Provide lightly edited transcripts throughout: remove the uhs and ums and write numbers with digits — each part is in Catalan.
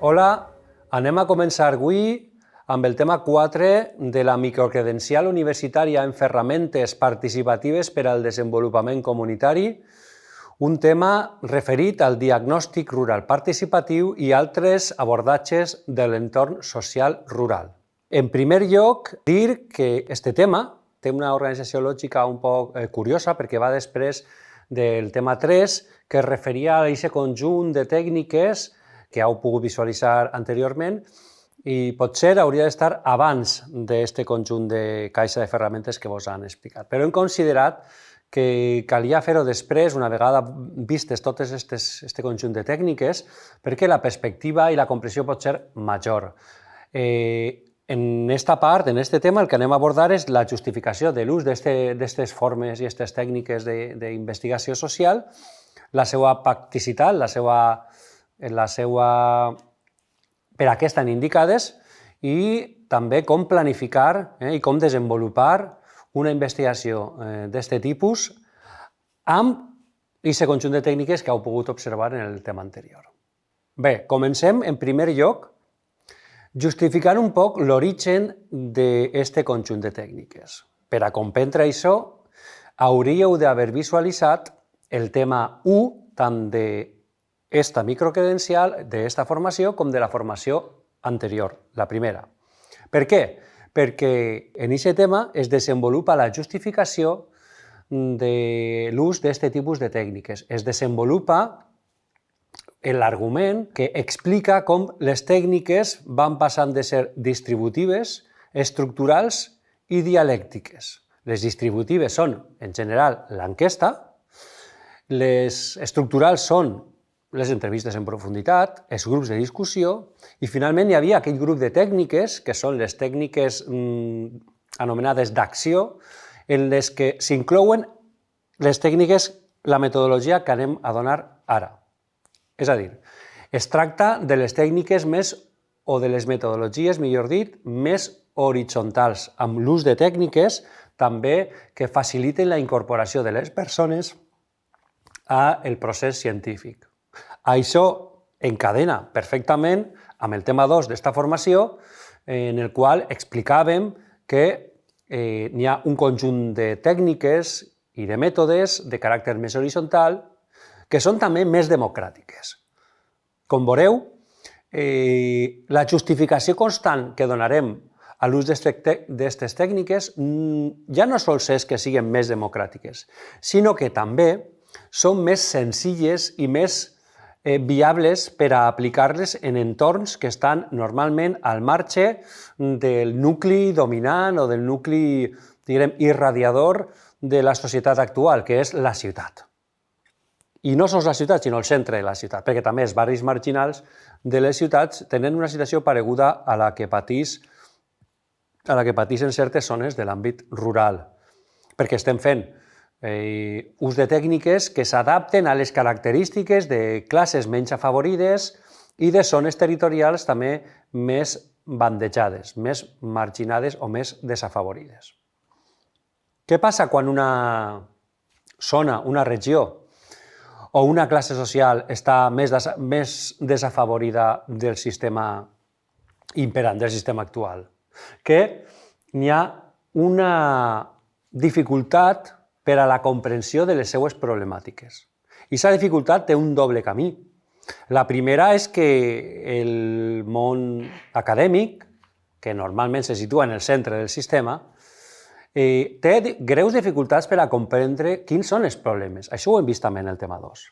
Hola, anem a començar avui amb el tema 4 de la microcredencial universitària en ferramentes participatives per al desenvolupament comunitari, un tema referit al diagnòstic rural participatiu i altres abordatges de l'entorn social rural. En primer lloc, dir que aquest tema té una organització lògica un poc curiosa perquè va després del tema 3, que es referia a aquest conjunt de tècniques que heu pogut visualitzar anteriorment i potser hauria d'estar abans d'aquest conjunt de caixa de ferramentes que vos han explicat. Però hem considerat que calia fer-ho després, una vegada vistes totes aquest conjunt de tècniques, perquè la perspectiva i la comprensió pot ser major. En aquesta part, en aquest tema, el que anem a abordar és la justificació de l'ús d'aquestes formes i aquestes tècniques d'investigació social, la seva practicitat, per a què estan indicades i també com planificar i com desenvolupar una investigació d'aquest tipus amb aquest conjunt de tècniques que heu pogut observar en el tema anterior. Bé, comencem en primer lloc justificant un poc l'origen d'aquest conjunt de tècniques. Per a comprendre això, hauríeu d'haver visualitzat el tema 1 tant d'esta microcredencial, d'esta formació, com de la formació anterior, la primera. Per què? Perquè en aquest tema es desenvolupa la justificació de l'ús d'aquest tipus de tècniques. Es desenvolupa l'argument que explica com les tècniques van passant de ser distributives, estructurals i dialèctiques. Les distributives són, en general, l'enquesta, les estructurals són les entrevistes en profunditat, els grups de discussió, i finalment hi havia aquell grup de tècniques, que són les tècniques anomenades d'acció, en les que s'inclouen les tècniques, la metodologia que anem a donar ara. És a dir, es tracta de les tècniques o de les metodologies, millor dit, més horitzontals, amb l'ús de tècniques també que faciliten la incorporació de les persones al procés científic. Això encadena perfectament amb el tema 2 d'esta formació, en el qual explicàvem que n'hi ha un conjunt de tècniques i de mètodes de caràcter més horitzontal que són també més democràtiques. Com veureu, la justificació constant que donarem a l'ús d'aquestes tècniques ja no sols és que siguin més democràtiques, sinó que també són més senzilles i més viables per a aplicar-les en entorns que estan normalment al marge del nucli dominant o del nucli, diguem, irradiador de la societat actual, que és la ciutat. I no sols la ciutat, sinó el centre de la ciutat, perquè també els barris marginals de les ciutats tenen una situació pareguda a la que pateixen certes zones de l'àmbit rural, perquè estem fent ús de tècniques que s'adapten a les característiques de classes menys afavorides i de zones territorials també més bandejades, més marginades o més desafavorides. Què passa quan una zona, una regió o una classe social està més desafavorida del sistema imperant, del sistema actual? Que n'hi ha una dificultat per a la comprensió de les seues problemàtiques. I aquesta dificultat té un doble camí. La primera és que el món acadèmic, que normalment se situa en el centre del sistema, té greus dificultats per a comprendre quins són els problemes. Això ho hem vist també en el tema 2.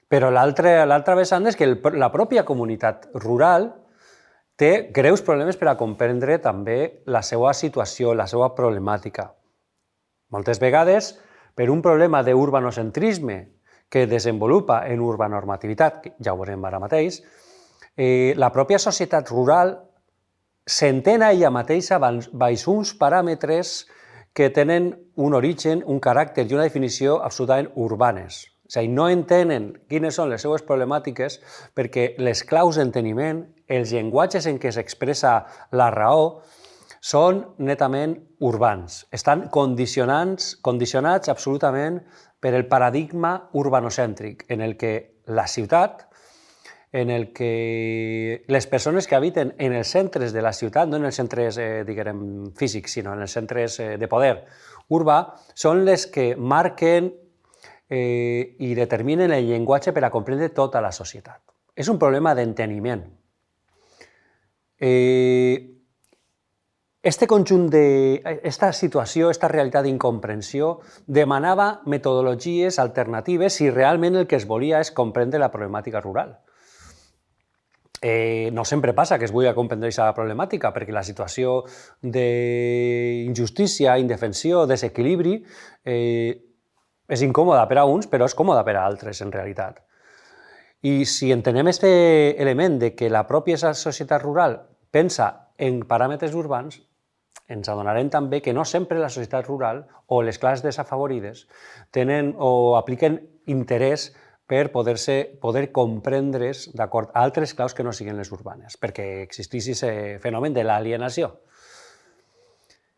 Però l'altra vessant és que la pròpia comunitat rural té greus problemes per a comprendre també la seva situació, la seva problemàtica. Moltes vegades, per un problema d'urbanocentrisme que desenvolupa en urbanormativitat, que ja ho veurem ara mateix, la pròpia societat rural s'entén a ella mateixa baix uns paràmetres que tenen un origen, un caràcter i una definició absolutament urbanes. És a dir, no entenen quines són les seues problemàtiques perquè les claus d'enteniment, els llenguatges en què s'expressa la raó, són netament urbans. Estan condicionats absolutament per el paradigma urbanocèntric, en el que la ciutat en el que les persones que habiten en els centres de la ciutat, no en els centres diguem, físics, sinó en els centres de poder urbà, són les que marquen i determinen el llenguatge per a comprendre tota la societat. És un problema d'enteniment. Esta situació, esta realitat d'incomprensió, demanava metodologies alternatives si realment el que es volia és comprendre la problemàtica rural. No sempre passa que es vulgui comprendre aquesta problemàtica, perquè la situació d'injustícia, indefensió, desequilibri és incòmoda per a uns, però és còmoda per a altres, en realitat. I si entenem aquest element de que la pròpia societat rural pensa en paràmetres urbans, ens adonarem també que no sempre la societat rural o les classes desafavorides tenen o apliquen interès per poder comprendre's d'acord a altres claus que no siguin les urbanes, perquè existeix aquest fenomen de l'alienació,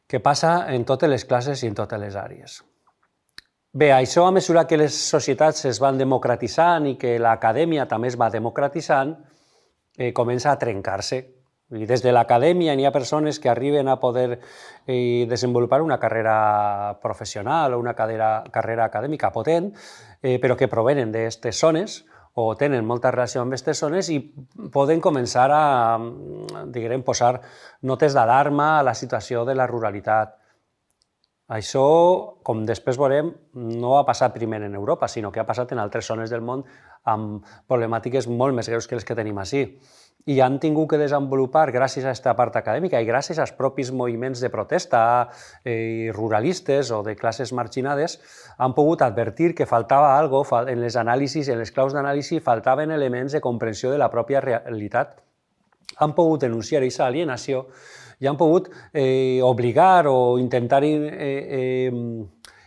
que passa en totes les classes i en totes les àrees. Bé, això a mesura que les societats es van democratitzant i que l'acadèmia també es va democratitzant, comença a trencar-se. I des de l'acadèmia hi ha persones que arriben a poder desenvolupar una carrera professional o una carrera acadèmica potent, però que provenen d'aquestes zones o tenen molta relació amb aquestes zones i poden començar a posar notes d'alarma a la situació de la ruralitat. Això, com després veurem, no ha passat primer en Europa, sinó que ha passat en altres zones del món amb problemàtiques molt més greus que les que tenim ací. I han tingut que desenvolupar, gràcies a aquesta part acadèmica i gràcies als propis moviments de protesta ruralistes o de classes marginades, han pogut advertir que faltava alguna cosa en les anàlisis, en les claus d'anàlisi, faltaven elements de comprensió de la pròpia realitat. Han pogut denunciar aquesta alienació i han pogut obligar o intentar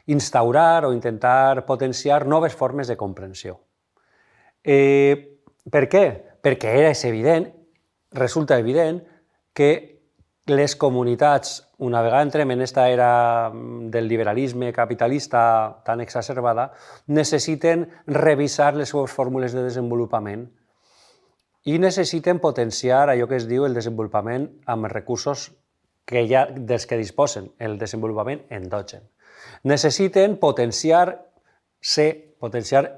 instaurar o intentar potenciar noves formes de comprensió. Per què? Perquè resulta evident que les comunitats, una vegada entrem en aquesta era del liberalisme capitalista tan exacerbada, necessiten revisar les seves fórmules de desenvolupament i necessiten potenciar allò que es diu el desenvolupament amb els recursos dels que disposen, el desenvolupament endogen. Necessiten potenciar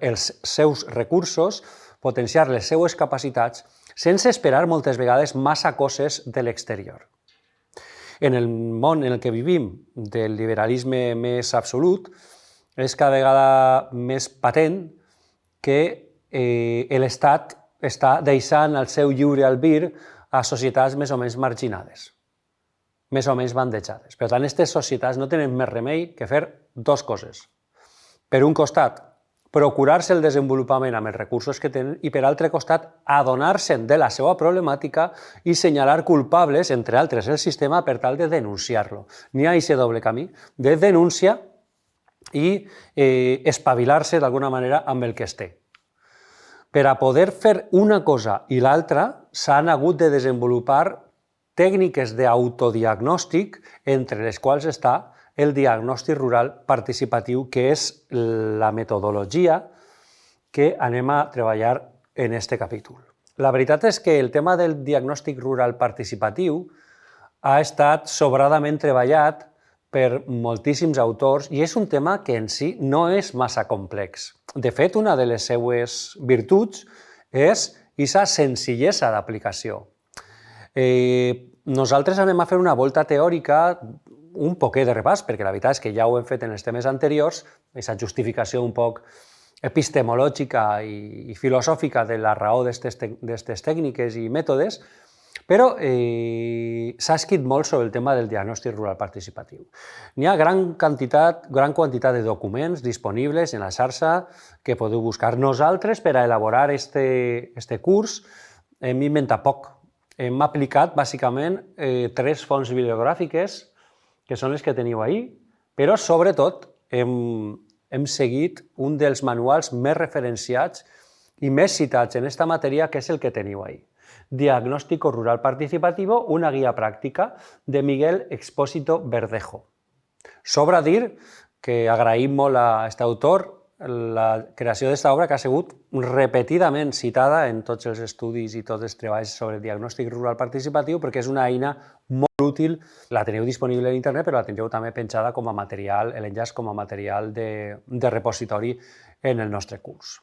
els seus recursos, potenciar les seues capacitats, sense esperar moltes vegades massa coses de l'exterior. En el món en el que vivim, del liberalisme més absolut, és cada vegada més patent que l'Estat està deixant el seu lliure albir a societats més o menys marginades, més o menys bandejades. Per tant, aquestes societats no tenen més remei que fer dues coses. Per un costat, procurar-se el desenvolupament amb els recursos que tenen i, per altre costat, adonar-se'n de la seva problemàtica i assenyalar culpables, entre altres el sistema, per tal de denunciar-lo. N'hi ha aquest doble camí de denúncia i espavilar-se d'alguna manera amb el que es té. Per a poder fer una cosa i l'altra, s'han hagut de desenvolupar tècniques d'autodiagnòstic, entre les quals està el diagnòstic rural participatiu, que és la metodologia que anem a treballar en aquest capítol. La veritat és que el tema del diagnòstic rural participatiu ha estat sobradament treballat per moltíssims autors i és un tema que en si no és massa complex. De fet, una de les seues virtuts és aquesta senzillesa d'aplicació. Nosaltres anem a fer una volta teòrica, un poquet de repàs, perquè la veritat és que ja ho hem fet en els temes anteriors, aquesta justificació un poc epistemològica i filosòfica de la raó d'aquestes tècniques i mètodes, però s'ha escrit molt sobre el tema del diagnòstic rural participatiu. N'hi ha gran quantitat de documents disponibles en la xarxa que podeu buscar. Nosaltres, per a elaborar aquest curs, hem inventat poc. Hem aplicat, bàsicament, 3 fonts bibliogràfiques, que són les que teniu ahí, però, sobretot, hem seguit un dels manuals més referenciats i més citats en aquesta matèria, que és el que teniu ahí. Diagnóstico Rural Participativo, una guia pràctica de Miguel Expósito Verdejo. Sobra dir que agraïm molt a aquest autor la creació d'aquesta obra, que ha sigut repetidament citada en tots els estudis i tots els treballs sobre diagnòstic rural participatiu, perquè és una eina molt útil. La teniu disponible a internet, però la tindreu també penjada com a material, l'enllaç com a material de repositori en el nostre curs.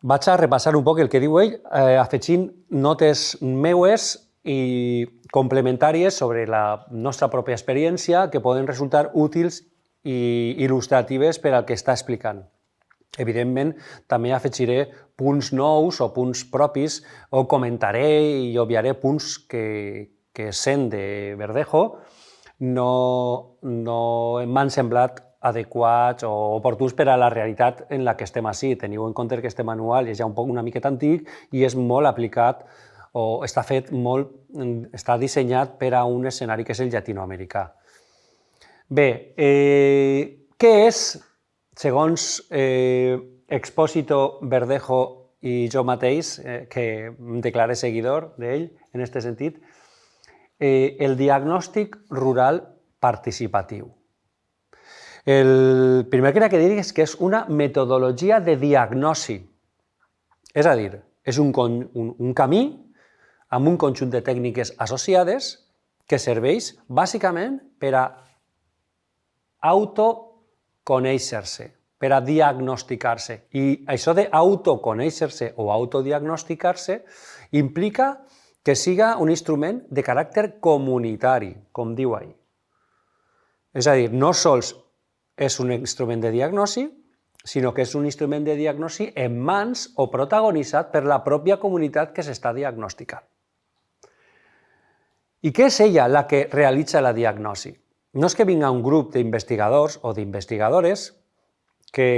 Vaig a repassar un poc el que diu ell, afegint notes meues i complementàries sobre la nostra pròpia experiència que poden resultar útils i il·lustratives per al que està explicant. Evidentment, també afegiré punts nous o punts propis, o comentaré i obviaré punts que sent de Verdejo no m'han semblat adequats o oportuns per a la realitat en la que estem ací. Teniu en compte que este manual és ja una miqueta antic i és molt aplicat o està dissenyat per a un escenari que és el llatinoamericà. Bé, què és, segons Expósito, Verdejo i jo mateix, que em declare seguidor d'ell en aquest sentit, el diagnòstic rural participatiu. El primer que he de dir és que és una metodologia de diagnosi, és a dir, és un camí amb un conjunt de tècniques associades que serveix bàsicament per a autoconèixer-se, per a diagnosticar-se. I això d'autoconèixer-se o autodiagnosticar-se implica que siga un instrument de caràcter comunitari, com diu ahí. És a dir, no sols és un instrument de diagnosi, sinó que és un instrument de diagnosi en mans o protagonitzat per la pròpia comunitat que s'està diagnosticant. I què és ella la que realitza la diagnosi? No és que vinga un grup d'investigadors o d'investigadores que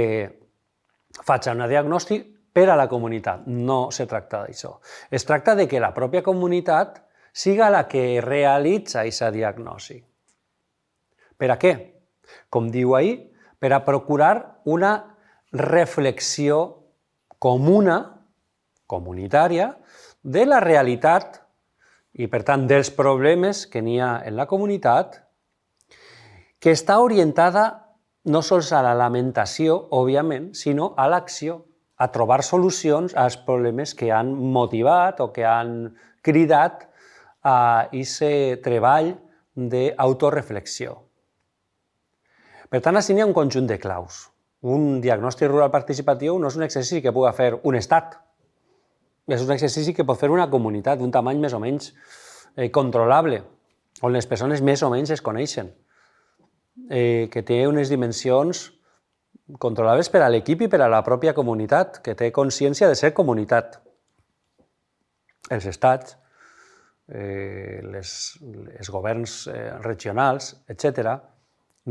faci una diagnosi per a la comunitat. No se tracta d'això. Es tracta de que la pròpia comunitat siga la que realitza aquesta diagnosi. Per a què? Com diu ahí, per a procurar una reflexió comuna, comunitària, de la realitat i, per tant, dels problemes que n'hi ha en la comunitat, que està orientada no sols a la lamentació, òbviament, sinó a l'acció, a trobar solucions als problemes que han motivat o que han cridat a aquest treball d'autoreflexió. Per tant, així n'hi ha un conjunt de claus. Un diagnòstic rural participatiu no és un exercici que pugui fer un estat, és un exercici que pot fer una comunitat d'un tamany més o menys controlable, on les persones més o menys es coneixen, que té unes dimensions controlables per a l'equip i per a la pròpia comunitat, que té consciència de ser comunitat. Els estats, els governs regionals, etc.,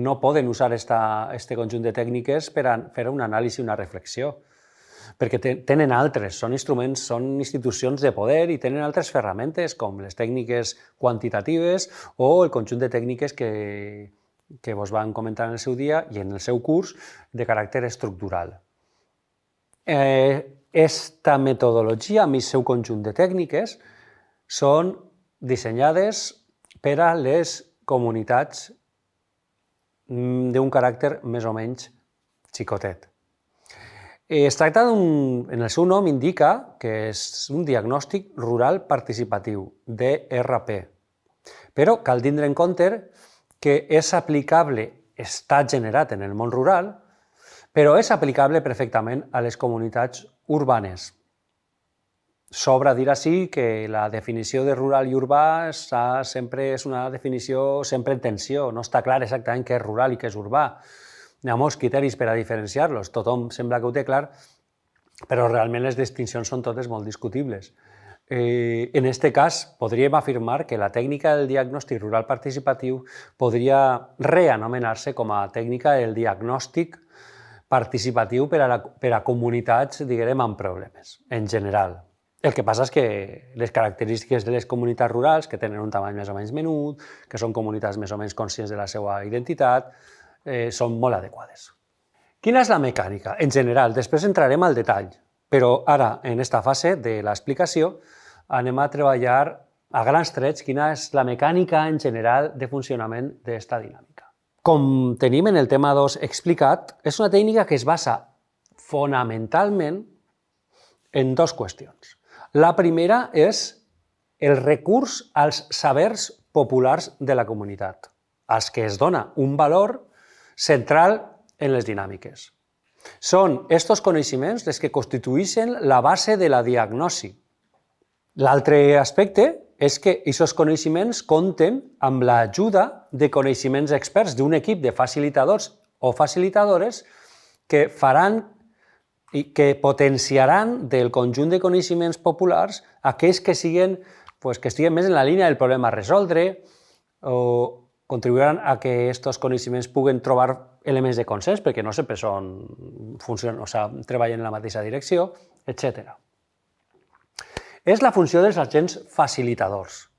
no poden usar aquest conjunt de tècniques per a fer una anàlisi i una reflexió, perquè tenen altres, són instruments, són institucions de poder i tenen altres ferramentes, com les tècniques quantitatives o el conjunt de tècniques que vos van comentar en el seu dia i en el seu curs de caràcter estructural. Esta metodologia, amb el seu conjunt de tècniques, són dissenyades per a les comunitats d'un caràcter més o menys xicotet. Es tracta en el seu nom indica que és un diagnòstic rural participatiu, DRP, però cal tindre en compte que és aplicable, està generat en el món rural, però és aplicable perfectament a les comunitats urbanes. Sobra dir així que la definició de rural i urbà sempre és una definició sempre en tensió, no està clar exactament què és rural i què és urbà. Hi ha molts criteris per a diferenciar-los, tothom sembla que ho té clar, però realment les distincions són totes molt discutibles. En aquest cas, podríem afirmar que la tècnica del diagnòstic rural participatiu podria reanomenar-se com a tècnica del diagnòstic participatiu per a comunitats, diguem, amb problemes, en general. El que passa és que les característiques de les comunitats rurals, que tenen un tamany més o menys menut, que són comunitats més o menys conscients de la seva identitat, són molt adequades. Quina és la mecànica? En general, després entrarem al detall, però ara, en aquesta fase de l'explicació, anem a treballar a grans trets quina és la mecànica en general de funcionament d'aquesta dinàmica. Com tenim en el tema 2 explicat, és una tècnica que es basa fonamentalment en dues qüestions. La primera és el recurs als sabers populars de la comunitat, als que es dona un valor central en les dinàmiques. Són aquests coneixements els que constitueixen la base de la diagnosi. L'altre aspecte és que aquests coneixements compten amb l'ajuda de coneixements experts d'un equip de facilitadors o facilitadores que faran i que potenciaran del conjunt de coneixements populars aquells que estiguen més en la línia del problema a resoldre o contribuiran a que aquests coneixements puguen trobar elements de consens, perquè no sempre treballen en la mateixa direcció, etc. És la funció dels agents facilitadors,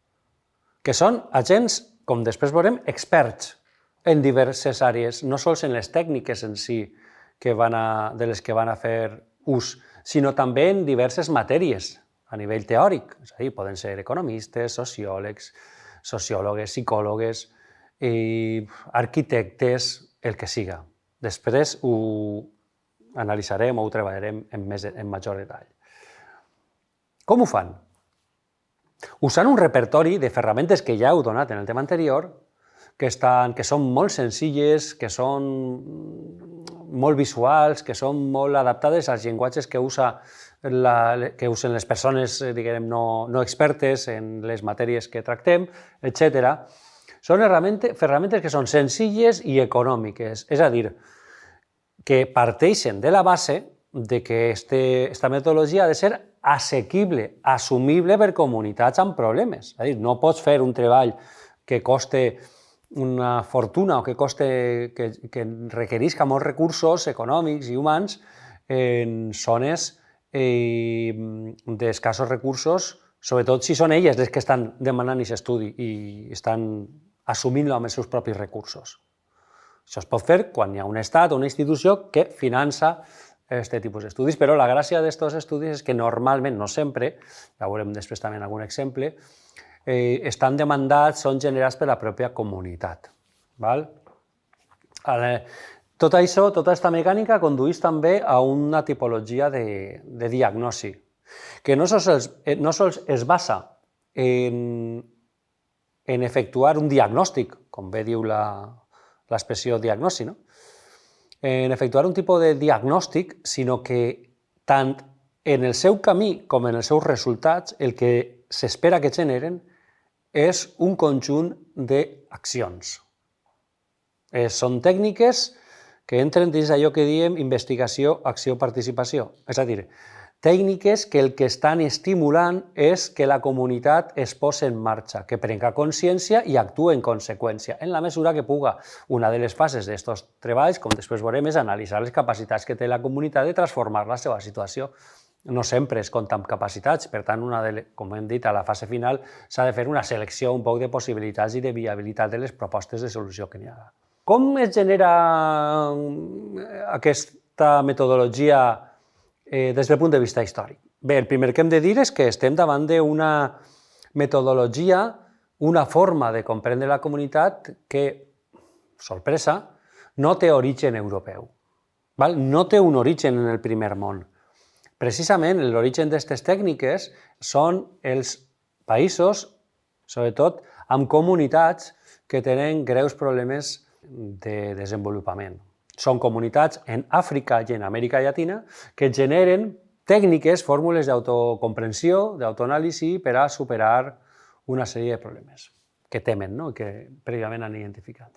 que són agents, com després veurem, experts en diverses àrees, no sols en les tècniques en si de les que van a fer ús, sinó també en diverses matèries a nivell teòric, és a dir, poden ser economistes, sociòlegs, sociòlogues, psicòlogues, arquitectes, el que siga. Després ho analitzarem o ho treballarem en major detall. Com ho fan? Usant un repertori de ferramentes que ja heu donat en el tema anterior, que són molt senzilles, que són molt visuals, que són molt adaptades als llenguatges que usen les persones, diguem, no expertes en les matèries que tractem, etc. Són ferramentes que són senzilles i econòmiques, és a dir, que parteixen de la base de que aquesta metodologia ha de ser assequible, assumible per comunitats amb problemes. És a dir, no pots fer un treball que coste una fortuna o que requerisca molts recursos econòmics i humans en zones d'escassos recursos, sobretot si són elles les que estan demanant aquest estudi i estan assumint-lo amb els seus propis recursos. Això es pot fer quan hi ha un estat o una institució que finança aquest tipus d'estudis, però la gràcia d'aquests estudis és que normalment, no sempre, ja veurem després també en algun exemple, estan demandats, són generats per la pròpia comunitat. Tot això, tota aquesta mecànica condueix també a una tipologia de diagnosi, que no sols es basa en efectuar un diagnòstic, com bé diu l'expressió diagnosi, en efectuar un tipus de diagnòstic, sinó que tant en el seu camí com en els seus resultats el que s'espera que generen és un conjunt d'accions. Són tècniques que entren dins d'allò que diem investigació, acció, participació. És a dir, tècniques que el que estan estimulant és que la comunitat es posi en marxa, que prenga consciència i actuï en conseqüència, en la mesura que puga. Una de les fases d'aquests treballs, com després veurem, és analitzar les capacitats que té la comunitat de transformar la seva situació. No sempre es compta amb capacitats, per tant, com hem dit, a la fase final s'ha de fer una selecció un poc de possibilitats i de viabilitat de les propostes de solució que n'hi ha. Com es genera aquesta metodologia des del punt de vista històric? Bé, el primer que hem de dir és que estem davant d'una metodologia, una forma de comprendre la comunitat que, sorpresa, no té origen europeu. No té un origen en el primer món. Precisament l'origen d'aquestes tècniques són els països, sobretot amb comunitats que tenen greus problemes de desenvolupament. Són comunitats en Àfrica i en Amèrica Llatina que generen tècniques, fórmules d'autocomprensió, d'autoanàlisi per a superar una sèrie de problemes que temen, que prèviament han identificat.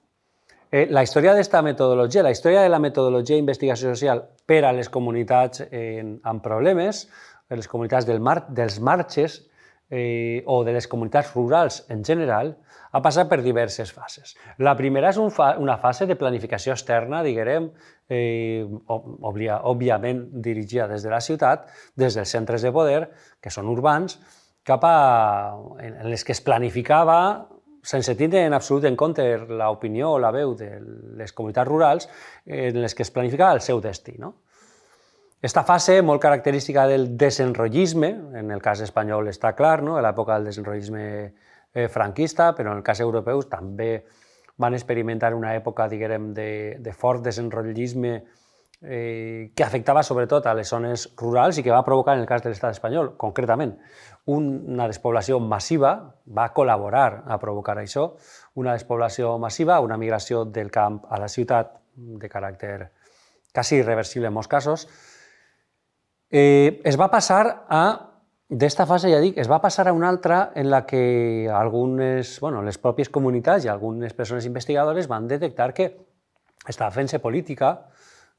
La història d'aquesta metodologia, la història de la metodologia d'investigació social per a les comunitats amb problemes, les comunitats dels marges o de les comunitats rurals en general, ha passat per diverses fases. La primera és una fase de planificació externa, diguem, òbviament dirigida des de la ciutat, des dels centres de poder, que són urbans, en les que es planificava sense tindre en absolut en compte l'opinió o la veu de les comunitats rurals, en les que es planificava el seu destí. Aquesta fase, molt característica del desenrotllisme, en el cas espanyol està clar, a l'època del desenrotllisme franquista, però en el cas europeu també van experimentar una època, diguem, de fort desenrotllisme que afectava sobretot a les zones rurals i que va provocar, en el cas de l'estat espanyol, concretament, una despoblació massiva, va col·laborar a provocar això, una despoblació massiva, una migració del camp a la ciutat de caràcter quasi irreversible en molts casos. Es va passar d'esta fase, ja dic, es va passar a una altra en la que les pròpies comunitats i algunes persones investigadores van detectar que estava fent-se política,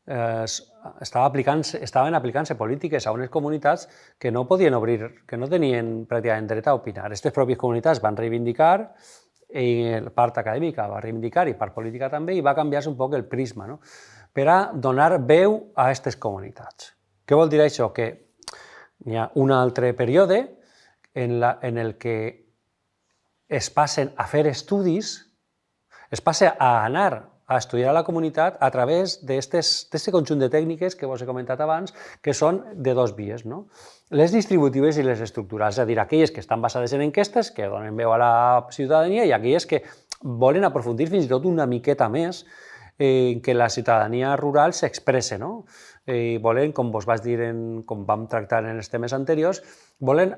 estaven aplicant-se polítiques a unes comunitats que no podien obrir, que no tenien pràcticament dret a opinar. Aquestes pròpies comunitats van reivindicar, i part acadèmica va reivindicar i part política també, i va canviar-se un poc el prisma, no? Per a donar veu a aquestes comunitats. Què vol dir això? Que hi ha un altre període en el que es passen a fer estudis, es passa a anar a estudiar a la comunitat a través d'aquest conjunt de tècniques que vos he comentat abans, que són de dos vies, no? Les distributives i les estructurals, és a dir, aquelles que estan basades en enquestes, que donen veu a la ciutadania, i aquelles que volen aprofundir fins i tot una miqueta més en què la ciutadania rural s'expressa, no? Volen, com vos vaig dir, com vam tractar en els temes anteriors, volen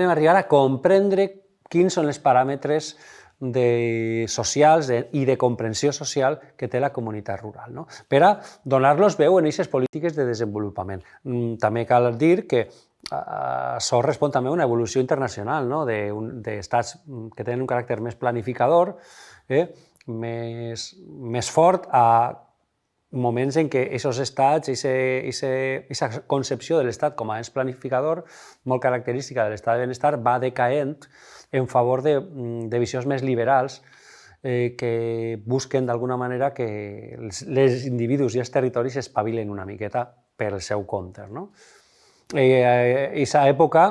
arribar a comprendre quins són els paràmetres socials i de comprensió social que té la comunitat rural, no? Per a donar-los veu en aquestes polítiques de desenvolupament. També cal dir que això respon també a una evolució internacional, no? D'estats que tenen un caràcter més planificador, més fort, a moments en què aquests estats, aquesta concepció de l'estat com a ens planificador, molt característica de l'estat de benestar, va decaent en favor de visions més liberals que busquen d'alguna manera que els individus i els territoris espavilen una miqueta per el seu compte. Aquesta època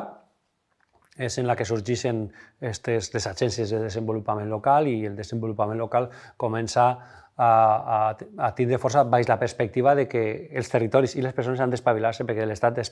és en la que sorgeixen les agències de desenvolupament local, i el desenvolupament local comença a tindre força baix la perspectiva de que els territoris i les persones han d'espavilar-se, perquè de l'Estat es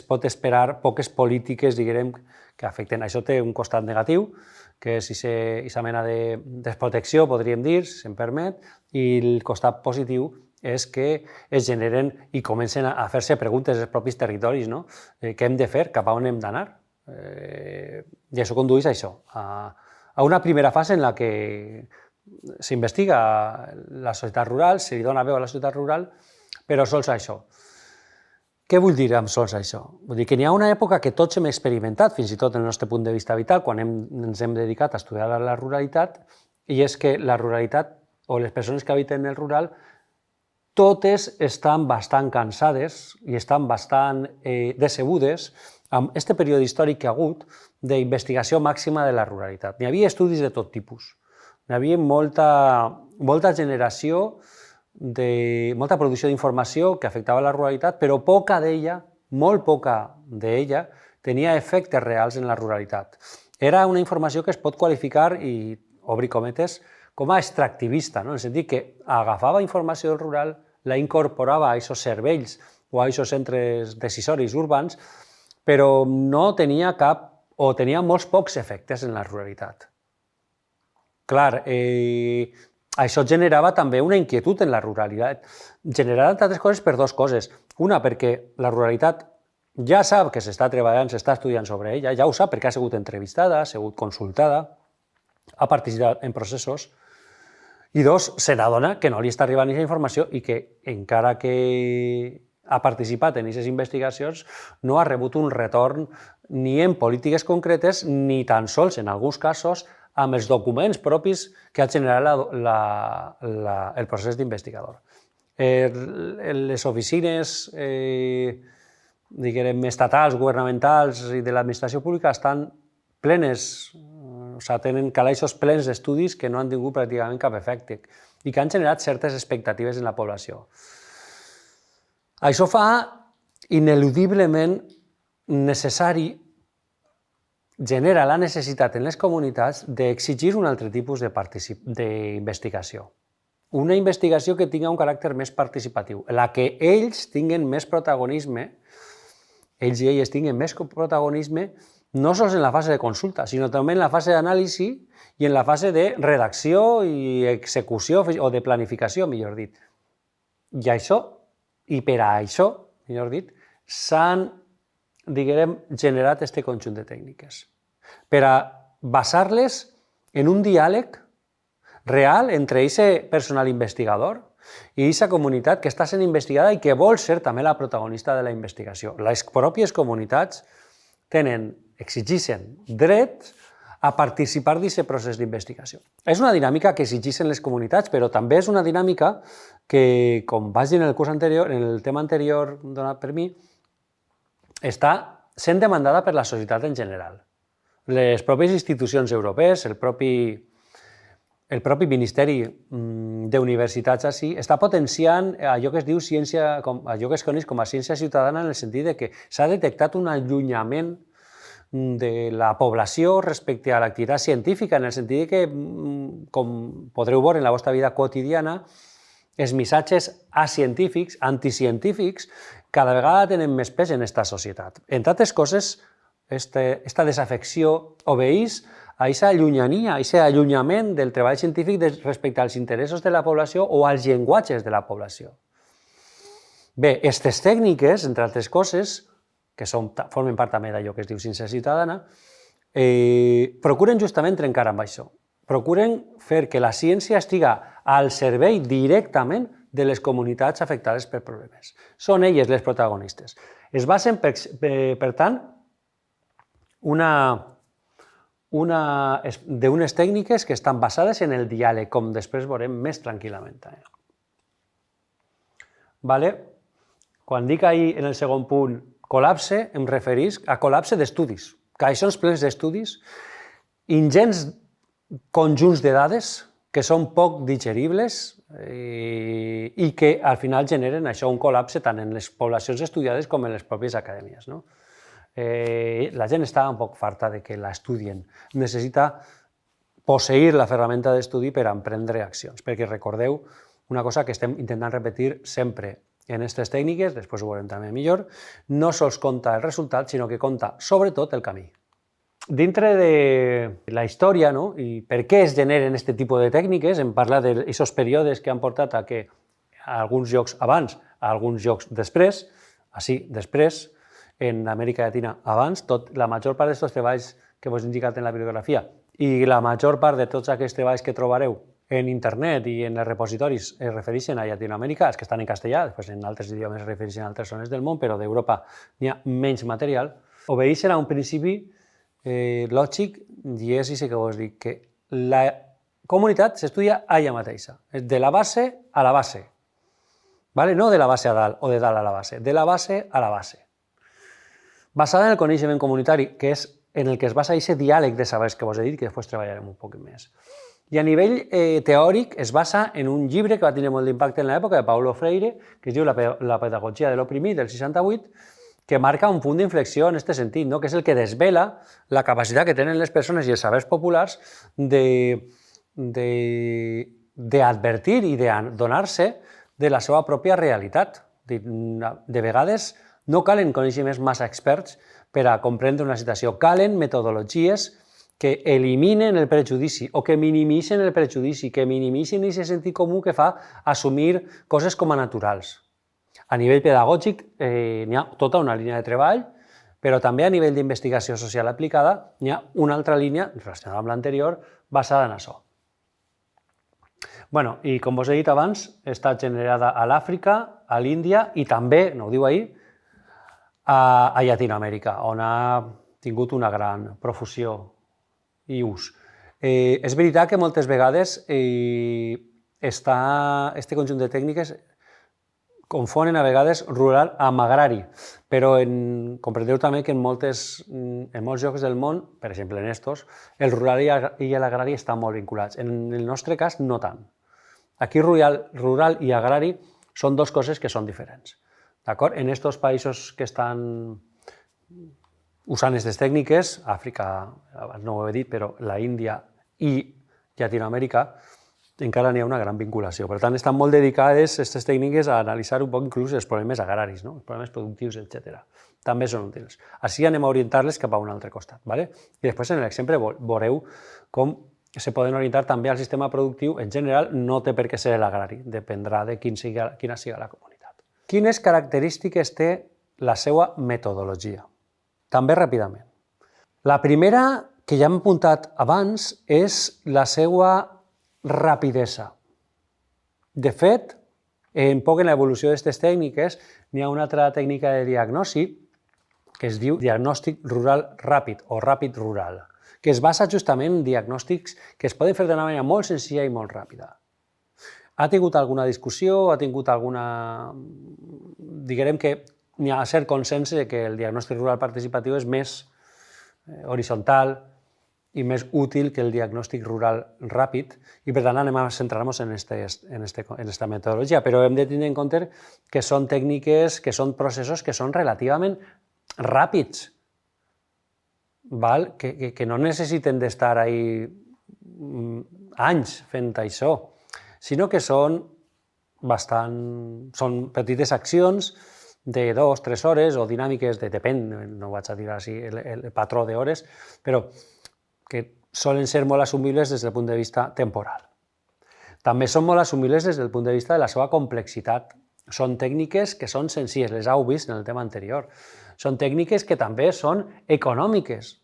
pot esperar poques polítiques, diguem, que afecten. Això té un costat negatiu, que és aquesta mena de desprotecció, podríem dir, si em permet, i el costat positiu és que es generen i comencen a fer-se preguntes als propis territoris, no? Què hem de fer? Cap a on hem d'anar? I això condueix a això, a una primera fase en la que s'investiga la societat rural, se li dona veu a la societat rural, però sols això. Què vull dir amb sols això? Vull dir que n'hi ha una època que tots hem experimentat, fins i tot del nostre punt de vista vital, quan ens hem dedicat a estudiar la ruralitat, i és que la ruralitat, o les persones que habiten el rural, totes estan bastant cansades i estan bastant decebudes amb aquest període històric que ha hagut d'investigació màxima de la ruralitat. N'hi havia estudis de tot tipus. Hi havia molta generació, molta producció d'informació que afectava la ruralitat, però poca d'ella, molt poca d'ella, tenia efectes reals en la ruralitat. Era una informació que es pot qualificar, i obrir cometes, com a extractivista, en el sentit que agafava informació rural, la incorporava a aquests cervells o a aquests centres decisoris urbans, però no tenia cap, o tenia molts pocs efectes en la ruralitat. Clar, això generava també una inquietud en la ruralitat. Generava, entre altres coses, per dues coses. Una, perquè la ruralitat ja sap que s'està treballant, s'està estudiant sobre ella, ja ho sap perquè ha sigut entrevistada, ha sigut consultada, ha participat en processos, i dos, se n'adona que no li està arribant aquesta informació i que, encara que ha participat en aquestes investigacions, no ha rebut un retorn ni en polítiques concretes, ni tan sols, en alguns casos, amb els documents propis que ha generat el procés d'investigador. Les oficines estatals, governamentals i de l'administració pública estan plenes, tenen calaixos plens d'estudis que no han tingut pràcticament cap efecte i que han generat certes expectatives en la població. Això fa ineludiblement necessari, genera la necessitat en les comunitats d'exigir un altre tipus d'investigació. Una investigació que tingui un caràcter més participatiu, en la que ells tinguen més protagonisme, ells i elles tinguen més protagonisme no sols en la fase de consulta, sinó també en la fase d'anàlisi i en la fase de redacció i execució o de planificació, millor dit. I això, i per a això, millor dit, s'han, diguem, generat aquest conjunt de tècniques per a basar-les en un diàleg real entre aquest personal investigador i aquesta comunitat que està sent investigada i que vol ser també la protagonista de la investigació. Les pròpies comunitats exigeixen dret a participar d'aquest procés d'investigació. És una dinàmica que exigeixen les comunitats, però també és una dinàmica que, com vaig dir en el curs anterior, en el tema anterior donat per mi, està sent demandada per la societat en general. Les pròpies institucions europees, el propi Ministeri d'Universitats així, està potenciant allò que es diu ciència, allò que es coneix com a ciència ciutadana en el sentit que s'ha detectat un allunyament de la població respecte a l'activitat científica, en el sentit que, com podreu veure en la vostra vida quotidiana, els missatges acientífics, anticientífics, cada vegada tenen més pes en aquesta societat. Entre altres coses, aquesta desafecció obeeix a aquesta allunyania, a aquest allunyament del treball científic respecte als interessos de la població o als llenguatges de la població. Bé, aquestes tècniques, entre altres coses, que formen part també d'allò que es diu ciència ciutadana, procuren justament trencar amb això. Procuren fer que la ciència estiga al servei directament de les comunitats afectades per problemes. Són elles les protagonistes. Es basen, per tant, d'unes tècniques que estan basades en el diàleg, com després veurem més tranquil·lament. Quan dic ahir en el segon punt col·lapse, em referís a col·lapse d'estudis, caixons plens d'estudis, ingents conjunts de dades que són poc digeribles i que al final generen això un col·lapse tant en les poblacions estudiades com en les pròpies acadèmies. La gent està un poc farta de que l'estudien. Necessita posseir la ferramenta d'estudi per emprendre accions, perquè recordeu una cosa que estem intentant repetir sempre en aquestes tècniques, després ho veurem també millor, no sols compta el resultat, sinó que compta sobretot el camí. Dintre de la història, i per què es generen aquest tipus de tècniques, hem parlat d'aquests períodes que han portat a que a alguns llocs abans, a alguns llocs després, així després, en Amèrica Llatina abans, la major part d'aquests treballs que us he indicat en la bibliografia i la major part de tots aquests treballs que trobareu en internet i en els repositoris es refereixen a Llatinoamèrica, els que estan en castellà, després en altres idiomes es refereixen a altres zones del món, però d'Europa n'hi ha menys material, obeeixen a un principi lògic, i és això que vos dic, que la comunitat s'estudia a ella mateixa, de la base a la base, no de la base a dalt o de dalt a la base, de la base a la base. Basada en el coneixement comunitari, que és en el que es basa aquest diàleg de sabers que vos he dit, que després treballarem un poc més. I a nivell teòric es basa en un llibre que va tenir molt d'impacte en l'època de Paulo Freire, que es diu La pedagogia de l'oprimit, del 68, que marca un punt d'inflexió en aquest sentit, que és el que desvela la capacitat que tenen les persones i els sabers populars d'advertir i d'adonar-se de la seva pròpia realitat. De vegades no calen coneixements massa experts per a comprendre una situació, calen metodologies que eliminen el prejudici o que minimitzen el prejudici, que minimitzen aquest sentit comú que fa assumir coses com a naturals. A nivell pedagògic n'hi ha tota una línia de treball, però també a nivell d'investigació social aplicada n'hi ha una altra línia, relacionada amb l'anterior, basada en això. I com us he dit abans, està generada a l'Àfrica, a l'Índia i també, no ho diu ahir, a Llatinoamèrica, on ha tingut una gran profusió i ús. És veritat que moltes vegades aquest conjunt de tècniques confonen a vegades rural amb agrari, però comprendreu també que en molts llocs del món, per exemple en estos, el rural i l'agrari estan molt vinculats. En el nostre cas, no tant. Aquí rural i agrari són dues coses que són diferents. En aquests països que estan usant aquestes tècniques, Àfrica, no ho he dit, però la Índia i Llatinoamèrica, encara n'hi ha una gran vinculació. Per tant, estan molt dedicades aquestes tècniques a analitzar un poc inclús els problemes agraris, no? Els problemes productius, etc. També són útils. Així anem a orientar-les cap a un altre costat. ¿Vale? I després en l'exemple veureu com se poden orientar també al sistema productiu. En general, no té per què ser l'agrari, dependrà de quina siga la comunitat. Quines característiques té la seva metodologia? També ràpidament. La primera, que ja hem apuntat abans, és la seva rapidesa. De fet, un poc en l'evolució d'aquestes tècniques, n'hi ha una altra tècnica de diagnosi que es diu diagnòstic rural ràpid o ràpid rural, que es basa justament en diagnòstics que es poden fer d'una manera molt senzilla i molt ràpida. Ha tingut alguna discussió, ha tingut alguna... Diguem que n'hi ha cert consens que el diagnòstic rural participatiu és més horitzontal i més útil que el diagnòstic rural ràpid, i per tant anem a centrar-nos en aquesta metodologia, però hem de tenir en compte que són tècniques, que són processos que són relativament ràpids, que no necessiten d'estar ahí anys fent això, sinó que són petites accions de 2-3 hores o dinàmiques de, depèn, no vaig a dir així el patró d'hores, però que solen ser molt assumibles des del punt de vista temporal. També són molt assumibles des del punt de vista de la seva complexitat. Són tècniques que són senzilles, les heu vist en el tema anterior. Són tècniques que també són econòmiques.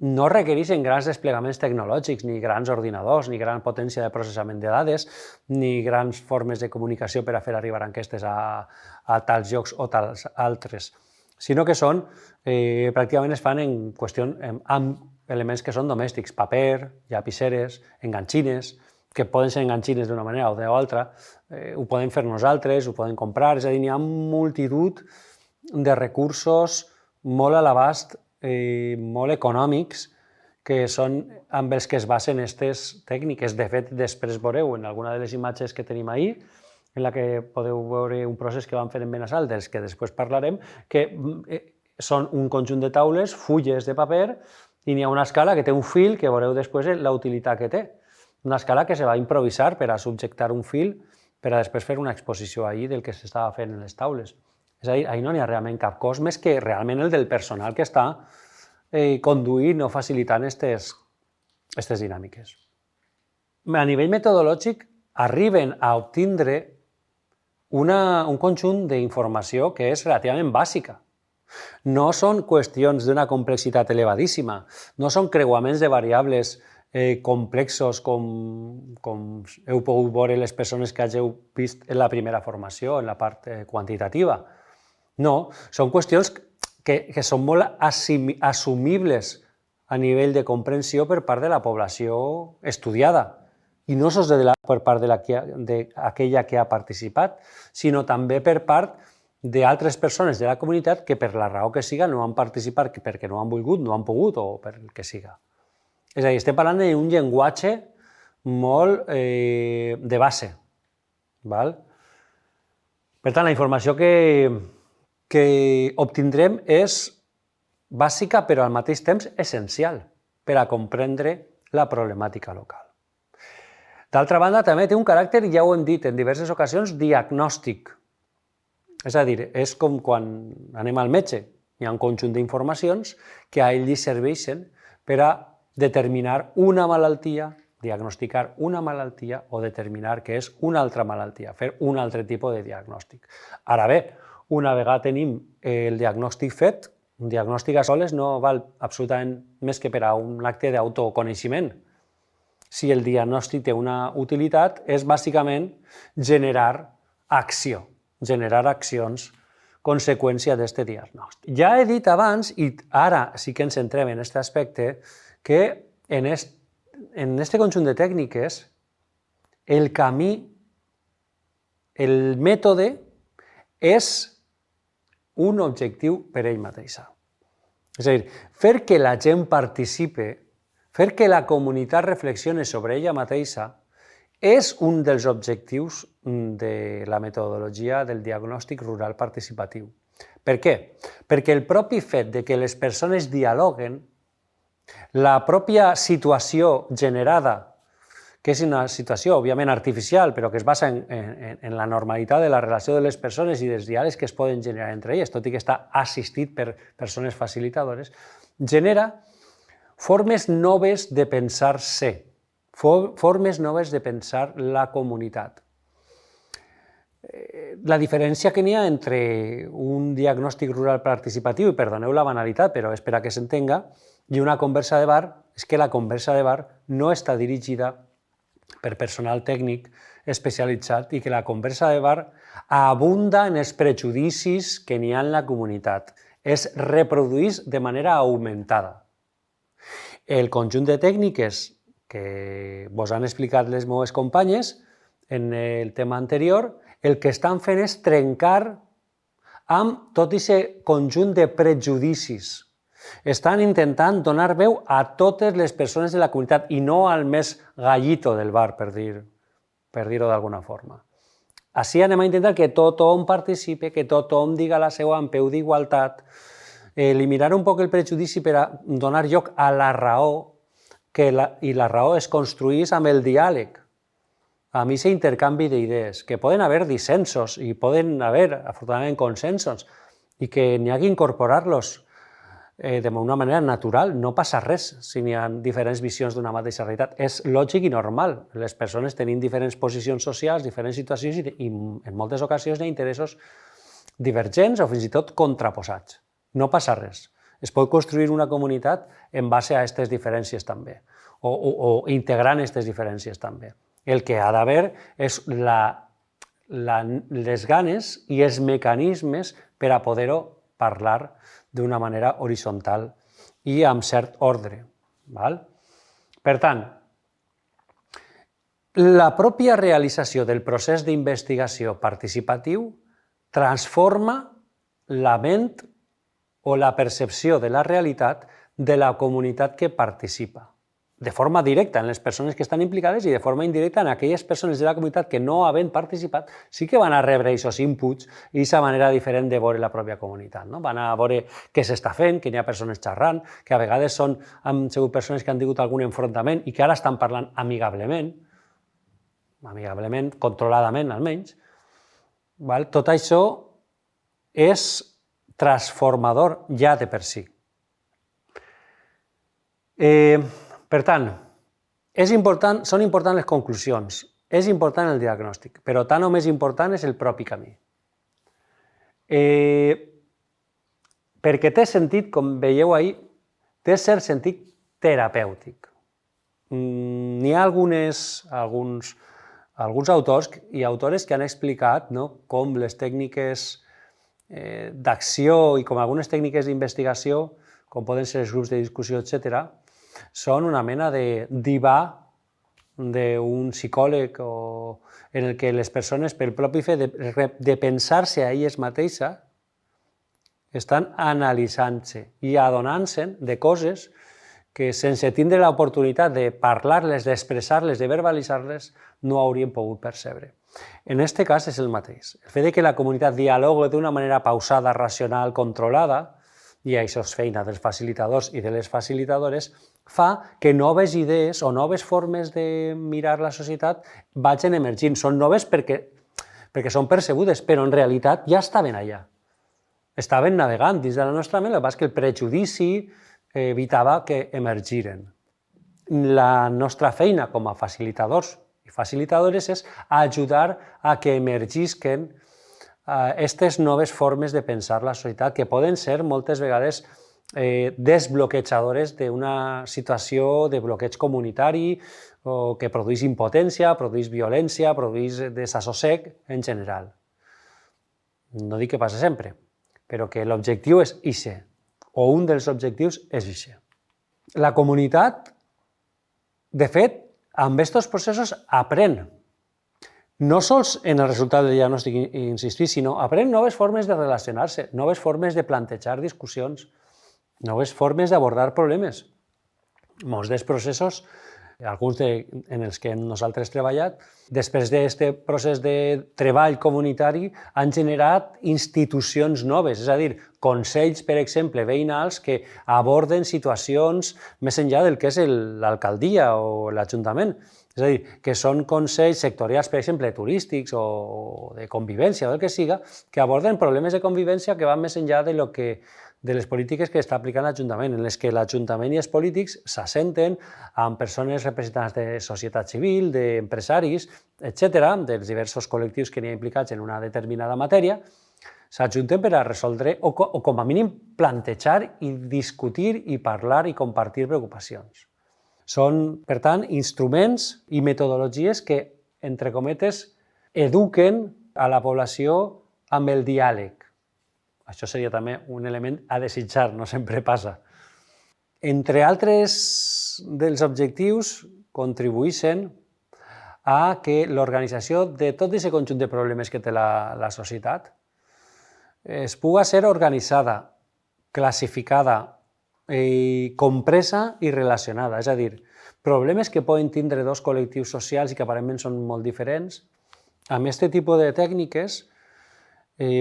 No requereixen grans desplegaments tecnològics, ni grans ordinadors, ni gran potència de processament de dades, ni grans formes de comunicació per a fer arribar enquestes a tals llocs o tals altres, sinó que són, pràcticament es fan en qüestió amb elements que són domèstics, paper, llapisseres, enganxines, que poden ser enganxines d'una manera o d'altra, ho podem fer nosaltres, ho podem comprar, és a dir, hi ha multitud de recursos molt a l'abast, molt econòmics, que són amb els que es basen aquestes tècniques. De fet, després veureu en alguna de les imatges que tenim ahir, en la que podeu veure un procés que van fer en Benassal, dels que després parlarem, que són un conjunt de taules, fulles de paper, i n'hi ha una escala que té un fil, que veureu després la utilitat que té. Una escala que se va improvisar per a subjectar un fil, per a després fer una exposició ahir del que s'estava fent en les taules. És a dir, ahir no n'hi ha realment cap cost més que realment el del personal que està conduint o facilitant aquestes dinàmiques. A nivell metodològic, arriben a obtindre un conjunt d'informació que és relativament bàsica. No són qüestions d'una complexitat elevadíssima, no són creuaments de variables complexos com heu pogut veure les persones que hàgiu vist en la primera formació, en la part quantitativa. No, són qüestions que són molt assumibles a nivell de comprensió per part de la població estudiada, i no sols per part d'aquella que ha participat, sinó també per part d'altres persones de la comunitat que per la raó que siga no han participat perquè no han volgut, no han pogut o per el que siga. És a dir, estem parlant d'un llenguatge molt de base. Per tant, la informació que obtindrem és bàsica però al mateix temps essencial per a comprendre la problemàtica local. D'altra banda, també té un caràcter, ja ho hem dit en diverses ocasions, diagnòstic. És a dir, és com quan anem al metge, hi ha un conjunt d'informacions que a ell li serveixen per a determinar una malaltia, diagnosticar una malaltia o determinar què és una altra malaltia, fer un altre tipus de diagnòstic. Ara bé, una vegada tenim el diagnòstic fet, un diagnòstic a soles no val absolutament més que per a un acte d'autoconeixement. Si el diagnòstic té una utilitat, és bàsicament generar acció, generar accions conseqüència d'aquest diagnòstic. Ja he dit abans, i ara sí que ens centrem en aquest aspecte, que en aquest conjunt de tècniques el camí, el mètode, és un objectiu per ell mateixa. És a dir, fer que la gent participe, fer que la comunitat reflexioni sobre ella mateixa, és un dels objectius de la metodologia del diagnòstic rural participatiu. Per què? Perquè el propi fet de que les persones dialoguen, la pròpia situació generada que és una situació, òbviament, artificial, però que es basa en la normalitat de la relació de les persones i dels diàlegs que es poden generar entre elles, tot i que està assistit per persones facilitadores, genera formes noves de pensar-se, formes noves de pensar la comunitat. La diferència que n'hi ha entre un diagnòstic rural participatiu, i perdoneu la banalitat, però és per a que s'entenga, i una conversa de bar, és que la conversa de bar no està dirigida per personal tècnic especialitzat i que la conversa de bar abunda en els prejudicis que n'hi ha en la comunitat. Es reprodueix de manera augmentada. El conjunt de tècniques que vos han explicat les meves companyes en el tema anterior, el que estan fent és trencar amb tot aquest conjunt de prejudicis. Estan intentant donar veu a totes les persones de la comunitat i no al més gallito del bar, per dir-ho d'alguna forma. Així anem a intentar que tothom participi, que tothom diga la seva en peu d'igualtat, eliminar un poc el prejudici per a donar lloc a la raó, i la raó es construís amb el diàleg, amb aquest intercanvi d'idees, que poden haver dissensos i poden haver, afortunadament, consensos, i que n'hi ha que incorporar-los d'una manera natural. No passa res si n'hi ha diferents visions d'una mateixa realitat. És lògic i normal. Les persones tenim diferents posicions socials, diferents situacions i en moltes ocasions hi ha interessos divergents o fins i tot contraposats. No passa res. Es pot construir una comunitat en base a aquestes diferències també, o integrant aquestes diferències també. El que ha d'haver és les ganes i els mecanismes per a poder-ho parlar d'una manera horitzontal i amb cert ordre. Per tant, la pròpia realització del procés d'investigació participatiu transforma la ment o la percepció de la realitat de la comunitat que participa, de forma directa en les persones que estan implicades i de forma indirecta en aquelles persones de la comunitat que no havent participat sí que van a rebre aquests inputs i aquesta manera diferent de veure la pròpia comunitat. Van a veure què s'està fent, que n'hi ha persones xerrant, que a vegades han sigut persones que han tingut algun enfrontament i que ara estan parlant amigablement, controladament almenys. Tot això és transformador ja de per si. Per tant, són importants les conclusions, és important el diagnòstic, però tant o més important és el propi camí. Perquè té sentit, com veieu ahir, té cert sentit terapèutic. N'hi ha alguns autors i autores que han explicat com les tècniques d'acció i com algunes tècniques d'investigació, com poden ser els grups de discussió, etc., són una mena de divà d'un psicòleg en el que les persones, pel propi fet de pensar-se a elles mateixes, estan analitzant-se i adonant-se de coses que sense tindre l'oportunitat de parlar-les, d'expressar-les, de verbalitzar-les, no haurien pogut percebre. En aquest cas és el mateix. El fet que la comunitat dialogue d'una manera pausada, racional, controlada, i això és feina dels facilitadors i de les facilitadores, fa que noves idees o noves formes de mirar la societat vagin emergint. Són noves perquè són percebudes, però en realitat ja estaven allà. Estaven navegant dins de la nostra ment, el que passa és que el prejudici evitava que emergiren. La nostra feina com a facilitadors i facilitadores és ajudar a que emergisquen aquestes noves formes de pensar la societat que poden ser moltes vegades desbloquejadores d'una situació de bloqueig comunitari o que produeix impotència, produeix violència, produeix desassossec en general. No dic que passa sempre, però que l'objectiu és ixe, o un dels objectius és ixe. La comunitat, de fet, amb aquests processos aprèn. No sols en el resultat del diagnòstic, insistir, sinó aprèn noves formes de relacionar-se, noves formes de plantejar discussions, noves formes d'abordar problemes. Molts dels processos, alguns en els que nosaltres hem treballat, després d'aquest procés de treball comunitari han generat institucions noves, és a dir, consells, per exemple, veïnals que aborden situacions més enllà del que és l'alcaldia o l'Ajuntament És a dir, que són consells sectorials, per exemple, turístics o de convivència o del que siga, que aborden problemes de convivència que van més enllà de les polítiques que està aplicant l'Ajuntament, en les que l'Ajuntament i els polítics s'assenten amb persones representants de societat civil, d'empresaris, etc., dels diversos col·lectius que n'hi ha implicats en una determinada matèria, s'ajunten per a resoldre o com a mínim plantejar i discutir i parlar i compartir preocupacions. Són, per tant, instruments i metodologies que, entre cometes, eduquen a la població amb el diàleg. Això seria també un element a desitjar, no sempre passa. Entre altres dels objectius, contribueixen a que l'organització de tot aquest conjunt de problemes que té la societat es pugui ser organitzada, classificada, compresa i relacionada. És a dir, problemes que poden tindre dos col·lectius socials i que aparentment són molt diferents, amb aquest tipus de tècniques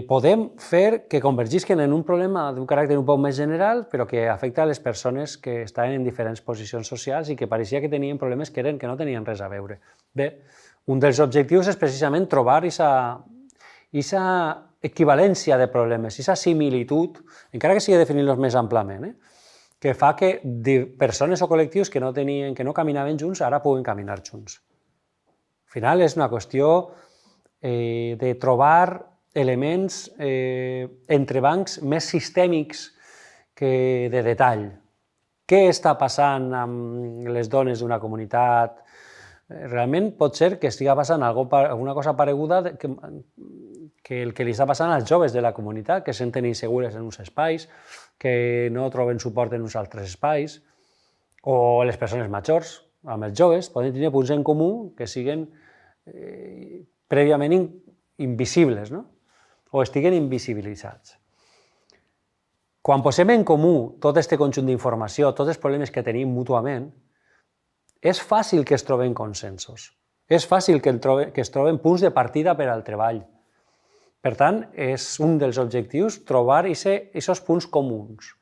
podem fer que convergisquen en un problema d'un caràcter un poc més general, però que afecta a les persones que estaven en diferents posicions socials i que pareixia que tenien problemes que no tenien res a veure. Bé, un dels objectius és precisament trobar aquesta equivalència de problemes, aquesta similitud, encara que sigui definir-los més amplament, que fa que persones o col·lectius que no caminaven junts ara puguen caminar junts. Al final és una qüestió de trobar elements entrebancs més sistèmics que de detall. Què està passant amb les dones d'una comunitat? Realment pot ser que estigui passant alguna cosa pareguda que el que li està passant als joves de la comunitat, que se senten insegures en uns espais, que no troben suport en uns altres espais, o les persones majors, amb els joves, poden tenir punts en comú que siguin prèviament invisibles, no? O estiguen invisibilitzats. Quan posem en comú tot aquest conjunt d'informació, tots els problemes que tenim mútuament, és fàcil que es troben consensos, és fàcil que es troben punts de partida per al treball. Per tant, és un dels objectius trobar aquests punts comuns,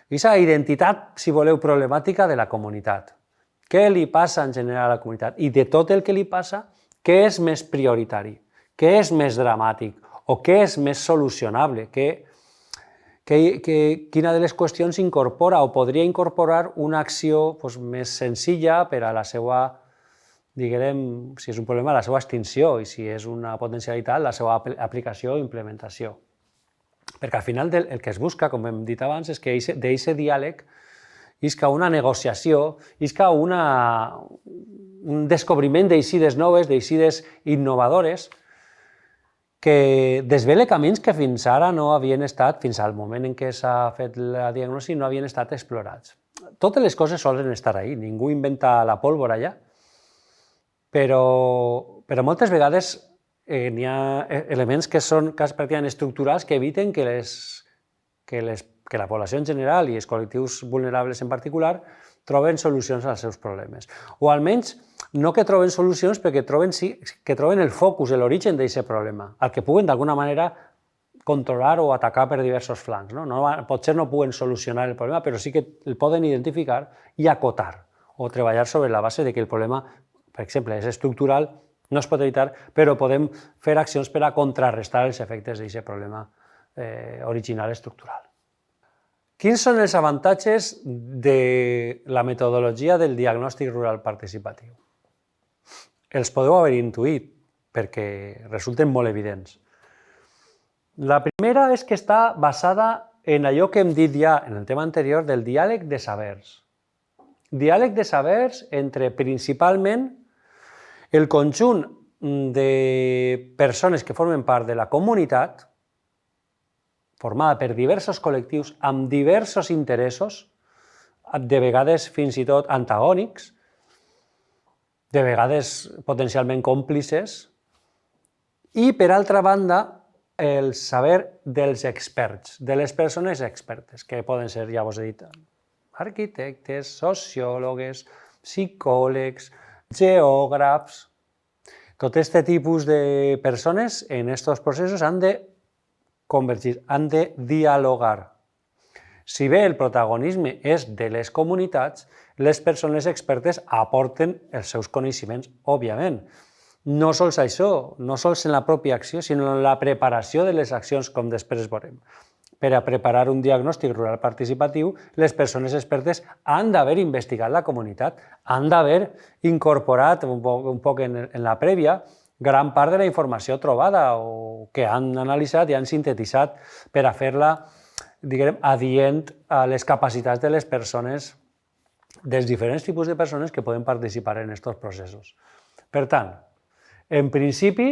aquesta identitat, si voleu, problemàtica de la comunitat. Què li passa en general a la comunitat? I de tot el que li passa, què és més prioritari? Què és més dramàtic? O què és més solucionable? Quina de les qüestions incorpora o podria incorporar una acció més senzilla per a la seva, diguem, si és un problema, la seva extinció i si és una potencialitat, la seva aplicació o implementació. Perquè al final el que es busca, com hem dit abans, és que d'aquest diàleg isca una negociació, isca un descobriment d'eixides noves, d'eixides innovadores, que desvela camins que fins ara no havien estat, fins al moment en què s'ha fet la diagnosi, no havien estat explorats. Totes les coses solen estar ahí, ningú inventa la pólvora allà, però moltes vegades n'hi ha elements que són pràcticament estructurals que eviten que la població en general i els col·lectius vulnerables en particular troben solucions als seus problemes. O almenys no que troben solucions, però que troben el focus, l'origen d'aquest problema, el que puguen d'alguna manera controlar o atacar per diversos flancs. Potser no puguen solucionar el problema, però sí que el poden identificar i acotar o treballar sobre la base que el problema, per exemple, és estructural, no es pot evitar, però podem fer accions per a contrarrestar els efectes d'aquest problema original estructural. Quins són els avantatges de la metodologia del diagnòstic rural participatiu? Els podeu haver intuït, perquè resulten molt evidents. La primera és que està basada en allò que hem dit ja en el tema anterior del diàleg de sabers. Diàleg de sabers entre principalment el conjunt de persones que formen part de la comunitat, formada per diversos col·lectius amb diversos interessos, de vegades fins i tot antagònics, de vegades potencialment còmplices, i, per altra banda, el saber dels experts, de les persones expertes, que poden ser, ja vos he dit, arquitectes, sociòlogues, psicòlegs, geògrafs. Tot aquest tipus de persones en aquests processos han de convergir, han de dialogar. Si bé el protagonisme és de les comunitats, les persones expertes aporten els seus coneixements, òbviament. No sols això, no sols en la pròpia acció, sinó en la preparació de les accions, com després veurem. Per a preparar un diagnòstic rural participatiu, les persones expertes han d'haver investigat la comunitat, han d'haver incorporat un poc en la prèvia gran part de la informació trobada o que han analitzat i han sintetitzat per a fer-la, diguem, adient a les capacitats de les persones, dels diferents tipus de persones que poden participar en aquests processos. Per tant, en principi,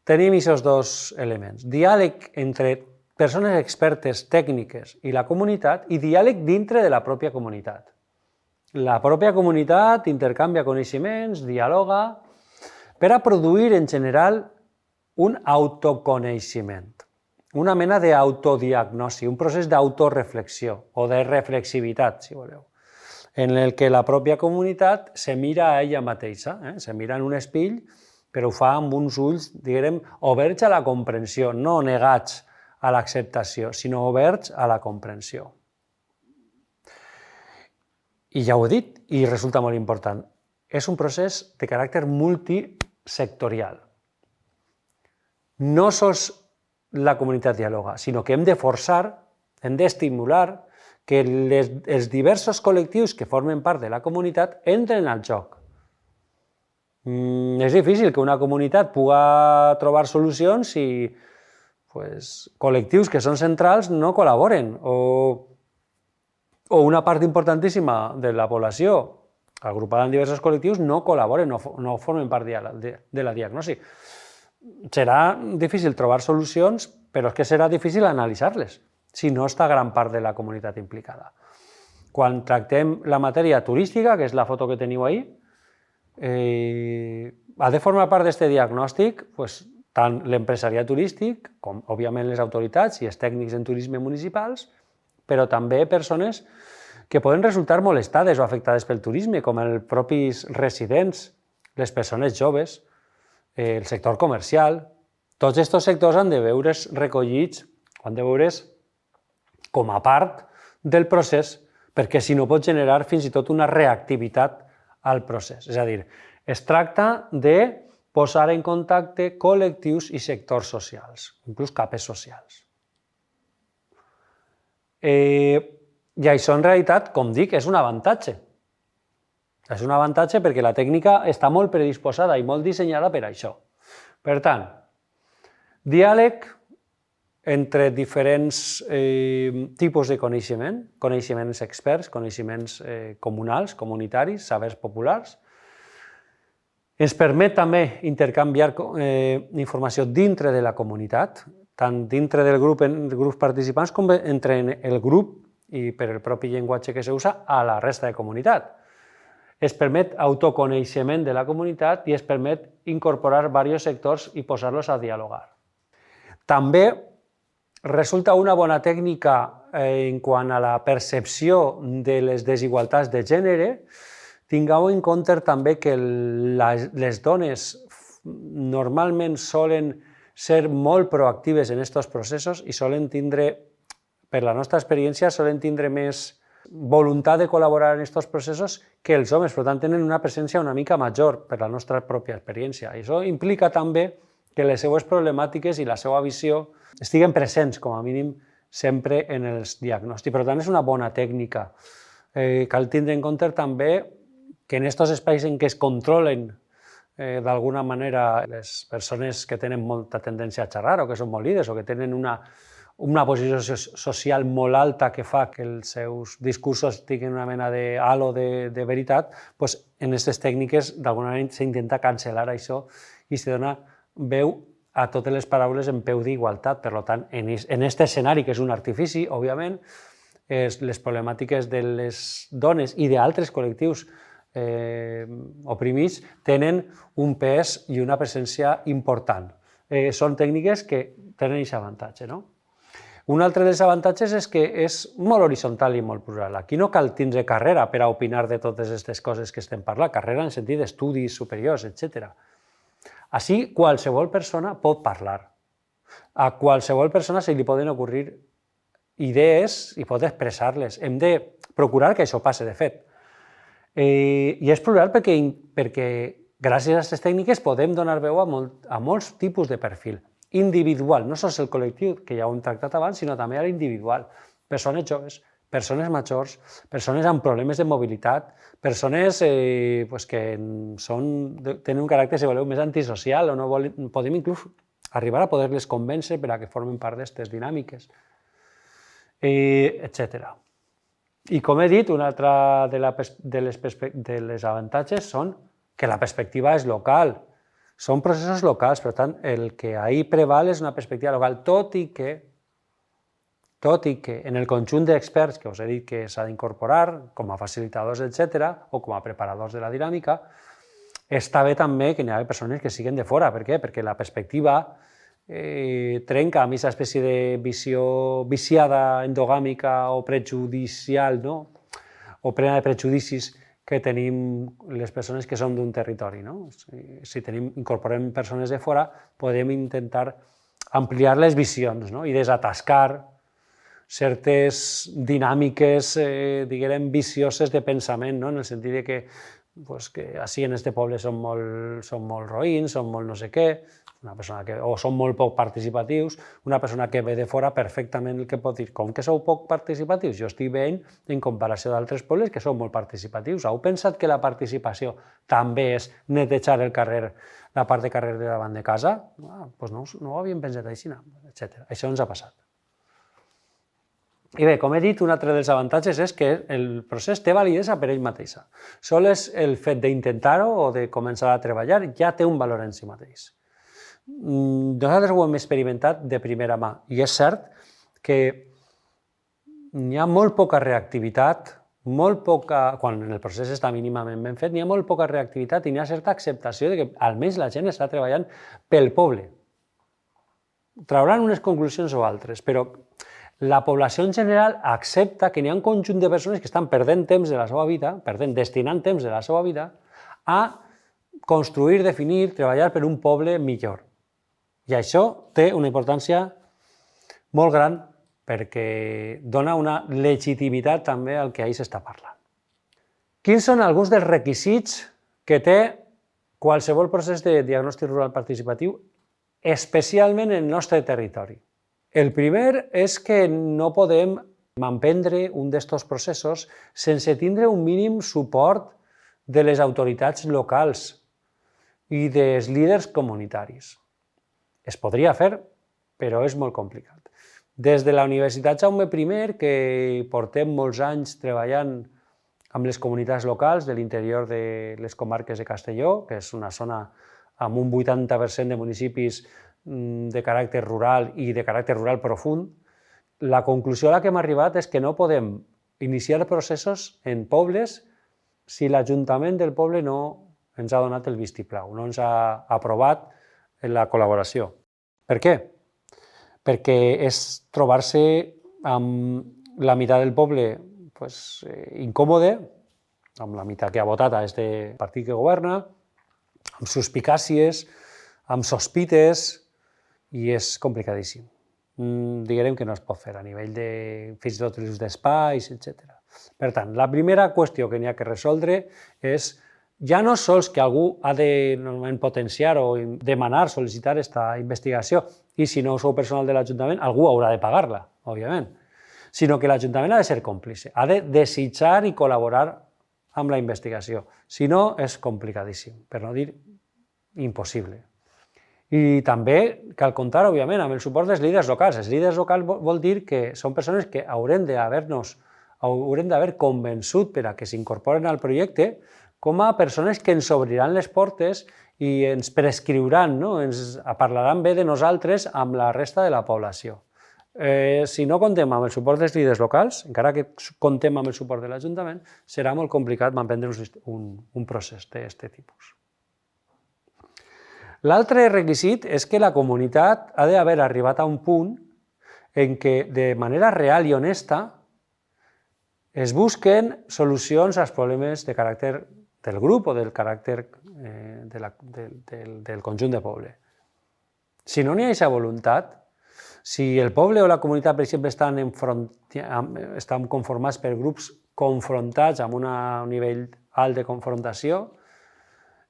tenim aquests dos elements. Diàleg entre persones expertes tècniques i la comunitat i diàleg dintre de la pròpia comunitat. La pròpia comunitat intercanvia coneixements, dialoga, per a produir en general un autoconeixement, una mena d'autodiagnosi, un procés d'autoreflexió o de reflexivitat, si voleu, en el que la pròpia comunitat se mira a ella mateixa, se mira en un espill, però ho fa amb uns ulls, diguem, oberts a la comprensió, no negats a l'acceptació, sinó oberts a la comprensió. I ja ho he dit, i resulta molt important, és un procés de caràcter multisectorial. No sols la comunitat dialoga, sinó que hem de forçar, hem d'estimular que els diversos col·lectius que formen part de la comunitat entren al joc. És difícil que una comunitat pugui trobar solucions si col·lectius que són centrals no col·laboren o una part importantíssima de la població agrupada en diversos col·lectius no col·laboren, no formen part de la diagnosi. Serà difícil trobar solucions, però és que serà difícil analitzar-les si no està gran part de la comunitat implicada. Quan tractem la matèria turística, que és la foto que teniu ahí, ha de formar part d'aquest diagnòstic tant l'empresariat turístic, com òbviament les autoritats i els tècnics en turisme municipals, però també persones que poden resultar molestades o afectades pel turisme, com els propis residents, les persones joves, el sector comercial. Tots aquests sectors han de veure's recollits, han de veure's com a part del procés, perquè si no pot generar fins i tot una reactivitat al procés. És a dir, es tracta de posar en contacte col·lectius i sectors socials, inclús capes socials. I això, en realitat, com dic, és un avantatge. És un avantatge perquè la tècnica està molt predisposada i molt dissenyada per a això. Per tant, diàleg entre diferents tipus de coneixement, coneixements experts, coneixements comunals, comunitaris, sabers populars. Ens permet també intercanviar informació dintre de la comunitat, tant dintre dels grups participants com entre el grup i per el propi llenguatge que s'usa a la resta de comunitat. Es permet autoconeixement de la comunitat i es permet incorporar diversos sectors i posar-los a dialogar. També resulta una bona tècnica en quant a la percepció de les desigualtats de gènere. Tingueu en compte també que les dones normalment solen ser molt proactives en aquests processos i solen tindre, per la nostra experiència, solen tindre més voluntat de col·laborar en aquests processos que els homes, per tant tenen una presència una mica major per la nostra pròpia experiència. I això implica també que les seues problemàtiques i la seva visió estiguen presents, com a mínim, sempre en els diagnòstics. Per tant, és una bona tècnica. Cal tindre en compte també que en aquests espais en què es controlen d'alguna manera les persones que tenen molta tendència a xerrar o que són molt líders o que tenen una posició social molt alta que fa que els seus discursos tinguin una mena de halo de veritat, doncs en aquestes tècniques d'alguna manera s'intenta cancel·lar això i se dona veu a totes les paraules en peu d'igualtat. Per tant, en aquest escenari, que és un artifici, òbviament, les problemàtiques de les dones i d'altres col·lectius oprimits tenen un pes i una presència important. Són tècniques que tenen aquest avantatge, no? Un altre dels avantatges és que és molt horitzontal i molt plural. Aquí no cal tindre carrera per a opinar de totes aquestes coses que estem parlant, carrera en sentit d'estudis superiors, etc. Així, qualsevol persona pot parlar. A qualsevol persona se li poden ocorrir idees i pot expressar-les. Hem de procurar que això passi, de fet. I és plural perquè gràcies a aquestes tècniques podem donar veu a molts tipus de perfil. Individual, no sols el col·lectiu, que ja ho hem tractat abans, sinó també a l'individual. Persones joves, persones majors, persones amb problemes de mobilitat, persones que tenen un caràcter, si voleu, més antisocial, o no podem inclús arribar a poder-les convèncer per a que formen part d'aquestes dinàmiques, etc. I com he dit, un altre dels avantatges són que la perspectiva és local. Són processos locals, per tant, el que ahí preval és una perspectiva local, tot i que en el conjunt d'experts que us he dit que s'ha d'incorporar com a facilitadors, etc., o com a preparadors de la dinàmica, està bé també que n'hi hagi persones que siguin de fora. Per què? Perquè la perspectiva trenca amb aquesta espècie de visió viciada, endogàmica o prejudicial, no? O plena de prejudicis que tenim les persones que som d'un territori. No? Si incorporem persones de fora, podem intentar ampliar les visions, no? I desatascar certes dinàmiques, diguem, vicioses de pensament, no? En el sentit que així en aquest poble són molt roïns, són molt no sé què, o són molt poc participatius. Una persona que ve de fora perfectament el que pot dir, com que sou poc participatius? Jo estic veient en comparació d'altres pobles que sou molt participatius. Heu pensat que la participació també és netejar el carrer, la part de carrer de davant de casa? Doncs no ho havíem pensat així, etc. Això ens ha passat. I bé, com he dit, un altre dels avantatges és que el procés té validesa per ell mateixa. Sols el fet d'intentar-ho o de començar a treballar ja té un valor en si mateix. Nosaltres ho hem experimentat de primera mà i és cert que hi ha molt poca reactivitat, quan el procés està mínimament ben fet, n'hi ha molt poca reactivitat i n'hi ha certa acceptació de que almenys la gent està treballant pel poble. Trauran unes conclusions o altres, però la població en general accepta que n'hi ha un conjunt de persones que estan perdent temps de la seva vida, destinant temps de la seva vida a construir, definir, treballar per un poble millor. I això té una importància molt gran perquè dona una legitimitat també al que ahir s'està parlant. Quins són alguns dels requisits que té qualsevol procés de diagnòstic rural participatiu, especialment en el nostre territori? El primer és que no podem emprendre un d'aquests processos sense tindre un mínim suport de les autoritats locals i dels líders comunitaris. Es podria fer, però és molt complicat. Des de la Universitat Jaume I, que portem molts anys treballant amb les comunitats locals de l'interior de les comarques de Castelló, que és una zona amb un 80% de municipis de caràcter rural i de caràcter rural profund, la conclusió a la que hem arribat és que no podem iniciar processos en pobles si l'Ajuntament del poble no ens ha donat el vistiplau, no ens ha aprovat la col·laboració. Per què? Perquè és trobar-se amb la meitat del poble incòmode, amb la meitat que ha votat a aquest partit que governa, amb suspicàcies, amb sospites, i és complicadíssim. Diguem que no es pot fer a nivell de fins i tot l'ús d'espais, etc. Per tant, la primera qüestió que n'hi ha que resoldre és ja no sols que algú ha de normalment potenciar o demanar, sol·licitar aquesta investigació, i si no sou personal de l'Ajuntament, algú haurà de pagar-la, òbviament, sinó que l'Ajuntament ha de ser còmplice, ha de desitjar i col·laborar amb la investigació. Si no, és complicadíssim, per no dir impossible. I també cal comptar, òbviament, amb el suport dels líders locals. Els líders locals vol dir que són persones que haurem d'haver convençut per a que s'incorporen al projecte com a persones que ens obriran les portes i ens prescriuran, ens parlaran bé de nosaltres amb la resta de la població. Si no comptem amb el suport dels líders locals, encara que comptem amb el suport de l'Ajuntament, serà molt complicat emprendre un procés d'aquest tipus. L'altre requisit és que la comunitat ha d'haver arribat a un punt en què, de manera real i honesta, es busquen solucions als problemes de caràcter del grup o del caràcter del conjunt de poble. Si no n'hi ha aquesta voluntat, Si el poble o la comunitat, per exemple, estan conformats per grups confrontats amb un nivell alt de confrontació,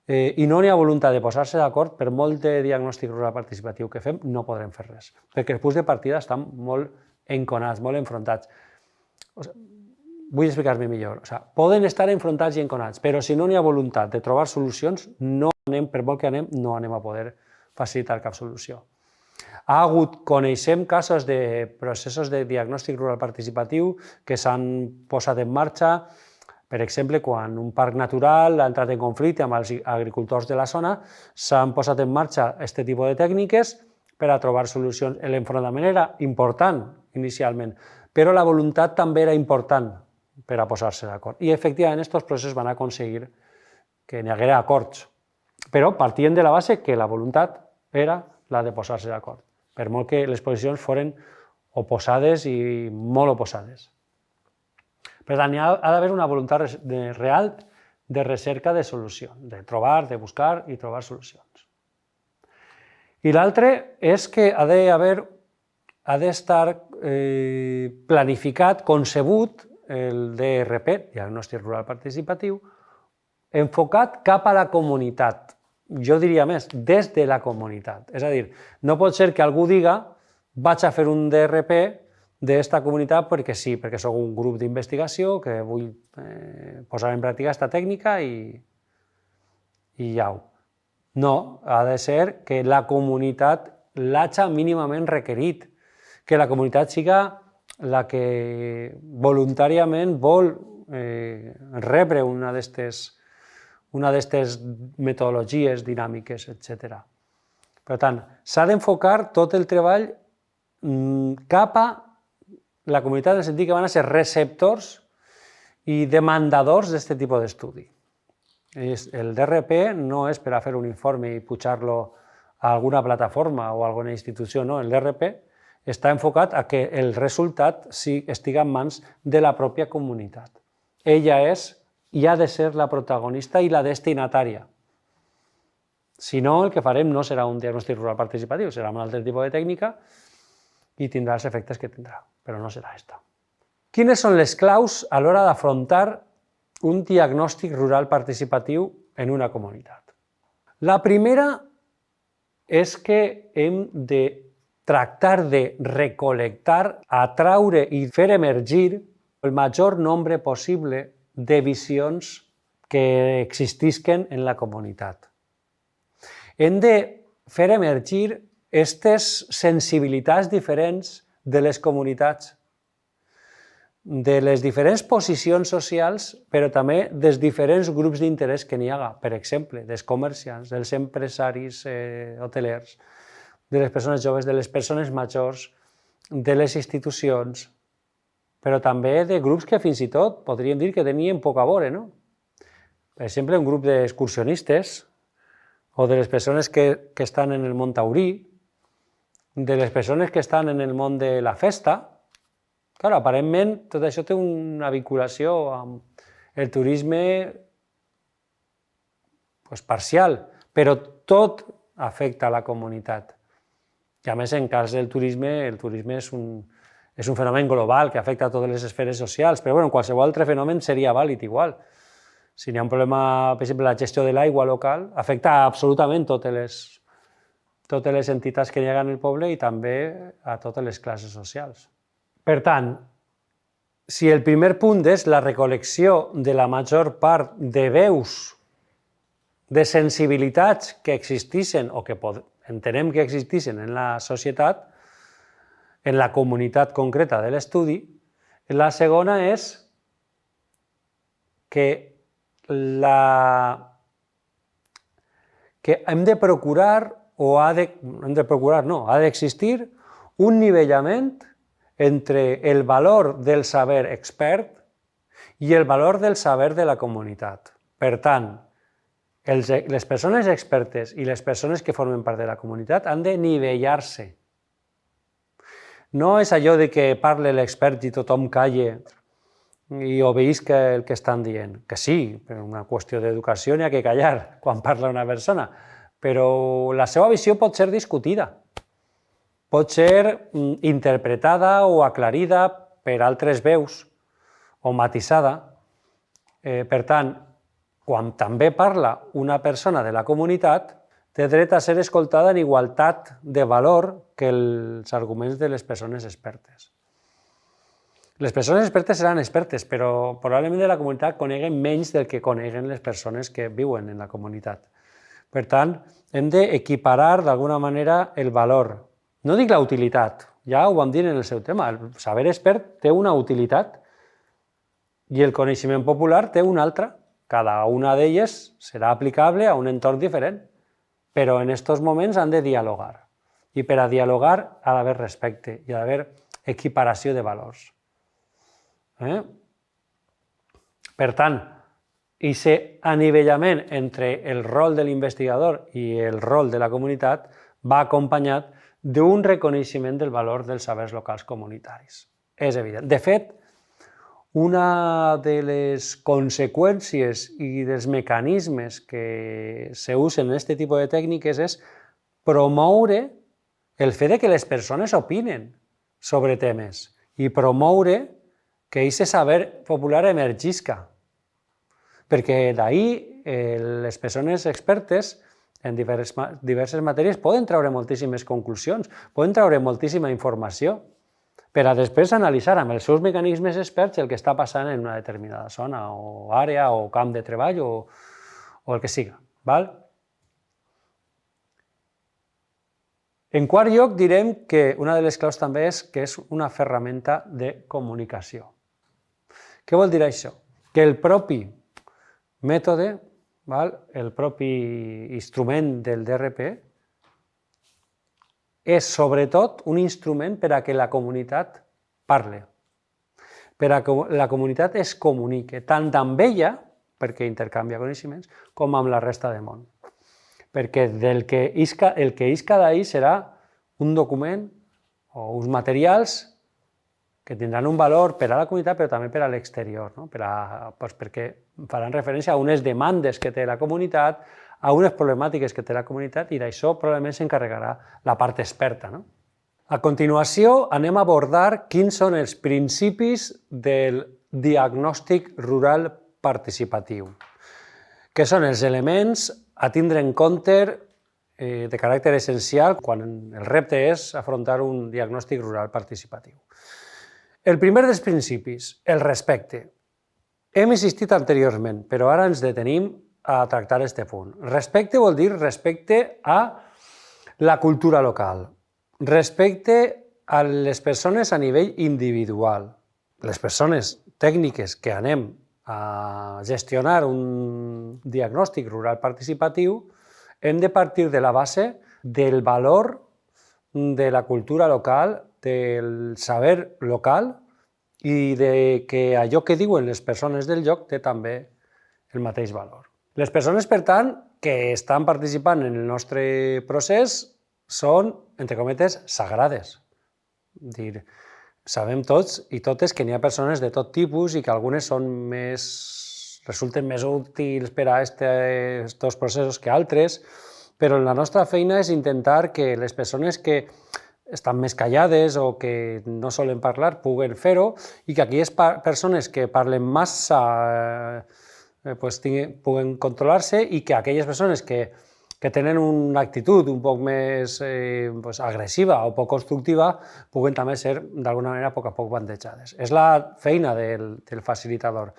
i no n'hi ha voluntat de posar-se d'acord, per molt de diagnòstic rural participatiu que fem, no podrem fer res, perquè els punts de partida estan molt enconats, molt enfrontats. Vull explicar-me millor. Poden estar enfrontats i enconats, però si no n'hi ha voluntat de trobar solucions, per molt que anem, no anem a poder facilitar cap solució. Coneixem casos de processos de diagnòstic rural participatiu que s'han posat en marxa. Per exemple, quan un parc natural ha entrat en conflicte amb els agricultors de la zona, s'han posat en marxa aquest tipus de tècniques per a trobar solucions. L'enfrontament era important inicialment, però la voluntat també era important per a posar-se d'acord. I efectivament aquests processos van aconseguir que n'hi haguera acords, però partien de la base que la voluntat era la de posar-se d'acord, per molt que les posicions foren oposades i molt oposades. Per tant, ha d'haver una voluntat real de recerca de solució, de trobar, de buscar i trobar solucions. I l'altre és que ha d'estar planificat, concebut, el DRP, Diagnòstic Rural Participatiu, enfocat cap a la comunitat. Jo diria més, des de la comunitat. És a dir, no pot ser que algú diga vaig a fer un DRP d'esta comunitat perquè sí, perquè soc un grup d'investigació que vull posar en pràctica aquesta tècnica i au. No, ha de ser que la comunitat l'haja mínimament requerit, que la comunitat siga la que voluntàriament vol rebre una d'aquestes metodologies dinàmiques, etc. Per tant, s'ha d'enfocar tot el treball cap a la comunitat en el sentit que van a ser receptors i demandadors d'aquest tipus d'estudi. El DRP no és per a fer un informe i pujar-lo a alguna plataforma o a alguna institució, no. El DRP està enfocat a que el resultat estigui en mans de la pròpia comunitat. Ella és i ha de ser la protagonista i la destinatària. Si no, el que farem no serà un diagnòstic rural participatiu, serà un altre tipus de tècnica i tindrà els efectes que tindrà, però no serà aquesta. Quines són les claus a l'hora d'afrontar un diagnòstic rural participatiu en una comunitat? La primera és que hem de tractar de recol·lectar, atraure i fer emergir el major nombre possible de visions que existisquen en la comunitat. Hem de fer emergir aquestes sensibilitats diferents de les comunitats, de les diferents posicions socials, però també dels diferents grups d'interès que n'hi ha, per exemple, dels comerciants, dels empresaris hotelers, de les persones joves, de les persones majors, de les institucions, però també de grups que fins i tot podríem dir que tenien poc a veure, no? Per exemple, un grup d'excursionistes, o de les persones que estan en el món taurí, de les persones que estan en el món de la festa. Clar, aparentment tot això té una vinculació amb el turisme parcial, però tot afecta a la comunitat. I a més, en cas del turisme, el turisme és un fenomen global que afecta a totes les esferes socials, però bueno, qualsevol altre fenomen seria vàlid igual. Si n'hi ha un problema, per exemple, la gestió de l'aigua local, afecta absolutament totes les entitats que hi ha en el poble i també a totes les classes socials. Per tant, si el primer punt és la recol·lecció de la major part de veus, de sensibilitats que existissin o que entenem que existissin en la societat, en la comunitat concreta de l'estudi, la segona és que hem de procurar, ha d'existir un nivellament entre el valor del saber expert i el valor del saber de la comunitat. Per tant, les persones expertes i les persones que formen part de la comunitat han de nivellar-se. No és allò de que parle l'expert i tothom calle i obeïsca el que estan dient, que sí, per una qüestió d'educació n'hi ha que callar quan parla una persona, però la seva visió pot ser discutida. pot ser interpretada o aclarida per altres veus o matisada. Per tant, quan també parla una persona de la comunitat, té dret a ser escoltada en igualtat de valor que els arguments de les persones expertes. Les persones expertes seran expertes, però probablement de la comunitat coneguen menys del que coneguen les persones que viuen en la comunitat. Per tant, hem d'equiparar d'alguna manera el valor. No dic la utilitat, ja ho vam dir en el seu tema, el saber expert té una utilitat i el coneixement popular té una altra. Cada una d'elles serà aplicable a un entorn diferent, però en aquests moments han de dialogar. I per a dialogar ha d'haver respecte, hi ha d'haver equiparació de valors. Per tant, aquest anivellament entre el rol de l'investigador i el rol de la comunitat va acompanyat d'un reconeixement del valor dels sabers locals comunitaris. És evident. De fet, una de les conseqüències i dels mecanismes que s'usen en aquest tipus de tècniques és promoure el fet que les persones opinen sobre temes i promoure que aquest saber popular emergisca. Perquè d'ahir les persones expertes en diverses matèries poden treure moltíssimes conclusions, poden treure moltíssima informació per a després analitzar amb els seus mecanismes experts el que està passant en una determinada zona o àrea o camp de treball o el que siga. En quart lloc, direm que una de les claus també és que és una ferramenta de comunicació. Què vol dir això? Que el propi mètode, el propi instrument del DRP, és sobretot un instrument per a que la comunitat parli, per a que la comunitat es comunique, tant amb ella, perquè intercanvia coneixements, com amb la resta del món. Perquè el que isca d'ahir serà un document o uns materials que tindran un valor per a la comunitat, però també per a l'exterior, perquè faran referència a unes demandes que té la comunitat, a unes problemàtiques que té la comunitat, i d'això probablement s'encarregarà la part experta. A continuació, anem a abordar quins són els principis del diagnòstic rural participatiu, que són els elements a tindre en compte de caràcter essencial quan el repte és afrontar un diagnòstic rural participatiu. El primer dels principis, el respecte. Hem insistit anteriorment, però ara ens detenim a tractar aquest punt. Respecte vol dir respecte a la cultura local, respecte a les persones a nivell individual. Les persones tècniques que anem a gestionar un diagnòstic rural participatiu hem de partir de la base del valor de la cultura local, del saber local i de que allò que diuen les persones del lloc té també el mateix valor. Les persones, per tant, que estan participant en el nostre procés són, entre cometes, sagrades. Sabem tots i totes que n'hi ha persones de tot tipus i que algunes resulten més útils per a aquests processos que altres, però la nostra feina és intentar que les persones que estan més callades o que no solen parlar puguen fer-ho i que aquelles persones que parlen massa puguen controlar-se i que aquelles persones que tenen una actitud un poc més agressiva o poc constructiva puguen també ser d'alguna manera a poc bandejades. És la feina del facilitador.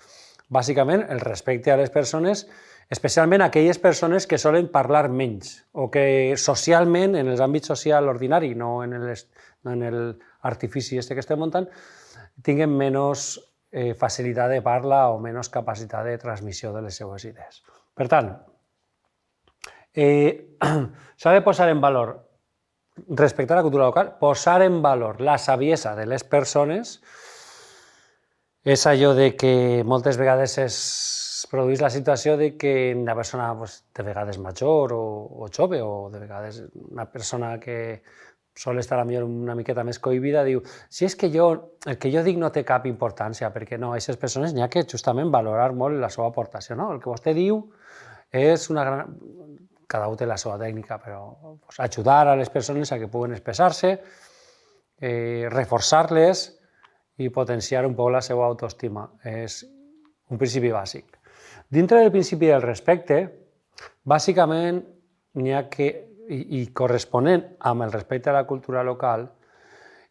Bàsicament, el respecte a les persones, especialment aquelles persones que solen parlar menys o que socialment, en els àmbits social ordinari, no en l'artifici que estem muntant, tinguen menys facilitat de parla o menys capacitat de transmissió de les seues idees. Per tant, s'ha de posar en valor, respecte a la cultura local, posar en valor la saviesa de les persones. És allò de que moltes vegades es produeix la situació de que una persona de vegades major o jove, o de vegades una persona que sol estar una miqueta més cohibida, diu, si és que el que jo dic no té cap importància, perquè no, a aquestes persones n'hi ha que justament valorar molt la seva aportació. El que vostè diu és una gran... cada un té la seva tècnica, però ajudar a les persones a que puguen expressar-se, reforçar-les i potenciar un poc la seva autoestima. És un principi bàsic. Dintre del principi del respecte, bàsicament n'hi ha que, i corresponent amb el respecte a la cultura local,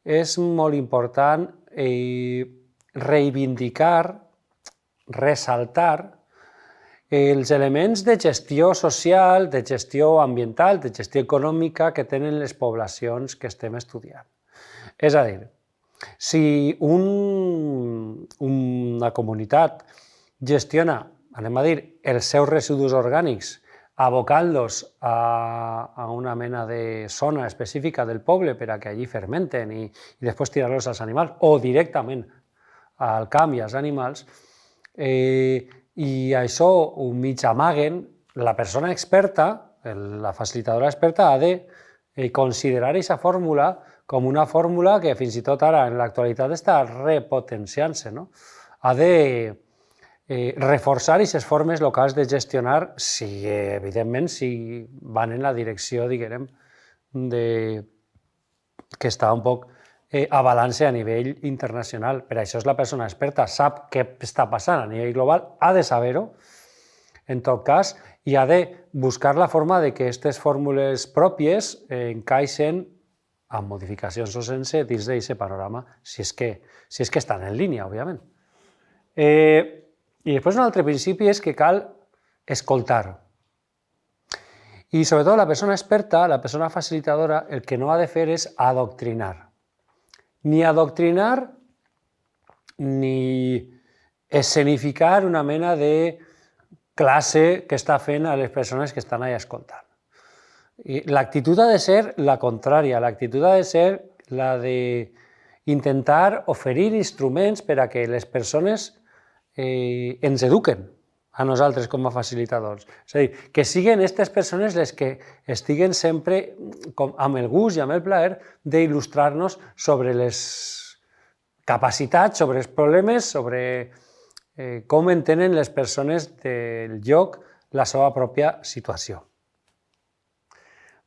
és molt important reivindicar, ressaltar els elements de gestió social, de gestió ambiental, de gestió econòmica que tenen les poblacions que estem estudiant. És a dir, si una comunitat gestiona, anem a dir, els seus residus orgànics abocant-los a una mena de zona específica del poble per a que allí fermenten i després tirar-los als animals o directament al camp i als animals, i això ho mig amaguen, la persona experta, la facilitadora experta, ha de considerar aquesta fórmula com una fórmula que fins i tot ara en l'actualitat està repotenciant-se, no? Ha de reforçar aquestes formes locals de gestionar, si, evidentment, si van en la direcció, diguem, que està un poc avalant-se a nivell internacional. Per això és la persona experta, sap què està passant a nivell global, ha de saber-ho, en tot cas, i ha de buscar la forma de que aquestes fórmules pròpies encaixen amb modificacions o sense dins d'aquest panorama, si és que estan en línia, òbviament. I després un altre principi és que cal escoltar. I sobretot la persona experta, la persona facilitadora, el que no ha de fer és adoctrinar. Ni adoctrinar ni escenificar una mena de classe que està fent a les persones que estan allà escoltant. L'actitud ha de ser la contrària, l'actitud ha de ser la d'intentar oferir instruments per a que les persones ens eduquen a nosaltres com a facilitadors. És a dir, que siguin aquestes persones les que estiguen sempre amb el gust i amb el plaer d'il·lustrar-nos sobre les capacitats, sobre els problemes, sobre com entenen les persones del lloc la seva pròpia situació.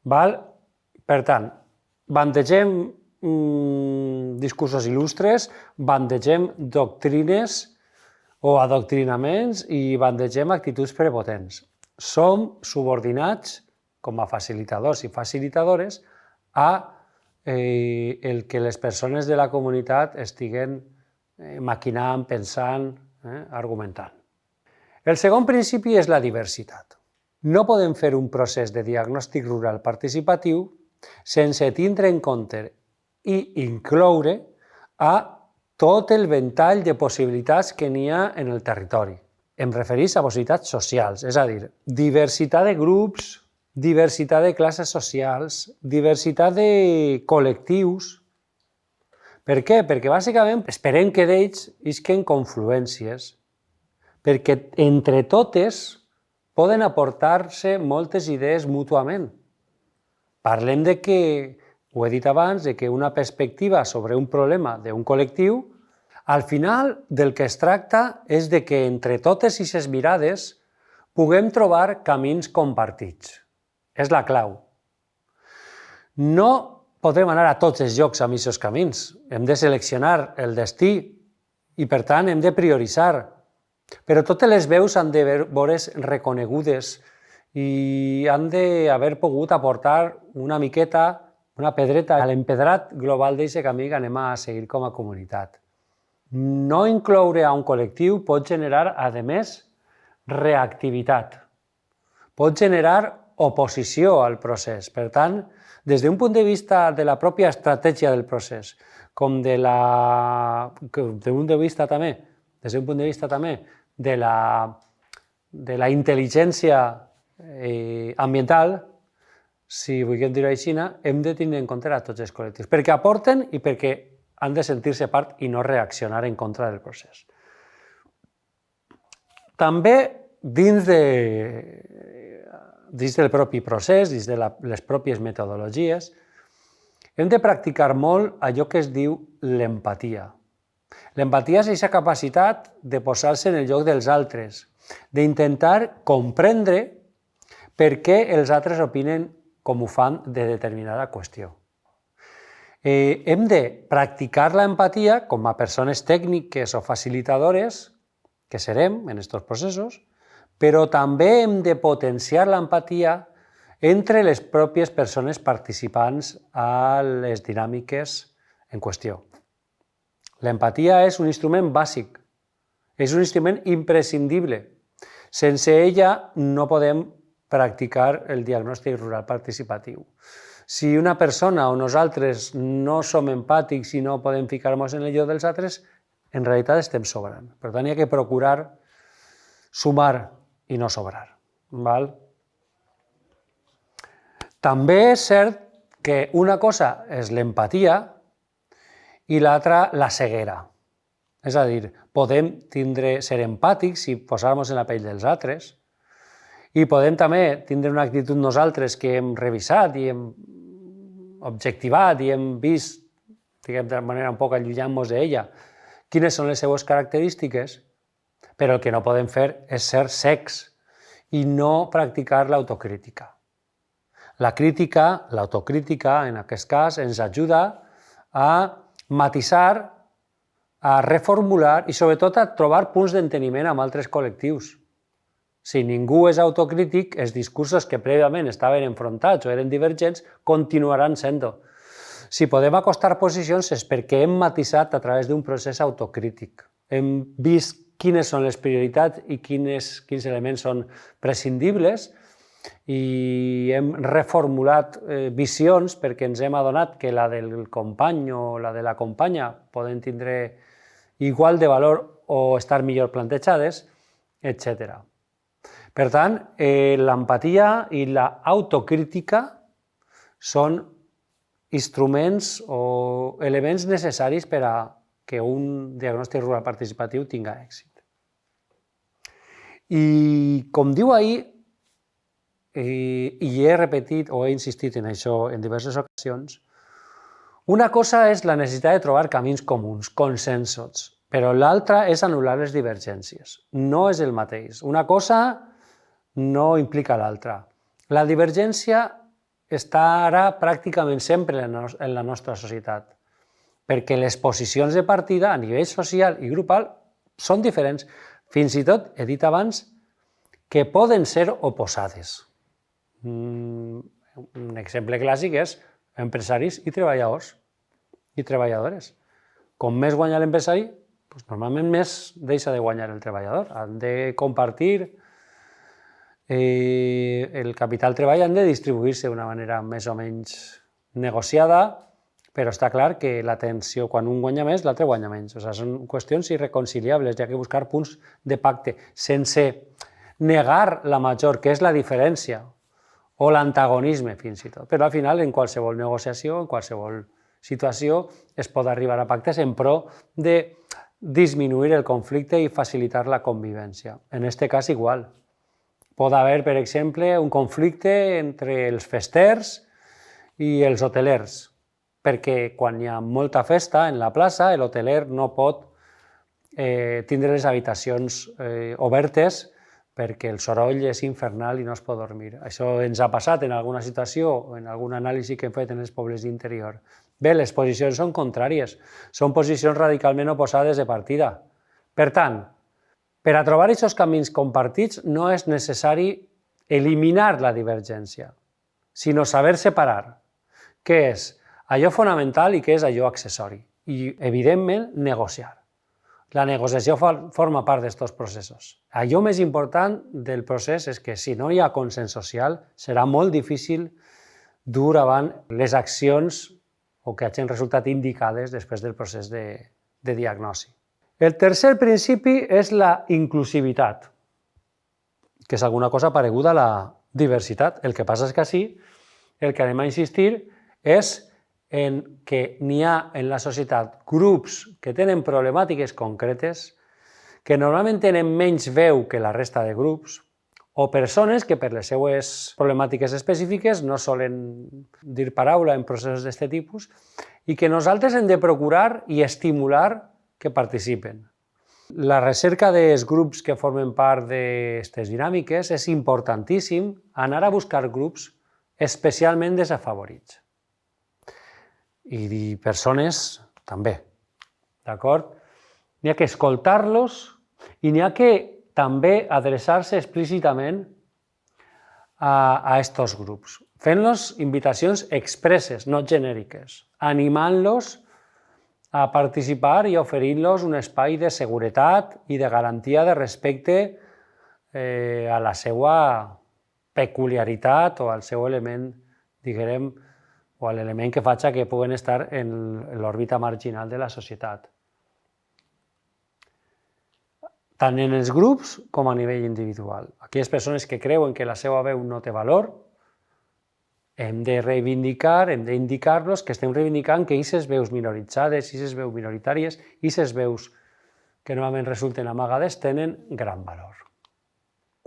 Per tant, bandegem discursos il·lustres, bandegem doctrines o adoctrinaments i bandegem actituds prepotents. Som subordinats, com a facilitadors i facilitadores, a el que les persones de la comunitat estiguen maquinant, pensant, argumentant. El segon principi és la diversitat. No podem fer un procés de diagnòstic rural participatiu sense tindre en compte i incloure a tot el ventall de possibilitats que n'hi ha en el territori. Em referís a possibilitats socials, és a dir, diversitat de grups, diversitat de classes socials, diversitat de col·lectius. Per què? Perquè bàsicament esperem que d'ells isquen confluències, perquè entre totes poden aportar-se moltes idees mútuament. Parlem de que, ho he dit abans, de que una perspectiva sobre un problema d'un col·lectiu, al final del que es tracta és de que entre totes aquestes mirades puguem trobar camins compartits. És la clau. No podem anar a tots els llocs amb aquests camins. Hem de seleccionar el destí i, per tant, hem de prioritzar. Però totes les veus han de veure's reconegudes i han d'haver pogut aportar una miqueta, una pedreta a l'empedrat global d'aquest camí que anem a seguir com a comunitat. No incloure a un col·lectiu pot generar, a més, reactivitat. Pot generar oposició al procés. Per tant, des d'un punt de vista de la pròpia estratègia del procés, com des d'un punt de vista també de la intel·ligència ambiental, si vulguem dir-ho així, hem de tenir en compte a tots els col·lectius, perquè aporten i perquè han de sentir-se part i no reaccionar en contra del procés. També dins del propi procés, dins de les pròpies metodologies, hem de practicar molt allò que es diu l'empatia. L'empatia és aquesta capacitat de posar-se en el lloc dels altres, d'intentar comprendre per què els altres opinen com ho fan de determinada qüestió. Hem de practicar l'empatia com a persones tècniques o facilitadores, que serem en aquests processos, però també hem de potenciar l'empatia entre les pròpies persones participants a les dinàmiques en qüestió. L'empatia és un instrument bàsic, és un instrument imprescindible. Sense ella no podem practicar el diagnòstic rural participatiu. Si una persona o nosaltres no som empàtics i no podem ficar-nos en el lloc dels altres, en realitat estem sobrant. Per tant, hi ha que procurar sumar i no sobrar. També és cert que una cosa és l'empatia i l'altra la ceguera. És a dir, podem ser empàtics i posar-nos en la pell dels altres, i podem també tindre una actitud nosaltres que hem revisat i hem objectivat i hem vist, diguem de manera un poc allunyant-nos d'ella, quines són les seues característiques, però el que no podem fer és ser cecs i no practicar l'autocrítica. La crítica, l'autocrítica, en aquest cas, ens ajuda a matisar, a reformular i sobretot a trobar punts d'enteniment amb altres col·lectius. Si ningú és autocrític, els discursos que prèviament estaven enfrontats o eren divergents continuaran sent-ho. Si podem acostar posicions és perquè hem matisat a través d'un procés autocrític. Hem vist quines són les prioritats i quins elements són prescindibles i hem reformulat visions perquè ens hem adonat que la del company o la de la companya poden tindre igual de valor o estar millor plantejades, etc. Per tant, l'empatia i l'autocrítica són instruments o elements necessaris per a que un diagnòstic rural participatiu tinga èxit. I com diu ahir, i he repetit o he insistit en això en diverses ocasions, una cosa és la necessitat de trobar camins comuns, consensos, però l'altra és anul·lar les divergències. No és el mateix. Una cosa no implica l'altra. La divergència estarà pràcticament sempre en la nostra societat, perquè les posicions de partida a nivell social i grupal són diferents. Fins i tot, he dit abans, que poden ser oposades. Un exemple clàssic és empresaris i treballadors i treballadores. Com més guanya l'empresari, normalment més deixa de guanyar el treballador. Han de compartir el capital treball, han de distribuir-se d'una manera més o menys negociada, però està clar que la tensió, quan un guanya més, l'altre guanya menys. Són qüestions irreconciliables, hi ha que buscar punts de pacte, sense negar la major, que és la diferència, o l'antagonisme fins i tot. Però al final, en qualsevol negociació, en qualsevol situació, es pot arribar a pactes en pro de disminuir el conflicte i facilitar la convivència. En aquest cas, igual. Pot haver, per exemple, un conflicte entre els festers i els hotelers, perquè quan hi ha molta festa en la plaça, l'hoteler no pot tindre les habitacions obertes perquè el soroll és infernal i no es pot dormir. Això ens ha passat en alguna situació o en algun anàlisi que hem fet en els pobles d'interior. Bé, les posicions són contràries, són posicions radicalment oposades de partida. Per tant, per a trobar aquests camins compartits no és necessari eliminar la divergència, sinó saber separar què és allò fonamental i què és allò accessori. I, evidentment, negociar. La negociació forma part d'aquests processos. Allò més important del procés és que si no hi ha consens social, serà molt difícil dur avant les accions o que hagin resultat indicades després del procés de diagnosi. El tercer principi és la inclusivitat, que és alguna cosa pareguda a la diversitat. El que passa és que així el que anem a insistir és en que n'hi ha en la societat grups que tenen problemàtiques concretes, que normalment tenen menys veu que la resta de grups, o persones que per les seues problemàtiques específiques no solen dir paraula en processos d'aquest tipus i que nosaltres hem de procurar i estimular que participen. La recerca dels grups que formen part d'aquestes dinàmiques és importantíssim anar a buscar grups especialment desafavorits. I persones també, d'acord? N'hi ha que escoltar-los i n'hi ha que també adreçar-se explícitament a aquests grups, fent-los invitacions expresses, no genèriques, animant-los a participar i oferint-los un espai de seguretat i de garantia de respecte a la seva peculiaritat o al seu element, diguem, o a l'element que faci que puguen estar en l'òrbita marginal de la societat. Tant en els grups com a nivell individual. Aquelles persones que creuen que la seva veu no té valor, hem de reivindicar, hem d'indicar-los que estem reivindicant que aquestes veus minoritzades, aquestes veus minoritàries, aquestes veus que normalment resulten amagades, tenen gran valor.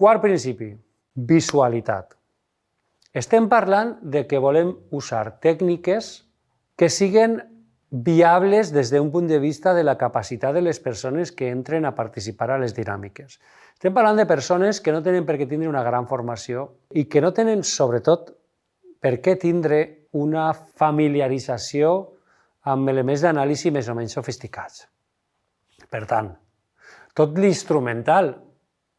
Quart principi, visualitat. Estem parlant de que volem usar tècniques que siguen viables des d'un punt de vista de la capacitat de les persones que entren a participar a les dinàmiques. Estem parlant de persones que no tenen per què tindre una gran formació i que no tenen, sobretot, per què tindre una familiarització amb elements d'anàlisi més o menys sofisticats. Per tant, tot l'instrumental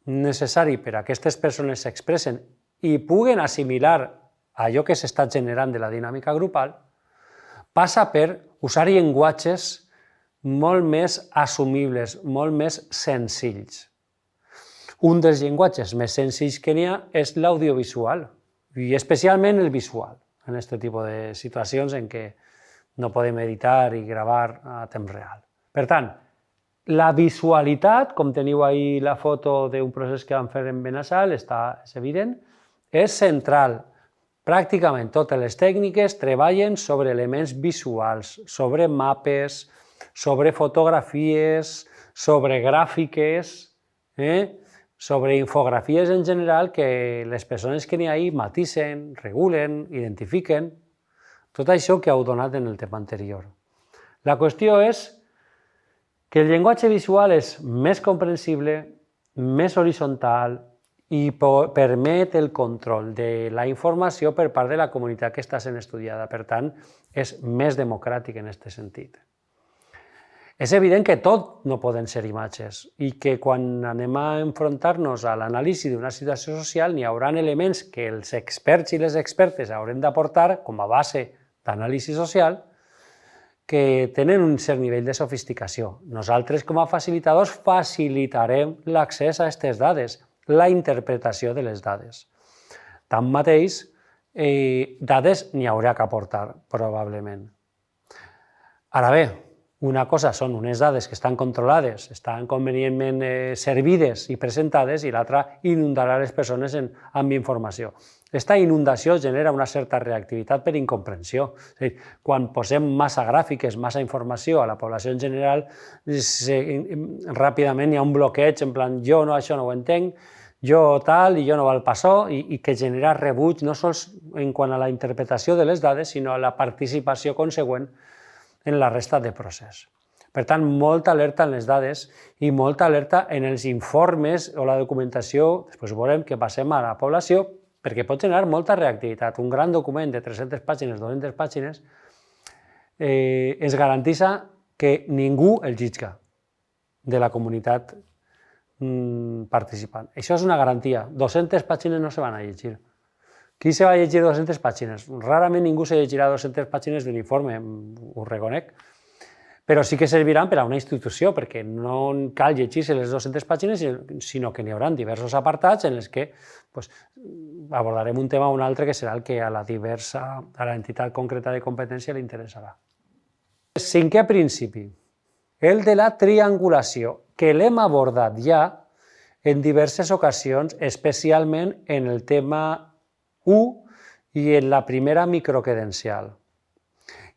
necessari per a aquestes persones s'expressen i puguen assimilar allò que s'està generant de la dinàmica grupal, passa per usar llenguatges molt més assumibles, molt més senzills. Un dels llenguatges més senzills que n'hi ha és l'audiovisual, i especialment el visual, en aquest tipus de situacions en què no podem editar i gravar a temps real. Per tant, la visualitat, com teniu ahir la foto d'un procés que vam fer en Benassal, és evident, és central. Pràcticament totes les tècniques treballen sobre elements visuals, sobre mapes, sobre fotografies, sobre gràfiques, sobre infografies en general que les persones que n'hi ha matisen, regulen, identifiquen, tot això que heu donat en el tema anterior. La qüestió és que el llenguatge visual és més comprensible, més horitzontal i permet el control de la informació per part de la comunitat que està sent estudiada. Per tant, és més democràtic en aquest sentit. És evident que tot no poden ser imatges i que quan anem a enfrontar-nos a l'anàlisi d'una situació social n'hi haurà elements que els experts i les expertes haurem d'aportar com a base d'anàlisi social que tenen un cert nivell de sofisticació. Nosaltres, com a facilitadors, facilitarem l'accés a aquestes dades, la interpretació de les dades. Tanmateix, dades n'hi haurà que aportar, probablement. Ara bé, una cosa són unes dades que estan controlades, estan convenientment servides i presentades, i l'altra inundarà les persones amb informació. Aquesta inundació genera una certa reactivitat per incomprensió. Quan posem massa gràfiques, massa informació a la població en general, ràpidament hi ha un bloqueig, en plan, jo no, això no ho entenc, jo tal, i jo no val passó, i que genera rebuig no sols en quant a la interpretació de les dades, sinó a la participació consegüent en la resta de procés. Per tant, molta alerta en les dades i molta alerta en els informes o la documentació, després veurem que passem a la població, perquè pot generar molta reactivitat. Un gran document de 300 pàgines, 200 pàgines, es garanteix que ningú el jutja de la comunitat participant. Això és una garantia. 200 pàgines no se van a llegir. Qui se va llegir 200 pàgines? Rarament ningú se llegirà 200 pàgines d'un informe, ho reconec, però sí que serviran per a una institució, perquè no cal llegir-se les 200 pàgines, sinó que n'hi haurà diversos apartats en els que abordarem un tema o un altre que serà el que a l'entitat concreta de competència li interessarà. Cinquè principi, el de la triangulació, que l'hem abordat ja en diverses ocasions, especialment en el tema 1 i en la primera microcredencial.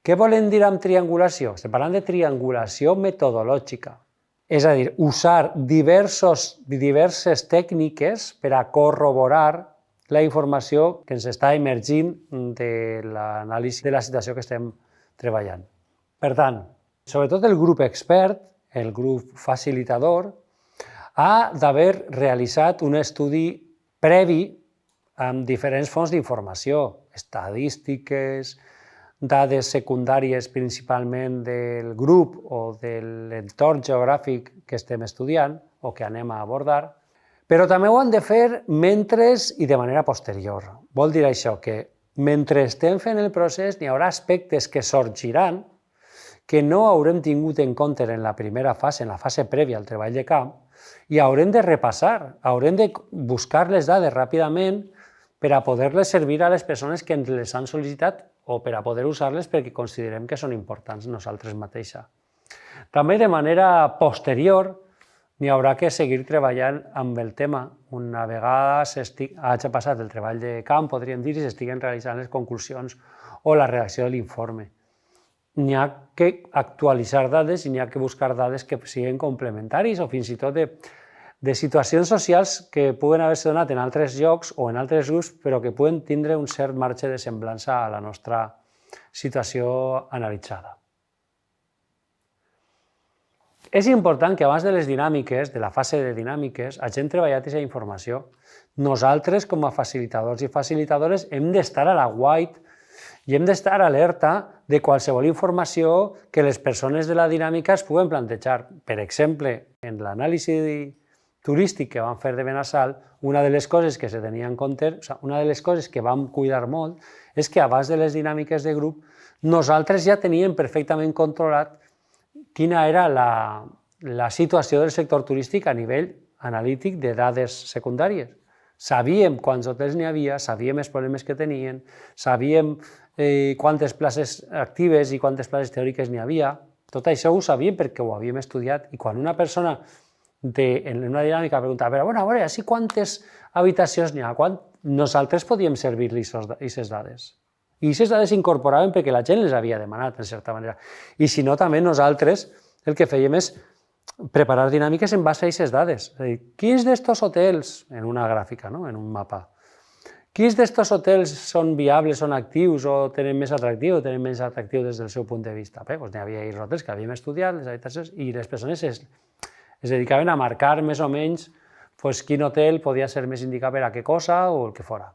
Què volem dir amb triangulació? Estem parlant de triangulació metodològica, és a dir, usar diverses tècniques per a corroborar la informació que ens està emergint de l'anàlisi de la situació que estem treballant. Per tant, sobretot el grup expert el grup facilitador, ha d'haver realitzat un estudi previ amb diferents fonts d'informació, estadístiques, dades secundàries principalment del grup o de l'entorn geogràfic que estem estudiant o que anem a abordar, però també ho han de fer mentre i de manera posterior. Vol dir això que mentre estem fent el procés n'hi haurà aspectes que sorgiran que no haurem tingut en compte en la primera fase, en la fase prèvia al treball de camp, i haurem de repassar, haurem de buscar les dades ràpidament per a poder-les servir a les persones que ens les han sol·licitat o per a poder usar-les perquè considerem que són importants nosaltres mateixes. També de manera posterior n'hi haurà que seguir treballant amb el tema. Una vegada hagi passat el treball de camp, podríem dir, i s'estiguen realitzant les conclusions o la redacció de l'informe. N'hi ha que actualitzar dades i n'hi ha que buscar dades que siguin complementaris o fins i tot de situacions socials que puguen haver-se donat en altres llocs o en altres grups, però que puguen tindre un cert marge de semblança a la nostra situació analitzada. És important que abans de les dinàmiques, de la fase de dinàmiques, hagin treballat aquesta informació. Nosaltres, com a facilitadors i facilitadores, hem d'estar a l'aguait i hem d'estar alerta de qualsevol informació que les persones de la dinàmica es puguen plantejar. Per exemple, en l'anàlisi turístic que vam fer de Benassal, una de les coses que se tenia en compte, una de les coses que vam cuidar molt, és que abans de les dinàmiques de grup, nosaltres ja teníem perfectament controlat quina era la situació del sector turístic a nivell analític de dades secundàries. Sabíem quants hotels n'hi havia, sabíem els problemes que tenien, sabíem quantes places actives i quantes places teòriques n'hi havia. Tot això ho sabíem perquè ho havíem estudiat i quan una persona en una dinàmica preguntava a veure, així quantes habitacions n'hi ha, nosaltres podíem servir-li aquestes dades. I aquestes dades s'incorporaven perquè la gent les havia demanat, en certa manera. I si no, també nosaltres el que fèiem és preparar dinàmiques en base a aquestes dades. És a dir, quins d'estos hotels, en una gràfica, en un mapa, quins d'estos hotels són viables, són actius o tenen més atractiu des del seu punt de vista? Bé, n'hi havia els hotels que havíem estudiat, les habitacions, i les persones es dedicaven a marcar més o menys quin hotel podia ser més indicat per a què cosa o el que fora.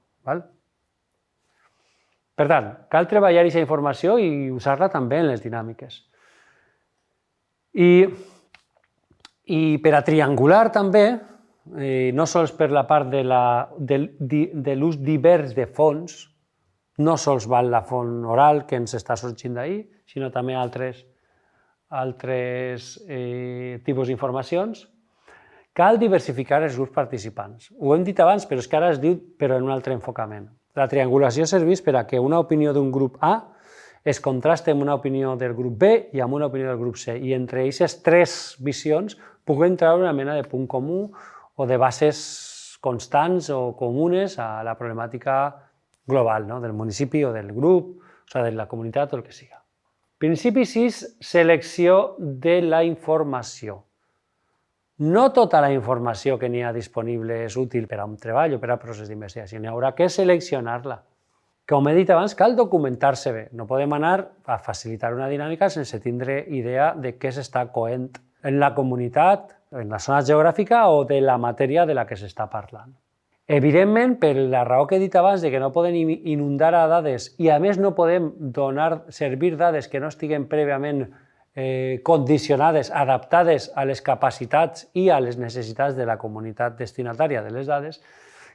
Per tant, cal treballar aquesta informació i usar-la també en les dinàmiques. I per a triangular també, no sols per la part de l'ús divers de fonts, no sols val la font oral que ens està sorgint d'ahir, sinó també altres tipus d'informacions, cal diversificar els grups participants. Ho hem dit abans, però és que ara es diu però en un altre enfocament. La triangulació serveix per a que una opinió d'un grup A es contrasti amb una opinió del grup B i amb una opinió del grup C, i entre aquestes tres visions puguem treure una mena de punt comú o de bases constants o comunes a la problemàtica global del municipi o del grup, o de la comunitat o el que siga. Principi 6, selecció de la informació. No tota la informació que n'hi ha disponible és útil per a un treball o per a un procés d'investigació, n'hi haurà que seleccionar-la. Com he dit abans, cal documentar-se bé. No podem anar a facilitar una dinàmica sense tindre idea de què s'està coent en la comunitat, en la zona geogràfica o de la matèria de la que s'està parlant. Evidentment, per la raó que he dit abans de que no podem inundar a dades i a més no podem servir dades que no estiguen prèviament condicionades, adaptades a les capacitats i a les necessitats de la comunitat destinatària de les dades,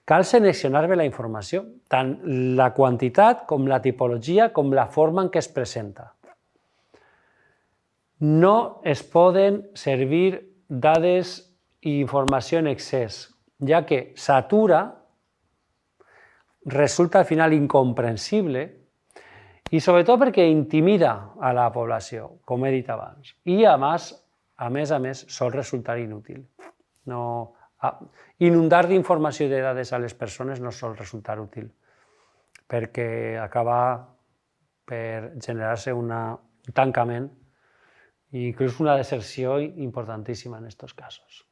cal seleccionar bé la informació, tant la quantitat com la tipologia com la forma en què es presenta. No es poden servir dades i informació en excés, ja que satura, resulta al final incomprensible i sobretot perquè intimida a la població, com he dit abans. I a més, sol resultar inútil. Inundar d'informació i de dades a les persones no sol resultar útil, perquè acaba per generar-se un tancament i inclús una deserció importantíssima en aquests casos.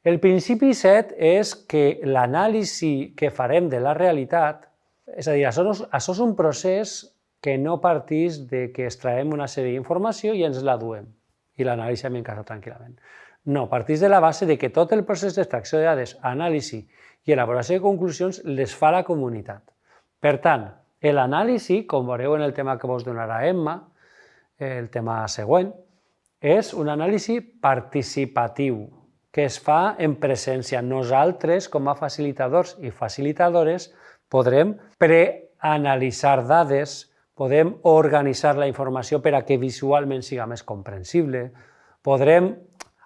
El principi 7 és que l'anàlisi que farem de la realitat, és a dir, això és un procés que no partís de que extraiem una sèrie d'informació i ens la duem. i l'anàlisi amb en casa tranquil·lament. No, partís de la base de que tot el procés d'extracció de dades, anàlisi i elaboració de conclusions les fa la comunitat. Per tant, l'anàlisi, com veureu en el tema que vos donarà Emma, el tema següent, és un anàlisi participatiu, que es fa en presència. Nosaltres, com a facilitadors i facilitadores, podrem preanalitzar dades, podem organitzar la informació per a que visualment siga més comprensible, podrem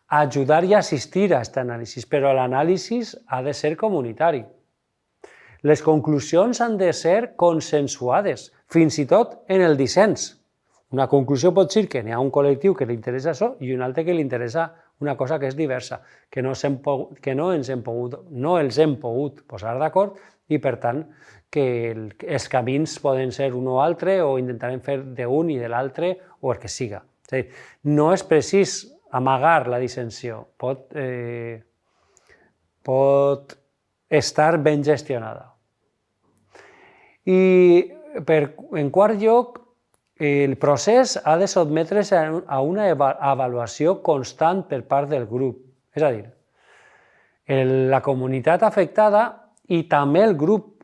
ajudar i assistir a aquest anàlisi, però l'anàlisi ha de ser comunitari. Les conclusions han de ser consensuades, fins i tot en el dissens. Una conclusió pot ser que n'hi ha un col·lectiu que li interessa això i un altre que li interessa una cosa que és diversa, que no els hem pogut posar d'acord i, per tant, que els camins poden ser un o altre o intentarem fer d'un i de l'altre o el que siga. És a dir, no és precís amagar la dissensió, pot estar ben gestionada. I, en quart lloc, el procés ha de sotmetre's a una avaluació constant per part del grup. És a dir, la comunitat afectada i també el grup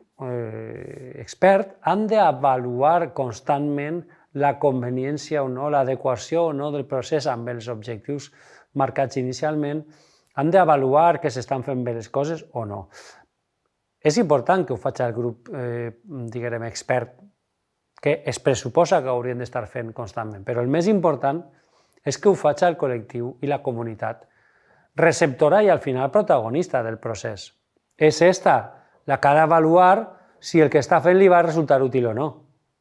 expert han d'avaluar constantment la conveniència o no, l'adequació o no del procés amb els objectius marcats inicialment, han d'avaluar que s'estan fent bé les coses o no. És important que ho faci el grup, diguem, expert, que es pressuposa que haurien d'estar fent constantment, però el més important és que ho faci el col·lectiu i la comunitat, receptora i al final protagonista del procés. És esta la que ha d'avaluar si el que està fent li va resultar útil o no,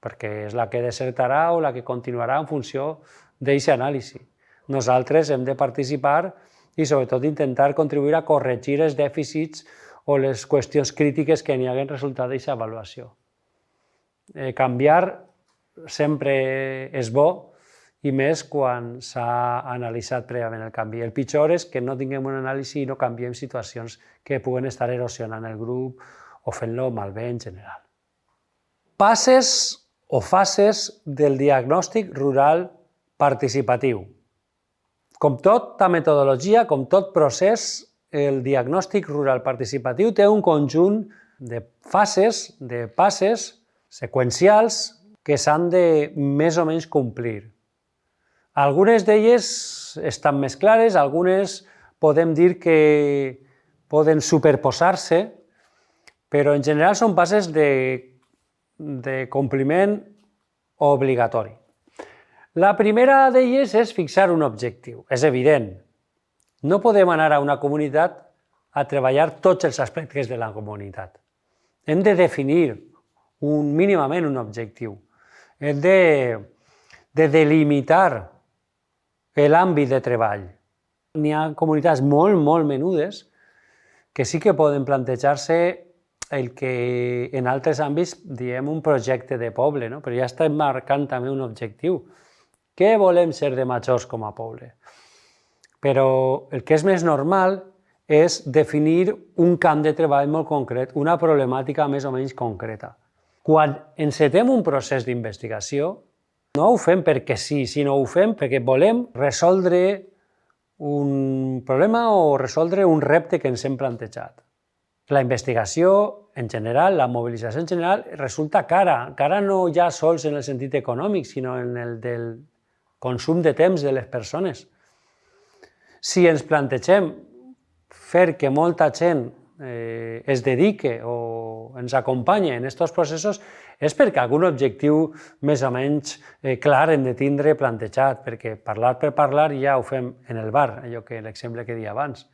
perquè és la que desertarà o la que continuarà en funció d'aquesta anàlisi. Nosaltres hem de participar i sobretot intentar contribuir a corregir els dèficits o les qüestions crítiques que n'hi hagin resultat d'aquesta avaluació. Canviar sempre és bo i més quan s'ha analitzat prèviament el canvi. El pitjor és que no tinguem una anàlisi i no canviem situacions que puguen estar erosionant el grup o fent-lo malbé en general. Passes o fases del diagnòstic rural participatiu. Com tota metodologia, com tot procés, el diagnòstic rural participatiu té un conjunt de fases, de passes seqüencials que s'han de més o menys complir. Algunes d'elles estan més clares, algunes podem dir que poden superposar-se, però en general són passes de compliment obligatori. La primera d'elles és fixar un objectiu. És evident, no podem anar a una comunitat a treballar tots els aspectes de la comunitat. Hem de definir mínimament un objectiu. Hem de delimitar l'àmbit de treball. N'hi ha comunitats molt menudes que sí que poden plantejar-se el que en altres àmbits diem un projecte de poble, però ja estem marcant també un objectiu. Què volem ser de majors com a poble? Però el que és més normal és definir un camp de treball molt concret, una problemàtica més o menys concreta. Quan encetem un procés d'investigació, no ho fem perquè sí, sinó ho fem perquè volem resoldre un problema o resoldre un repte que ens hem plantejat. La investigació, en general, la mobilització en general, resulta cara. Cara no ja sols en el sentit econòmic, sinó en el del consum de temps de les persones. Si ens plantegem fer que molta gent es dedique o ens acompanye en aquests processos, és perquè algun objectiu més o menys clar hem de tindre plantejat, perquè parlar per parlar ja ho fem en el bar, l'exemple que deia abans.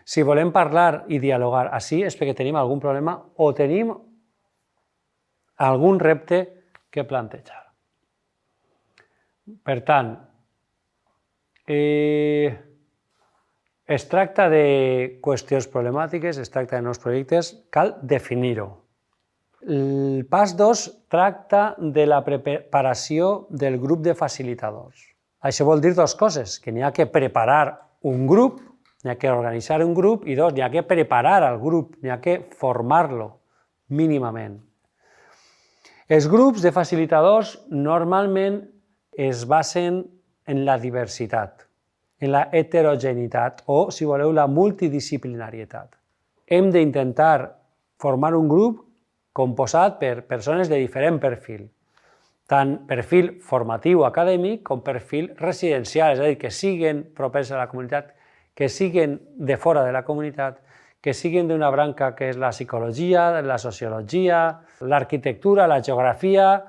Si volem parlar i dialogar així és perquè tenim algun problema o tenim algun repte que plantejar. Per tant, es tracta de qüestions problemàtiques, es tracta de nous projectes, cal definir-ho. El pas 2 tracta de la preparació del grup de facilitadors. Això vol dir dues coses, que n'hi ha que preparar un grup, n'hi ha que organitzar un grup, i dos, n'hi ha que preparar el grup, n'hi ha que formar-lo mínimament. Els grups de facilitadors normalment es basen en la diversitat, en la heterogeneïtat o, si voleu, la multidisciplinarietat. Hem d'intentar formar un grup composat per persones de diferent perfil, tant perfil formatiu acadèmic com perfil residencial, és a dir, que siguin propers a la comunitat, que siguin de fora de la comunitat, que siguin d'una branca que és la psicologia, la sociologia, l'arquitectura, la geografia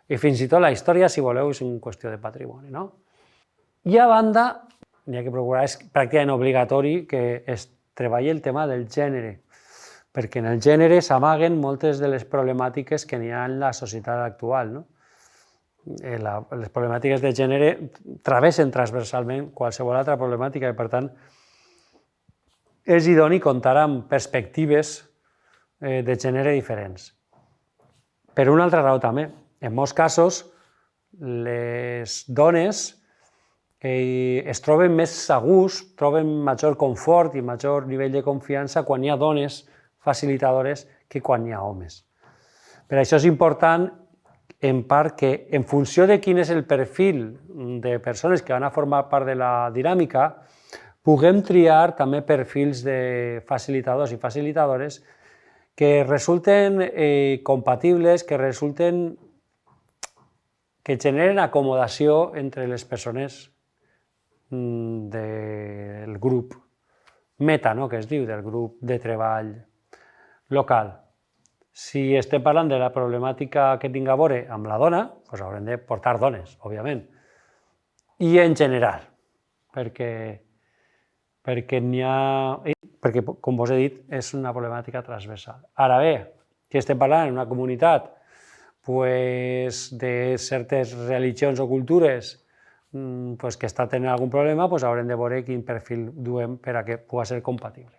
i fins i tot la història, si voleu, és una qüestió de patrimoni. No? I a banda, n'hi ha que procurar, és pràcticament obligatori que es treballi el tema del gènere, perquè en el gènere s'amaguen moltes de les problemàtiques que n'hi ha en la societat actual. No? Les problemàtiques de gènere travessen transversalment qualsevol altra problemàtica i, per tant, és idoni comptar amb perspectives de gènere diferents. Per una altra raó també, en molts casos, les dones es troben més segurs, troben major confort i major nivell de confiança quan hi ha dones facilitadores que quan hi ha homes. Per això és important, en part, que en funció de quin és el perfil de persones que van a formar part de la dinàmica, puguem triar també perfils de facilitadors i facilitadores que resulten compatibles, que generen acomodació entre les persones del grup meta, no? Que es diu, del grup de treball local. Si estem parlant de la problemàtica que tinga a veure amb la dona, doncs haurem de portar dones, òbviament. I en general, perquè n'hi ha... Perquè, com vos he dit, és una problemàtica transversal. Ara bé, si estem parlant en una comunitat de certes religions o cultures que està tenint algun problema, haurem de veure quin perfil duem per a que pugui ser compatible.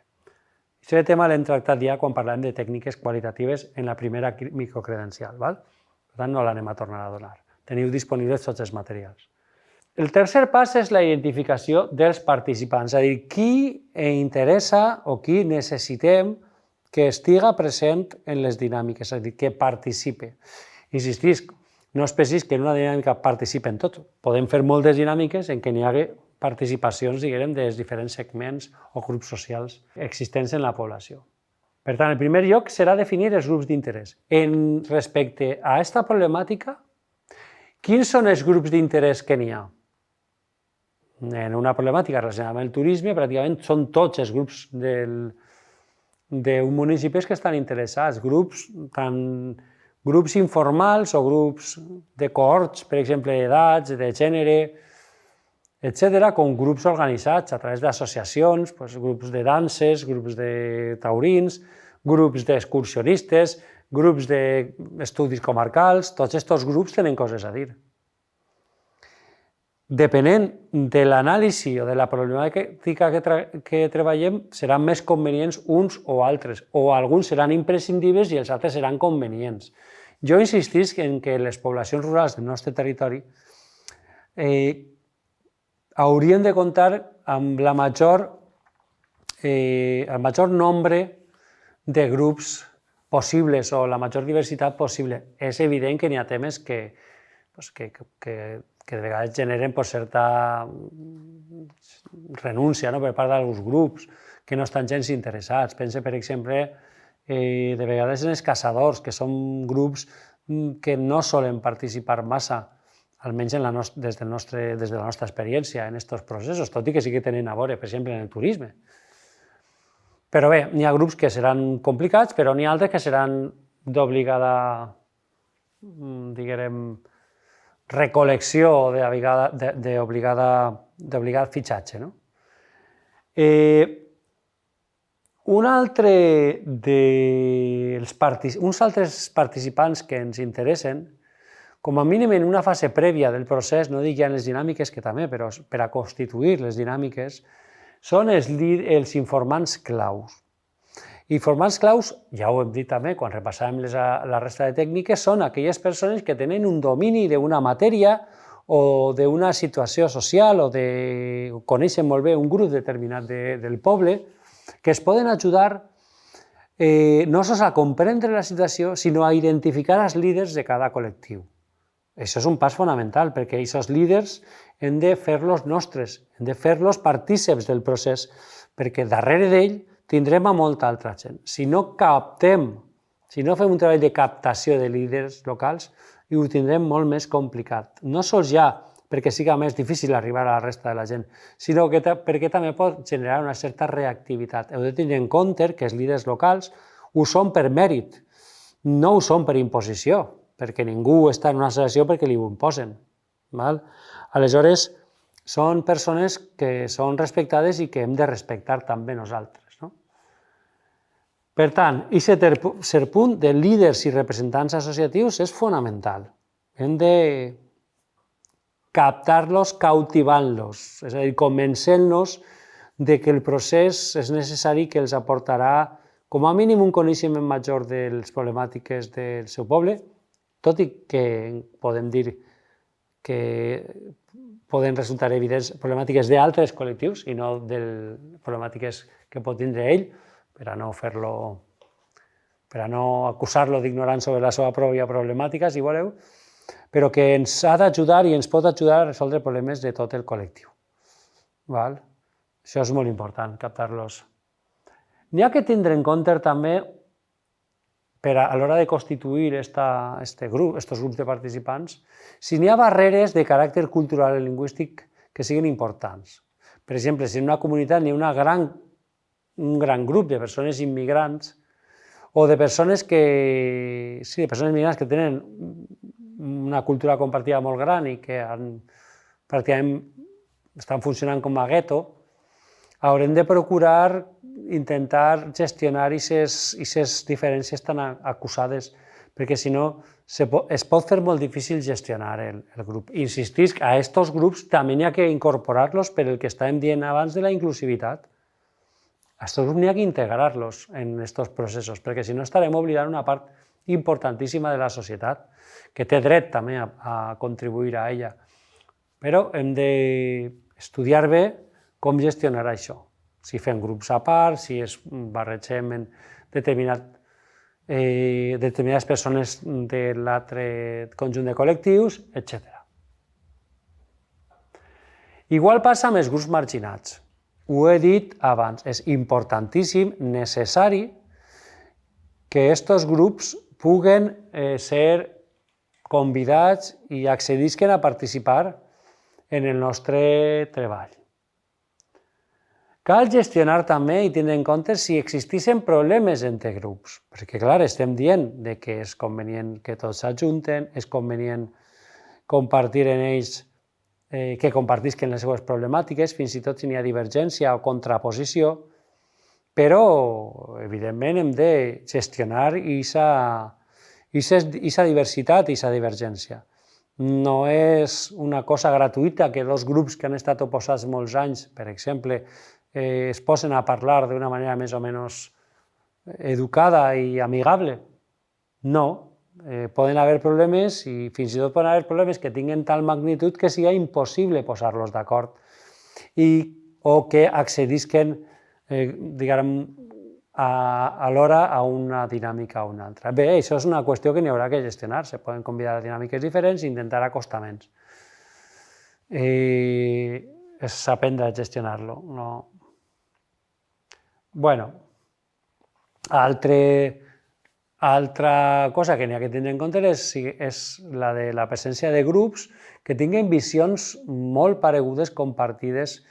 Aquest tema l'hem tractat ja quan parlem de tècniques qualitatives en la primera microcredencial. Per tant, no l'anem a tornar a donar. Teniu disponibles tots els materials. El tercer pas és la identificació dels participants, és a dir, qui interessa o qui necessitem que estiga present en les dinàmiques, és a dir, que participe. Insistisc, no és precís que en una dinàmica participen tots. Podem fer moltes dinàmiques en què n'hi hagi participacions, diguem, dels diferents segments o grups socials existents en la població. Per tant, en primer lloc serà definir els grups d'interès. Respecte a aquesta problemàtica, quins són els grups d'interès que n'hi ha? En una problemàtica relacionada amb el turisme, pràcticament són tots els grups d'un municipi que estan interessats, tant grups informals o grups de cohorts, per exemple, d'edats, de gènere, etc., com grups organitzats a través d'associacions, grups de danses, grups de taurins, grups d'excursionistes, grups d'estudis comarcals, tots aquests grups tenen coses a dir. Depenent de l'anàlisi o de la problemàtica que treballem, seran més convenients uns o altres, o alguns seran imprescindibles i els altres seran convenients. Jo insistisc en que les poblacions rurals del nostre territori haurien de comptar amb el major nombre de grups possibles o la major diversitat possible. És evident que n'hi ha temes que de vegades generen certa renúncia per part d'alguns grups que no estan gens interessats. Pense, per exemple, de vegades en els caçadors, que són grups que no solen participar massa, almenys des de la nostra experiència en aquests processos, tot i que sí que tenen a veure, per exemple, en el turisme. Però bé, n'hi ha grups que seran complicats, però n'hi ha altres que seran d'obligada, diguem, recol·lecció o d'obligat fitxatge. Uns altres participants que ens interessen, com a mínim en una fase prèvia del procés, no dic ja en les dinàmiques, que també, però per a constituir les dinàmiques, són els informants claus. Informants claus, ja ho hem dit també quan repassàvem la resta de tècniques, són aquelles persones que tenen un domini d'una matèria o d'una situació social o coneixen molt bé un grup determinat del poble, que es poden ajudar no sols a comprendre la situació, sinó a identificar els líders de cada col·lectiu. Això és un pas fonamental, perquè aquests líders hem de fer-los nostres, hem de fer-los partíceps del procés, perquè darrere d'ell tindrem a molta altra gent. Si no captem, si no fem un treball de captació de líders locals, ho tindrem molt més complicat. No sols ja perquè siga més difícil arribar a la resta de la gent, sinó perquè també pot generar una certa reactivitat. Heu de tenir en compte que els líders locals ho són per mèrit, no ho són per imposició, perquè ningú està en una associació perquè li ho imposen. Aleshores, són persones que són respectades i que hem de respectar també nosaltres. Per tant, aquest tercer punt de líders i representants associatius és fonamental. Hem de captar-los cautivant-los, és a dir, convencent-los que el procés és necessari, que els aportarà com a mínim un coneixement major de les problemàtiques del seu poble, tot i que podem dir que poden resultar evidents problemàtiques d'altres col·lectius i no de problemàtiques que pot tindre ell, per a no fer-lo, per a no acusar-lo d'ignorant sobre la seva pròpia problemàtica, si voleu, però que ens ha d'ajudar i ens pot ajudar a resoldre problemes de tot el col·lectiu. Això és molt important, captar-los. N'hi ha que tindre en compte també, a l'hora de constituir aquests grups de participants, si n'hi ha barreres de caràcter cultural i lingüístic que siguin importants. Per exemple, si en una comunitat n'hi ha un gran grup de persones immigrants o de persones immigrants que tenen una cultura compartida molt gran i que pràcticament estan funcionant com a gueto, haurem de procurar intentar gestionar aquestes diferències tan acusades, perquè si no es pot fer molt difícil gestionar el grup. Insistisc, a aquests grups també n'hi ha que incorporar-los per el que estàvem dient abans de la inclusivitat. A aquests grups n'hi ha que integrar-los en aquests processos, perquè si no estarem oblidant una part importantíssima de la societat, que té dret també a contribuir a ella. Però hem d'estudiar bé com gestionar això. Si fem grups a part, si es barregem en determinades persones de l'altre conjunt de col·lectius, etc. Igual passa amb els grups marginats. Ho he dit abans, és importantíssim, necessari, que aquests grups puguen ser convidats i accedisquen a participar en el nostre treball. Cal gestionar també i tenir en compte si existeixen problemes entre grups, perquè, clar, estem dient que és convenient que tots s'ajunten, és convenient compartir en ells, que compartisquen les seves problemàtiques, fins i tot si n'hi ha divergència o contraposició, però, evidentment, hem de gestionar aquesta diversitat i aquesta divergència. No és una cosa gratuïta que dos grups que han estat oposats molts anys, per exemple, es posen a parlar d'una manera més o menys educada i amigable. No, poden haver problemes i fins i tot poden haver problemes que tinguin tal magnitud que sigui impossible posar-los d'acord o que accedisquen, diguem, alhora a una dinàmica o una altra. Bé, això és una qüestió que n'hi haurà que gestionar. Se poden convidar a dinàmiques diferents i intentar acostaments. És aprendre a gestionar-lo. Altra cosa que n'hi ha que tenir en compte és la de la presència de grups que tinguin visions molt paregudes, compartides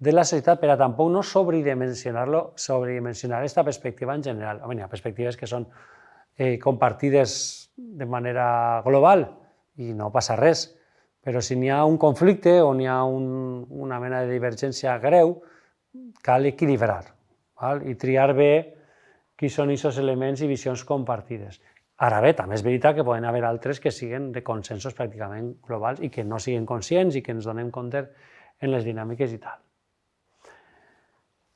de la societat, per a tampoc no sobredimensionar aquesta perspectiva en general. Hi ha perspectives que són compartides de manera global i no passa res, però si n'hi ha un conflicte o n'hi ha una mena de divergència greu, cal equilibrar i triar bé quins són aquests elements i visions compartides. Ara bé, també és veritat que poden haver altres que siguin de consensos pràcticament globals i que no siguin conscients i que ens donem compte en les dinàmiques i tal.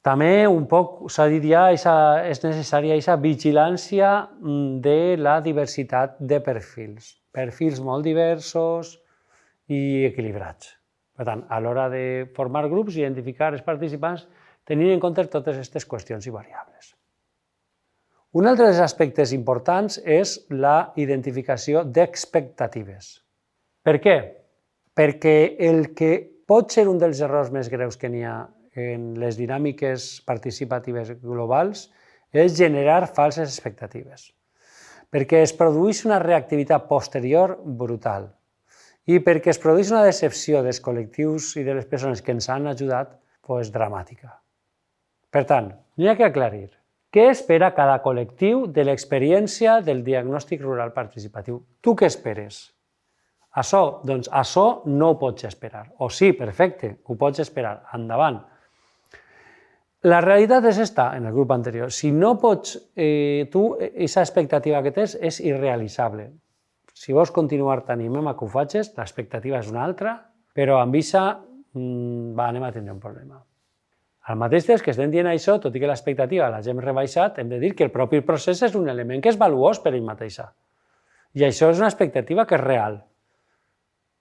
També un poc s'ha dit ja, és necessària aquesta vigilància de la diversitat de perfils molt diversos i equilibrats. Per tant, a l'hora de formar grups i identificar els participants, tenint en compte totes aquestes qüestions i variables. Un altre dels aspectes importants és la identificació d'expectatives. Per què? Perquè el que pot ser un dels errors més greus que n'hi ha en les dinàmiques participatives globals és generar falses expectatives, perquè es produeix una reactivitat posterior brutal i perquè es produeix una decepció dels col·lectius i de les persones que ens han ajudat dramàtica. Per tant, n'hi ha que aclarir què espera cada col·lectiu de l'experiència del diagnòstic rural participatiu. Tu què esperes? Això, doncs això no ho pots esperar. O sí, perfecte, ho pots esperar, endavant. La realitat és esta, en el grup anterior. Si no pots, tu, aquesta expectativa que tens és irrealitzable. Si vols continuar t'animem a que ho facis, l'expectativa és una altra, però amb això anem a tenir un problema. Al mateix temps que estem dient això, tot i que l'expectativa l'hem rebaixat, hem de dir que el propi procés és un element que és valuós per ell mateixa. I això és una expectativa que és real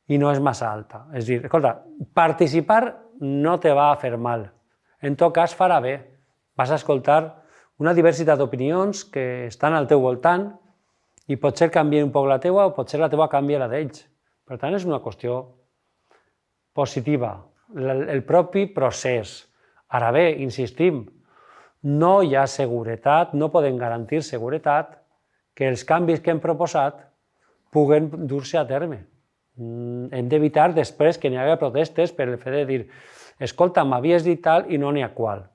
i no és massa alta. És a dir, escolta, participar no te va a fer mal. En tot cas, farà bé. Vas a escoltar una diversitat d'opinions que estan al teu voltant i potser canvien un poc la teua o potser la teua canvia la d'ells. Per tant, és una qüestió positiva, el propi procés. Ara bé, insistim, no hi ha seguretat, no podem garantir seguretat que els canvis que hem proposat puguen dur-se a terme. Hem d'evitar després que n'hi hagi protestes per el fet de dir escolta, m'havies dit tal i no n'hi ha qual.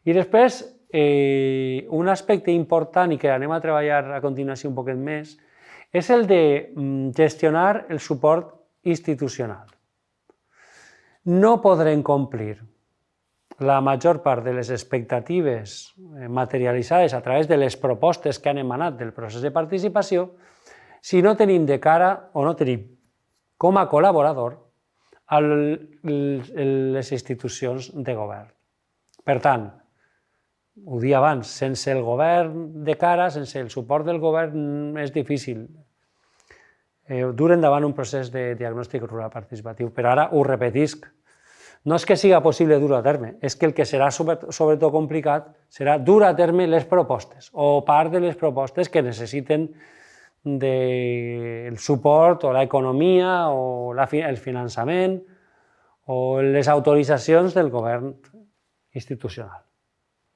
I després, un aspecte important i que anem a treballar a continuació un poquet més és el de gestionar el suport institucional. No podrem complir la major part de les expectatives materialitzades a través de les propostes que han emanat del procés de participació si no tenim de cara o no tenim com a col·laborador a les institucions de govern. Per tant, ho dia abans, sense el govern de cara, sense el suport del govern és difícil dur endavant un procés de diagnòstic rural participatiu, però ara ho repetisc. No és que siga possible dur a terme, és que el que serà sobretot complicat serà dur a terme les propostes o part de les propostes que necessiten del suport o l'economia o el finançament o les autoritzacions del govern institucional.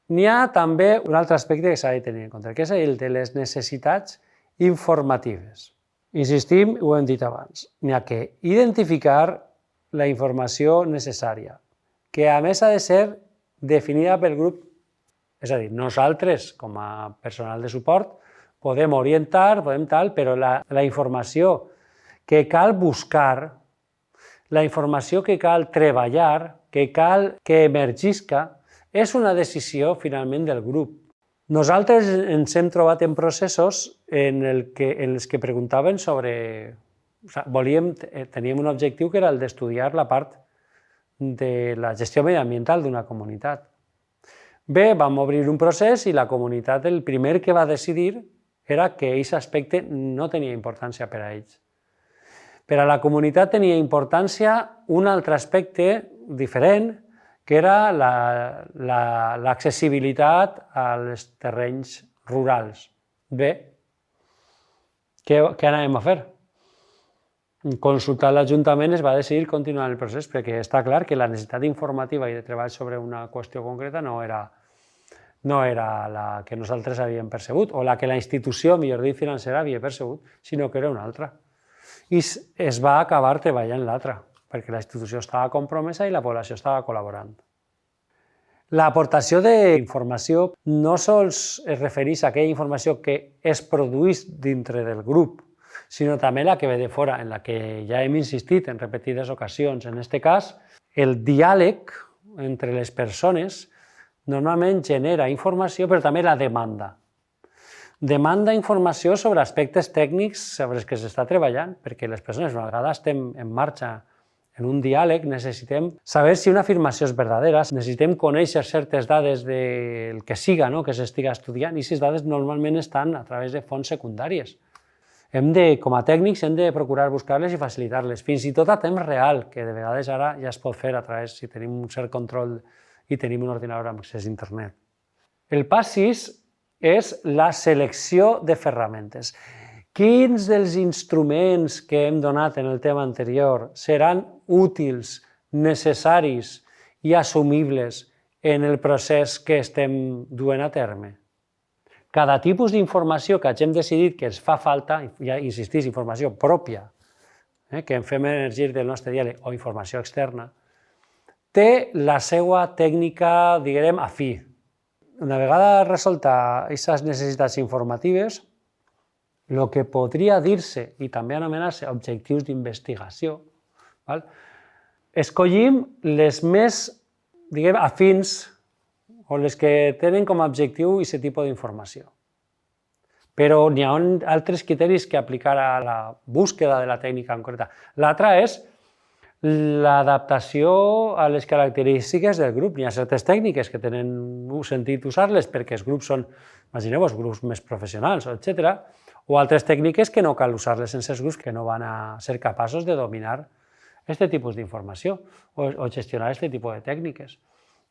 N'hi ha també un altre aspecte que s'ha de tenir en compte, que és el de les necessitats informatives. Insistim, ho hem dit abans, n'hi ha que identificar la informació necessària, que a més ha de ser definida pel grup. És a dir, nosaltres, com a personal de suport, podem orientar, però la informació que cal buscar, la informació que cal treballar, que cal que emergisca, és una decisió finalment del grup. Nosaltres ens hem trobat en processos en els que preguntaven sobre... Teníem un objectiu que era el d'estudiar la part de la gestió mediambiental d'una comunitat. Bé, vam obrir un procés i la comunitat el primer que va decidir era que aquest aspecte no tenia importància per a ells. Per a la comunitat tenia importància un altre aspecte diferent, que era l'accessibilitat als terrenys rurals. Bé, què anàvem a fer? Consultant l'Ajuntament es va decidir continuar el procés perquè està clar que la necessitat informativa i de treball sobre una qüestió concreta no era la que nosaltres havíem percebut o la que la institució, millor dit, financera havia percebut, sinó que era una altra. I es va acabar treballant l'altra, perquè la institució estava compromesa i la població estava col·laborant. L'aportació d'informació no sols es refereix a aquella informació que es produeix dintre del grup, sinó també la que ve de fora, en la que ja hem insistit en repetides ocasions. En aquest cas, el diàleg entre les persones normalment genera informació, però també la demanda. Demanda informació sobre aspectes tècnics sobre els que s'està treballant, perquè les persones, una vegada estem en marxa en un diàleg, necessitem saber si una afirmació és verdadera, necessitem conèixer certes dades del que siga, que s'estiga estudiant, i aquestes dades normalment estan a través de fonts secundàries. Com a tècnics, hem de procurar buscar-les i facilitar-les, fins i tot a temps real, que de vegades ara ja es pot fer a través, si tenim un cert control i tenim un ordinador amb accés a internet. El pas 6 és la selecció de ferramentes. quins dels instruments que hem donat en el tema anterior seran útils, necessaris i assumibles en el procés que estem duent a terme. Cada tipus d'informació que hagin decidit que ens fa falta, ja insistís, informació pròpia, que en fem emergir del nostre diàleg, o informació externa, té la seva tècnica, diguem, afí. Una vegada resolta aquestes necessitats informatives, el que podria dir-se, i també anomenar-se objectius d'investigació, escollim les més, diguem, afins, o les que tenen com a objectiu aquest tipus d'informació. Però n'hi ha altres criteris que aplicar a la búsqueda de la tècnica concreta. L'altra és l'adaptació a les característiques del grup. Hi ha certes tècniques que tenen un sentit usar-les perquè els grups són, imagineu-vos, grups més professionals, etc. O altres tècniques que no cal usar-les sense els grups que no van a ser capaços de dominar aquest tipus d'informació o gestionar aquest tipus de tècniques.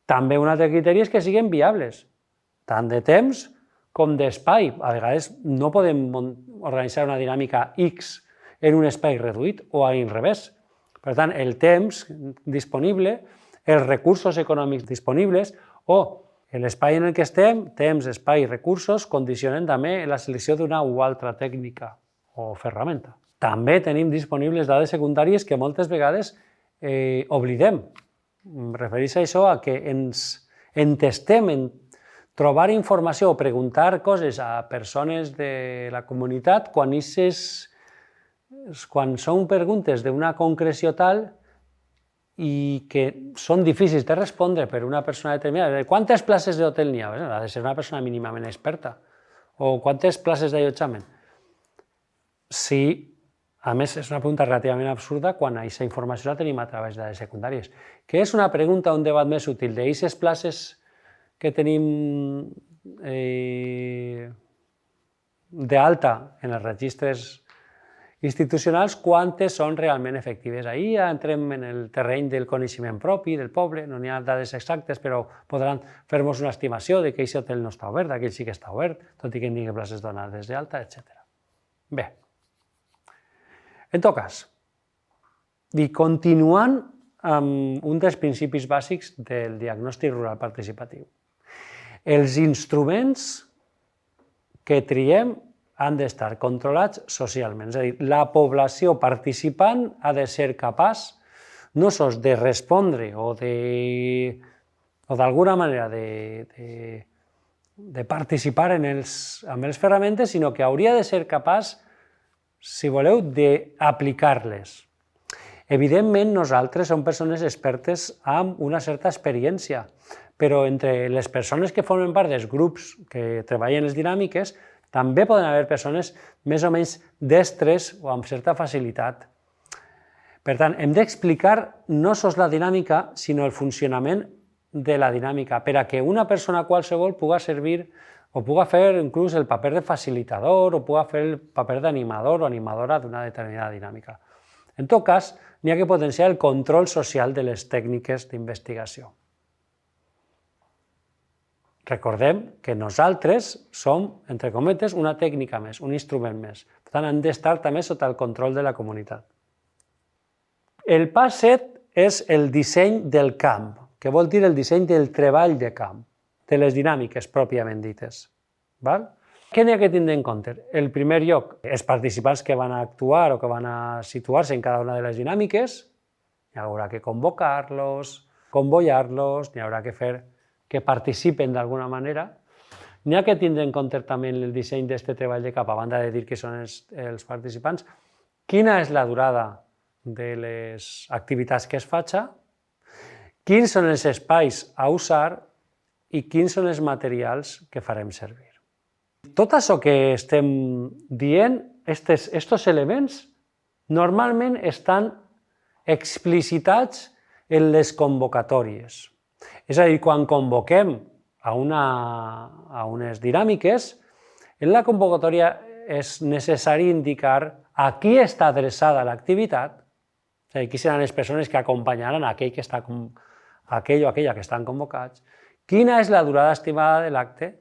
També un altre criteri és que siguin viables, tant de temps com d'espai. A vegades no podem organitzar una dinàmica X en un espai reduït o a l'inrevés. Per tant, el temps disponible, els recursos econòmics disponibles o l'espai en el que estem, temps, espai i recursos, condicionen també la selecció d'una o altra tècnica o ferramenta. També tenim disponibles dades secundàries que moltes vegades oblidem. Em refereixo a això, a que ens entestem en trobar informació o preguntar coses a persones de la comunitat quan són preguntes d'una concreció tal i que són difícils de respondre per una persona determinada. Quantes places d'hotel n'hi ha? Ha de ser una persona mínimament experta. O quantes places d'allotjament? Sí. A més, és una pregunta relativament absurda quan aquesta informació la tenim a través de les secundàries. Que és una pregunta, un debat més útil d'aquestes places que tenim d'alta en els registres institucionals, quantes són realment efectives. Ahir ja entrem en el terreny del coneixement propi del poble, no n'hi ha dades exactes, però podran fer-nos una estimació de que aquest hotel no està obert, aquell sí que està obert, tot i que en digui places donades d'alta, etc. Bé. En tot cas, i continuant amb un dels principis bàsics del diagnòstic rural participatiu, els instruments que triem han d'estar controlats socialment, és a dir, la població participant ha de ser capaç no sols de respondre o d'alguna manera de participar amb les ferramentes, sinó que hauria de ser capaç, si voleu, d'aplicar-les. Evidentment, nosaltres som persones expertes amb una certa experiència, però entre les persones que formen part dels grups que treballen les dinàmiques, també poden haver persones més o menys destres o amb certa facilitat. Per tant, hem d'explicar no sols la dinàmica, sinó el funcionament de la dinàmica, per a que una persona qualsevol pugui servir o pugui fer inclús el paper de facilitador o pugui fer el paper d'animador o animadora d'una determinada dinàmica. En tot cas, n'hi ha que potenciar el control social de les tècniques d'investigació. Recordem que nosaltres som, entre cometes, una tècnica més, un instrument més. Per tant, han d'estar també sota el control de la comunitat. El pas 7 és el disseny del camp, que vol dir el disseny del treball de camp, de les dinàmiques pròpiament dites. Què n'hi ha que tindre en compte? En primer lloc, els participants que van a actuar o que van a situar-se en cada una de les dinàmiques, hi haurà que convocar-los, convoiar-los, n'hi haurà que fer que participen d'alguna manera. N'hi ha que tindre en compte també el disseny d'aquest treball de camp, a banda de dir que són els participants, quina és la durada de les activitats que es faci, quins són els espais a usar i quins són els materials que farem servir. Tot això que estem dient, aquests elements, normalment estan explicitats en les convocatòries. És a dir, quan convoquem a unes dinàmiques, en la convocatòria és necessari indicar a qui està adreçada l'activitat, és a dir, qui seran les persones que acompanyaran aquell o aquella que estan convocats, quina és la durada estimada de l'acte,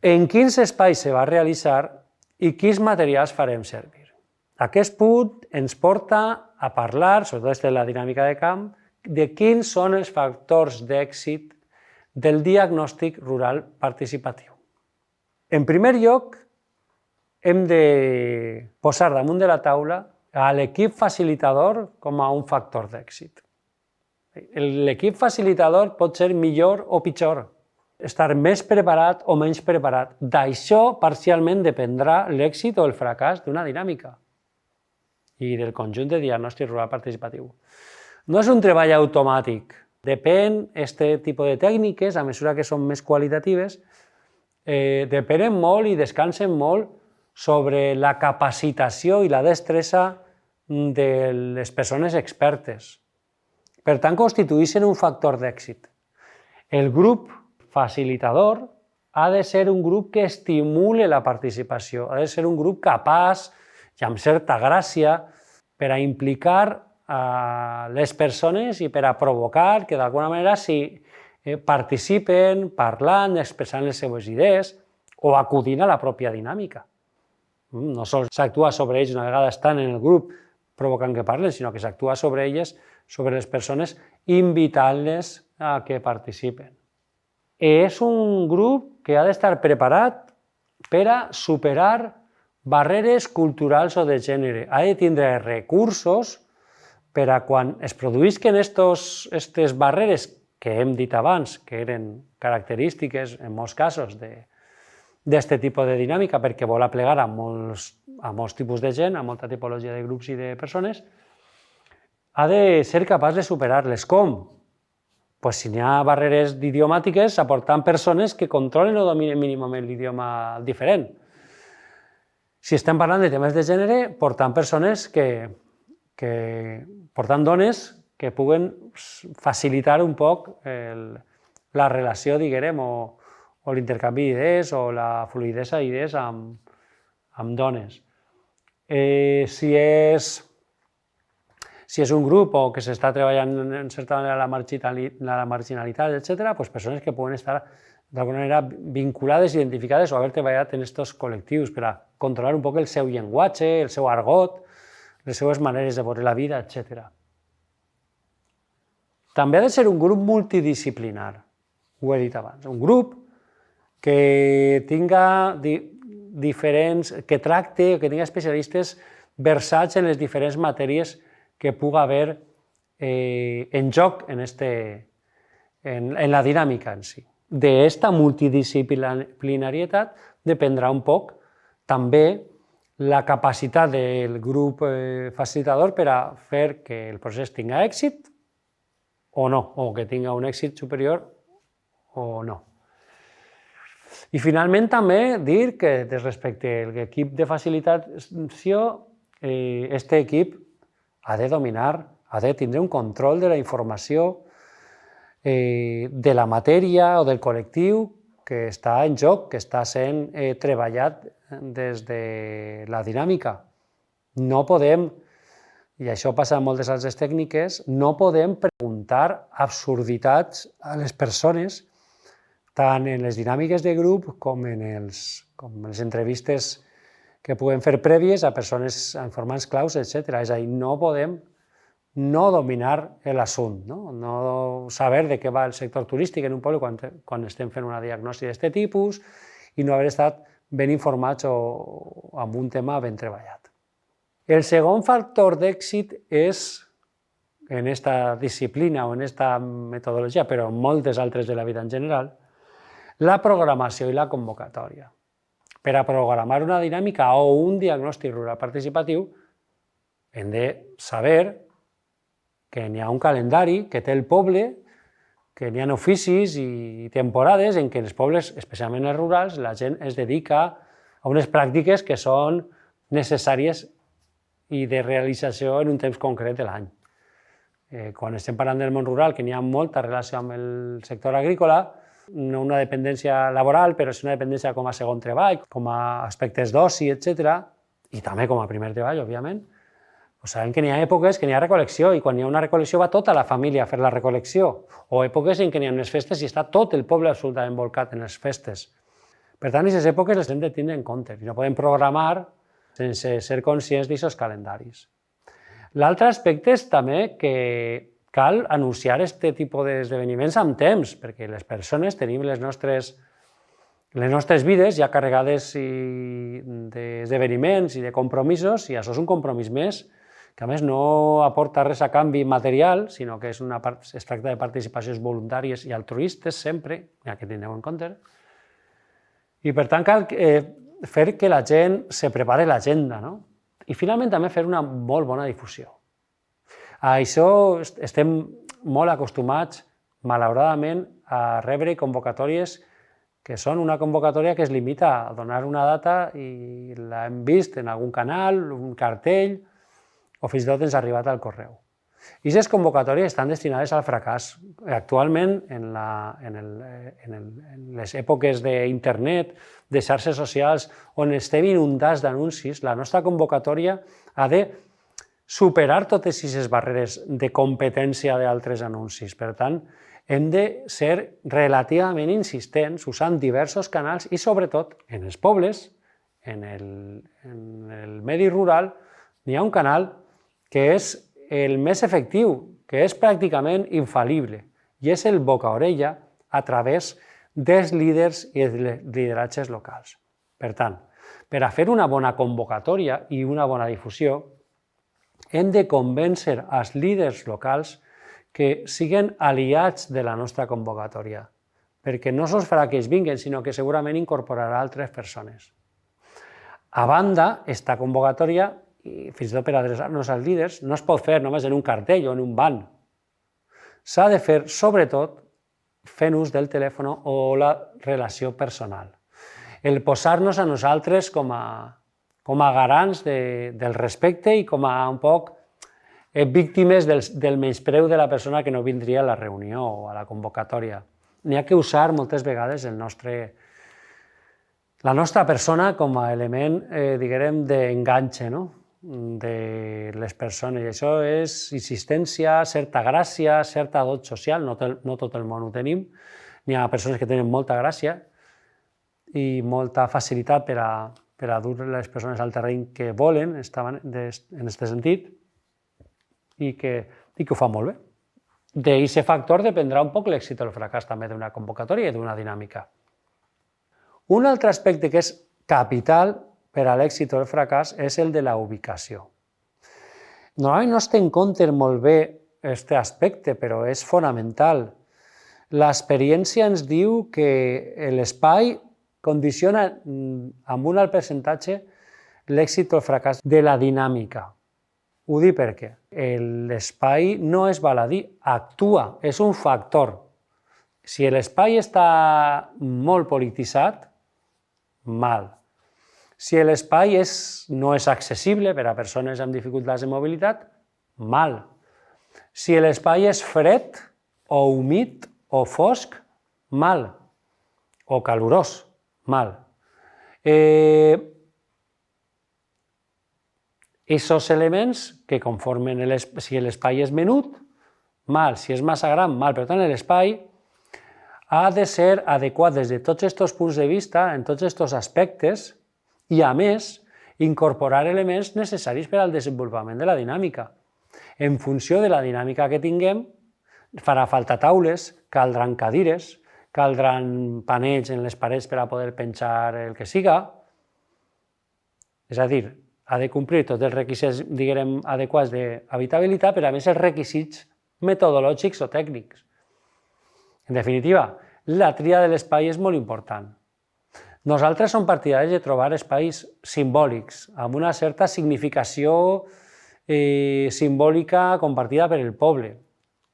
en quins espais se va realitzar i quins materials farem servir. Aquest punt ens porta a parlar, sobretot de la dinàmica de camp, de quins són els factors d'èxit del diagnòstic rural participatiu. En primer lloc, hem de posar damunt de la taula a l'equip facilitador com a un factor d'èxit. L'equip facilitador pot ser millor o pitjor, estar més preparat o menys preparat. D'això parcialment dependrà l'èxit o el fracàs d'una dinàmica i del conjunt de diagnòstic rural participatiu. No és un treball automàtic. Depèn, aquest tipus de tècniques, a mesura que són més qualitatives, depenen molt i descansen molt sobre la capacitació i la destressa de les persones expertes. Per tant, constitueixen un factor d'èxit. El grup facilitador ha de ser un grup que estimule la participació, ha de ser un grup capaç i amb certa gràcia per a implicar les persones i per a provocar que d'alguna manera participen parlant, expressant les seves idees o acudint a la pròpia dinàmica. No sols s'actua sobre ells una vegada estan en el grup provocant que parlen, sinó que s'actua sobre elles, sobre les persones, invitant-les a que participen. És un grup que ha d'estar preparat per a superar barreres culturals o de gènere. Ha de tindre recursos per a quan es produïsquen aquestes barreres que hem dit abans, que eren característiques, en molts casos, d'aquest tipus de dinàmica, perquè vol aplegar a molts tipus de gent, a molta tipologia de grups i de persones, ha de ser capaç de superar-les. Com? Pues si n'hi ha barreres idiomàtiques, aportant persones que controlen o dominen mínimament l'idioma diferent. Si estem parlant de temes de gènere, portant persones portant dones que puguen facilitar un poc la relació, diguem, o l'intercanvi d'idees o la fluïdesa d'idees amb dones. Si és un grup o que s'està treballant en certa manera la marginalitat, etc., doncs persones que poden estar d'alguna manera vinculades, identificades o haver treballat en aquests col·lectius per a controlar un poc el seu llenguatge, el seu argot, les seves maneres de veure la vida, etc. També ha de ser un grup multidisciplinar, ho he dit abans, un grup que tinga que tracte o que tinga especialistes versats en les diferents matèries que pugui haver en joc en la dinàmica en si. D'esta multidisciplinarietat dependrà un poc també la capacitat del grup facilitador per a fer que el procés tinga èxit o no, o que tinga un èxit superior o no. I finalment també dir que respecte a l'equip de facilitació, aquest equip ha de dominar, ha de tindre un control de la informació, de la matèria o del col·lectiu que està en joc, que està sent treballat des de la dinàmica. No podem, i això passa en moltes altres tècniques, no podem preguntar absurditats a les persones, tant en les dinàmiques de grup com en les entrevistes que puguem fer prèvies a persones, a informants claus, etc. És a dir, no podem no dominar l'assumpte, no saber de què va el sector turístic en un poble quan estem fent una diagnosi d'aquest tipus i no haver estat ben informats o amb un tema ben treballat. El segon factor d'èxit és, en aquesta disciplina o en aquesta metodologia, però en moltes altres de la vida en general, la programació i la convocatòria. Per a programar una dinàmica o un diagnòstic rural participatiu hem de saber que n'hi ha un calendari que té el poble, que n'hi ha oficis i temporades en què en els pobles, especialment els rurals, la gent es dedica a unes pràctiques que són necessàries i de realització en un temps concret de l'any. Quan estem parlant del món rural, que n'hi ha molta relació amb el sector agrícola, no una dependència laboral, però és una dependència com a segon treball, com a aspectes d'oci, etc., i també com a primer treball, òbviament. Sabem que n'hi ha èpoques que n'hi ha recol·lecció i quan hi ha una recol·lecció va tota la família a fer la recol·lecció, o èpoques en què n'hi ha unes festes i està tot el poble absolutament volcat en les festes. Per tant, aquestes èpoques les hem de tindre en compte i no podem programar sense ser conscients d'aquests calendaris. L'altre aspecte és també que cal anunciar aquest tipus d'esdeveniments amb temps, perquè les persones tenim les nostres vides ja carregades d'esdeveniments i de compromisos, i això és un compromís més, que a més no aporta res a canvi material, sinó que es tracta de participacions voluntàries i altruistes sempre, ja que tindreu en compte. I per tant cal fer que la gent se prepare l'agenda, no? I finalment també fer una molt bona difusió. A això estem molt acostumats, malauradament, a rebre convocatòries que són una convocatòria que es limita a donar una data i l'hem vist en algun canal, un cartell, o fins i tot ens ha arribat al correu. I aquestes convocatòries estan destinades al fracàs. Actualment, en les èpoques d'internet, de xarxes socials, on estem inundats d'anuncis, la nostra convocatòria ha de superar totes aquestes barreres de competència d'altres anuncis. Per tant, hem de ser relativament insistents, usant diversos canals i, sobretot, en els pobles, en el medi rural, n'hi ha un canal que és el més efectiu, que és pràcticament infal·lible, i és el boca-orella a través dels líders i dels lideratges locals. Per tant, per a fer una bona convocatòria i una bona difusió, hem de convèncer els líders locals que siguin aliats de la nostra convocatòria, perquè no sols farà que ells vinguin, sinó que segurament incorporarà altres persones. A banda, esta convocatòria, i fins i tot per adreçar-nos als líders, no es pot fer només en un cartell o en un banc. S'ha de fer, sobretot, fent ús del telèfon o la relació personal. El posar-nos a nosaltres com a garants del respecte i com a un poc víctimes del menyspreu de la persona que no vindria a la reunió o a la convocatòria. N'hi ha que usar moltes vegades la nostra persona com a element, diguem, d'enganxe, no?, de les persones. I això és insistència, certa gràcia, certa dot social, no tot el món ho tenim. N'hi ha persones que tenen molta gràcia i molta facilitat per a dur les persones al terreny que volen, estaven en aquest sentit, i que ho fa molt bé. D'aquest factor dependrà un poc l'èxit o el fracàs també d'una convocatòria i d'una dinàmica. Un altre aspecte que és capital per a l'èxit o el fracàs és el de la ubicació. Normalment no es té en compte molt bé aquest aspecte, però és fonamental. L'experiència ens diu que l'espai condiciona amb un alt percentatge l'èxit o el fracàs de la dinàmica. Ho dic perquè l'espai no és baladí, actua, és un factor. Si l'espai està molt polititzat, mal. Si l'espai no és accessible per a persones amb dificultats de mobilitat, mal. Si l'espai és fred o humit o fosc, mal. O calorós, mal. Aquests elements que conformen, si l'espai és menut, mal. Si és massa gran, mal. Per tant, l'espai ha de ser adequat des de tots aquests punts de vista, en tots aquests aspectes, i, a més, incorporar elements necessaris per al desenvolupament de la dinàmica. En funció de la dinàmica que tinguem, farà falta taules, caldran cadires, caldran panells en les parets per a poder penjar el que siga. És a dir, ha de complir tots els requisits, diguem, adequats d'habitabilitat, però a més els requisits metodològics o tècnics. En definitiva, la tria de l'espai és molt important. Nosaltres som partidaris de trobar espais simbòlics, amb una certa significació simbòlica compartida per el poble.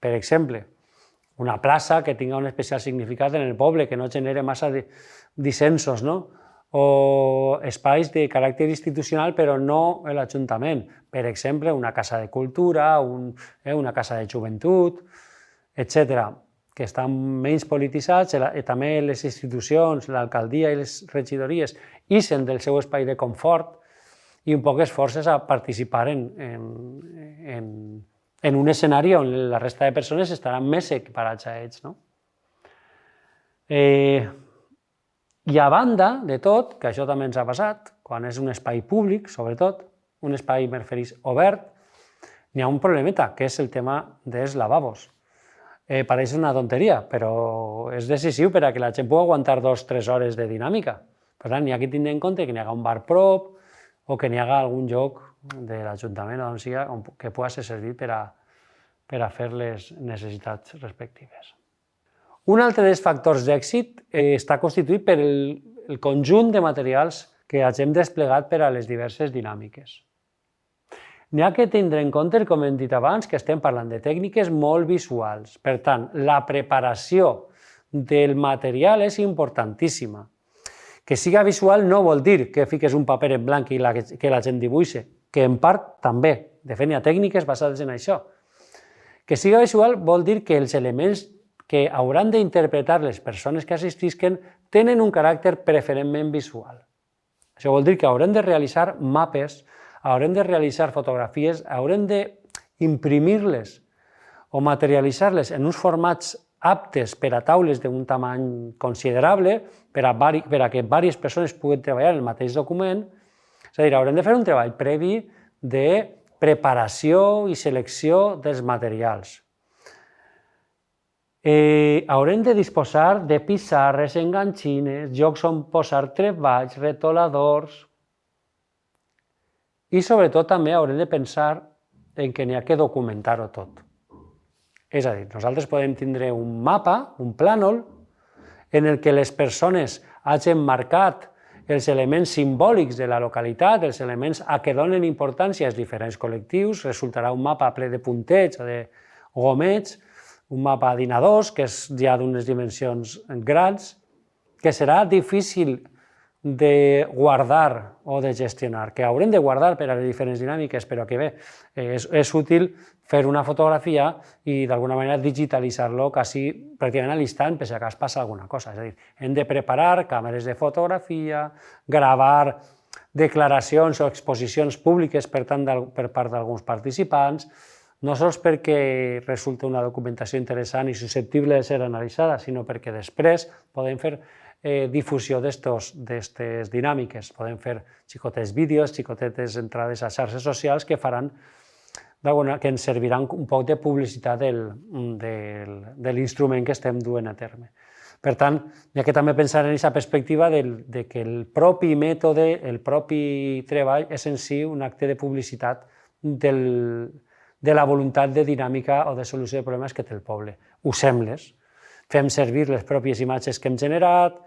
Per exemple, una plaça que tinga un especial significat en el poble, que no genere massa dissensos, no? O espais de caràcter institucional, però no l'Ajuntament. Per exemple, una casa de cultura, una casa de joventut, etc., que estan menys polititzats, també les institucions, l'alcaldia i les regidories ixen del seu espai de confort i un poc es forces a participar en un escenari on la resta de persones estaran més equiparats a ells. I a banda de tot, que això també ens ha passat, quan és un espai públic, sobretot, un espai, me referís, obert, n'hi ha un problemeta, que és el tema dels lavabos. Pareix una tonteria, però és decisiu per a que la gent pugui aguantar 2-3 hores de dinàmica. Per tant, n'hi ha que tindre en compte que n'hi haga un bar prop o que n'hi haga algun lloc de l'Ajuntament o d'on sigui que pugui ser servit per a fer les necessitats respectives. Un altre dels factors d'èxit està constituït per el conjunt de materials que hagin desplegat per a les diverses dinàmiques. N'hi ha que tindre en compte, com hem dit abans, que estem parlant de tècniques molt visuals. Per tant, la preparació del material és importantíssima. Que siga visual no vol dir que fiques un paper en blanc i que la gent dibuixe, que en part també. De fet, hi ha tècniques basades en això. Que siga visual vol dir que els elements que hauran d'interpretar les persones que assistisquen tenen un caràcter preferentment visual. Això vol dir que haurem de realitzar mapes, haurem de realitzar fotografies, haurem d'imprimir-les o materialitzar-les en uns formats aptes per a taules d'un tamany considerable, per a que diverses persones puguin treballar en el mateix document. És a dir, haurem de fer un treball previ de preparació i selecció dels materials. Haurem de disposar de pissarres, enganxines, llocs on posar treballs, retoladors, i sobretot també haurem de pensar en que n'hi ha que documentar-ho tot. És a dir, nosaltres podem tindre un mapa, un plànol, en el que les persones hagin marcat els elements simbòlics de la localitat, els elements a què donen importància als diferents col·lectius, resultarà un mapa ple de puntets o de gomets, un mapa d'INA2, que és ja d'unes dimensions grans, que serà difícil de guardar o de gestionar, que haurem de guardar per a les diferents dinàmiques, però que bé, és útil fer una fotografia i d'alguna manera digitalitzar-lo quasi pràcticament a l'instant per si acas passa alguna cosa. És a dir, hem de preparar càmeres de fotografia, gravar declaracions o exposicions públiques per part d'alguns participants, no sols perquè resulta una documentació interessant i susceptible de ser analitzada, sinó perquè després podem fer difusió d'aquestes dinàmiques. Podem fer xicotets vídeos, xicotetes entrades a xarxes socials que faran, que ens serviran un poc de publicitat de l'instrument que estem duent a terme. Per tant, hi ha que també pensar en aquesta perspectiva de que el propi mètode, el propi treball, és en si un acte de publicitat de la voluntat de dinàmica o de solució de problemes que té el poble. Usem-les, fem servir les pròpies imatges que hem generat,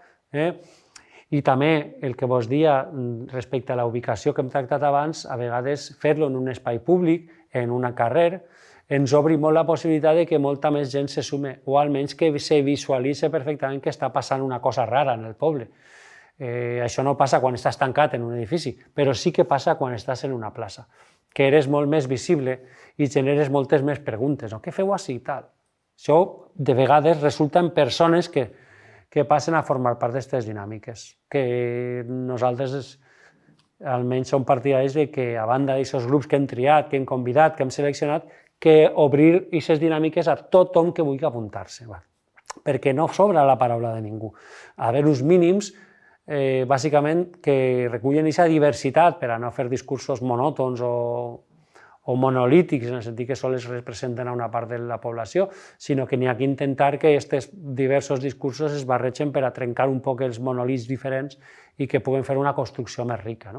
i també el que vos dia respecte a la ubicació que hem tractat abans, a vegades fer-lo en un espai públic, en un carrer, ens obri molt la possibilitat de que molta més gent se sume, o almenys que se visualitzi perfectament que està passant una cosa rara en el poble. Això no passa quan estàs tancat en un edifici, però sí que passa quan estàs en una plaça, que eres molt més visible i generes moltes més preguntes. Què feu així i tal? Això, de vegades, resulta en persones que passen a formar part d'aquestes dinàmiques, que nosaltres almenys som partidaris de que, a banda d'aquests grups que hem triat, que hem convidat, que hem seleccionat, que obrir aquestes dinàmiques a tothom que vulgui apuntar-se, perquè no sobra la paraula de ningú. Haver uns mínims, bàsicament, que recullen aquesta diversitat per a no fer discursos monòtons o monolítics, en el sentit que sols representen a una part de la població, sinó que n'hi ha que intentar que aquests diversos discursos es barregen per a trencar un poc els monolits diferents i que puguen fer una construcció més rica.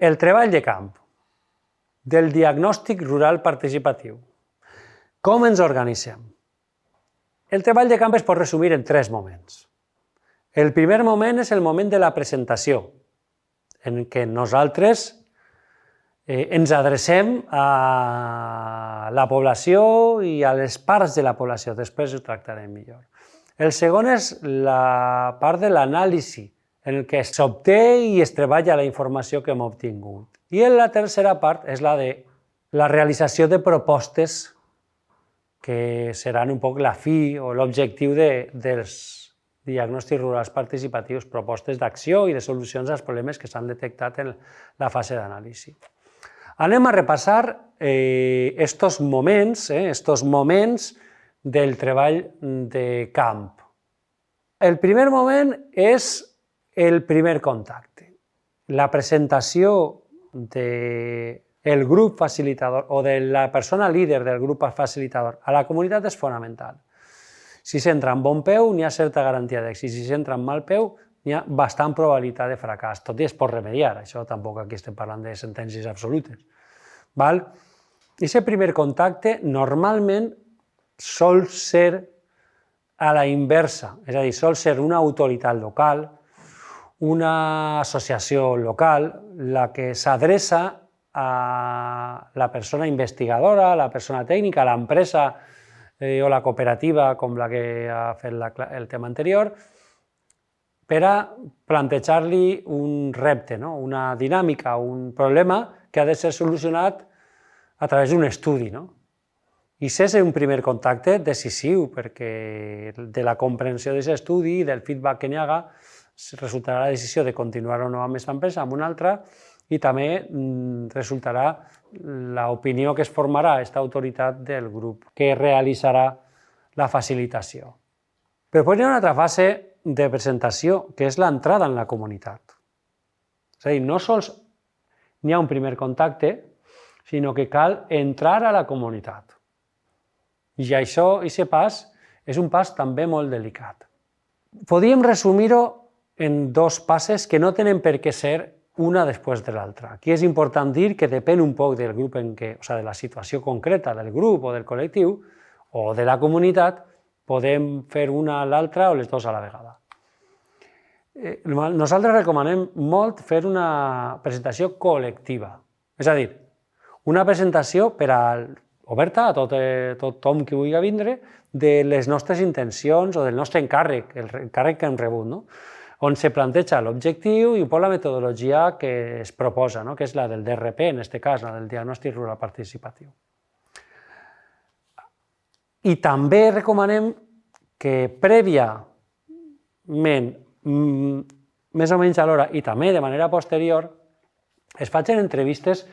El treball de camp, del diagnòstic rural participatiu. Com ens organitzem? El treball de camp es pot resumir en 3 moments. El primer moment és el moment de la presentació, en què nosaltres ens adrecem a la població i a les parts de la població, després ho tractarem millor. El segon és la part de l'anàlisi, en què s'obté i es treballa la informació que hem obtingut. I la tercera part és la de la realització de propostes que seran un poc la fi o l'objectiu dels diagnòstics rurals participatius, propostes d'acció i de solucions als problemes que s'han detectat en la fase d'anàlisi. Anem a repassar estos moments del treball de camp. El primer moment és el primer contacte. La presentació del grup facilitador o de la persona líder del grup facilitador a la comunitat és fonamental. Si s'entra amb bon peu, n'hi ha certa garantia d'èxit. Si s'entra amb mal peu, n'hi ha bastant probabilitat de fracàs. Tot i es pot remediar, això tampoc aquí estem parlant de sentències absolutes. Aquest primer contacte normalment sol ser a la inversa, és a dir, sol ser una autoritat local, una associació local, la que s'adreça a la persona investigadora, a la persona tècnica, a l'empresa o la cooperativa, com la que ha fet el tema anterior, per a plantejar-li un repte, una dinàmica, un problema que ha de ser solucionat a través d'un estudi. I aquest és un primer contacte decisiu, perquè de la comprensió d'aquest estudi i del feedback que n'hi haga resultarà la decisió de continuar o no amb aquesta empresa, amb una altra, i també resultarà l'opinió que es formarà aquesta autoritat del grup que realitzarà la facilitació. Però després hi ha una altra fase de presentació, que és l'entrada en la comunitat. És a dir, no sols n'hi ha un primer contacte, sinó que cal entrar a la comunitat. I això, aquest pas, és un pas també molt delicat. Podríem resumir-ho en dos passes que no tenen per què ser una després de l'altra. Aquí és important dir que depèn un poc del grup en què, o sigui, de la situació concreta del grup o del col·lectiu o de la comunitat, podem fer una a l'altra o les dues a la vegada. Nosaltres recomanem molt fer una presentació col·lectiva, és a dir, una presentació oberta a tothom que vulgui vindre de les nostres intencions o del nostre encàrrec, el encàrrec que hem rebut, on se planteja l'objectiu i un poc la metodologia que es proposa, que és la del DRP, en aquest cas, la del diagnòstic rural participatiu. I també recomanem que prèviament, més o menys alhora, i també de manera posterior, es facin entrevistes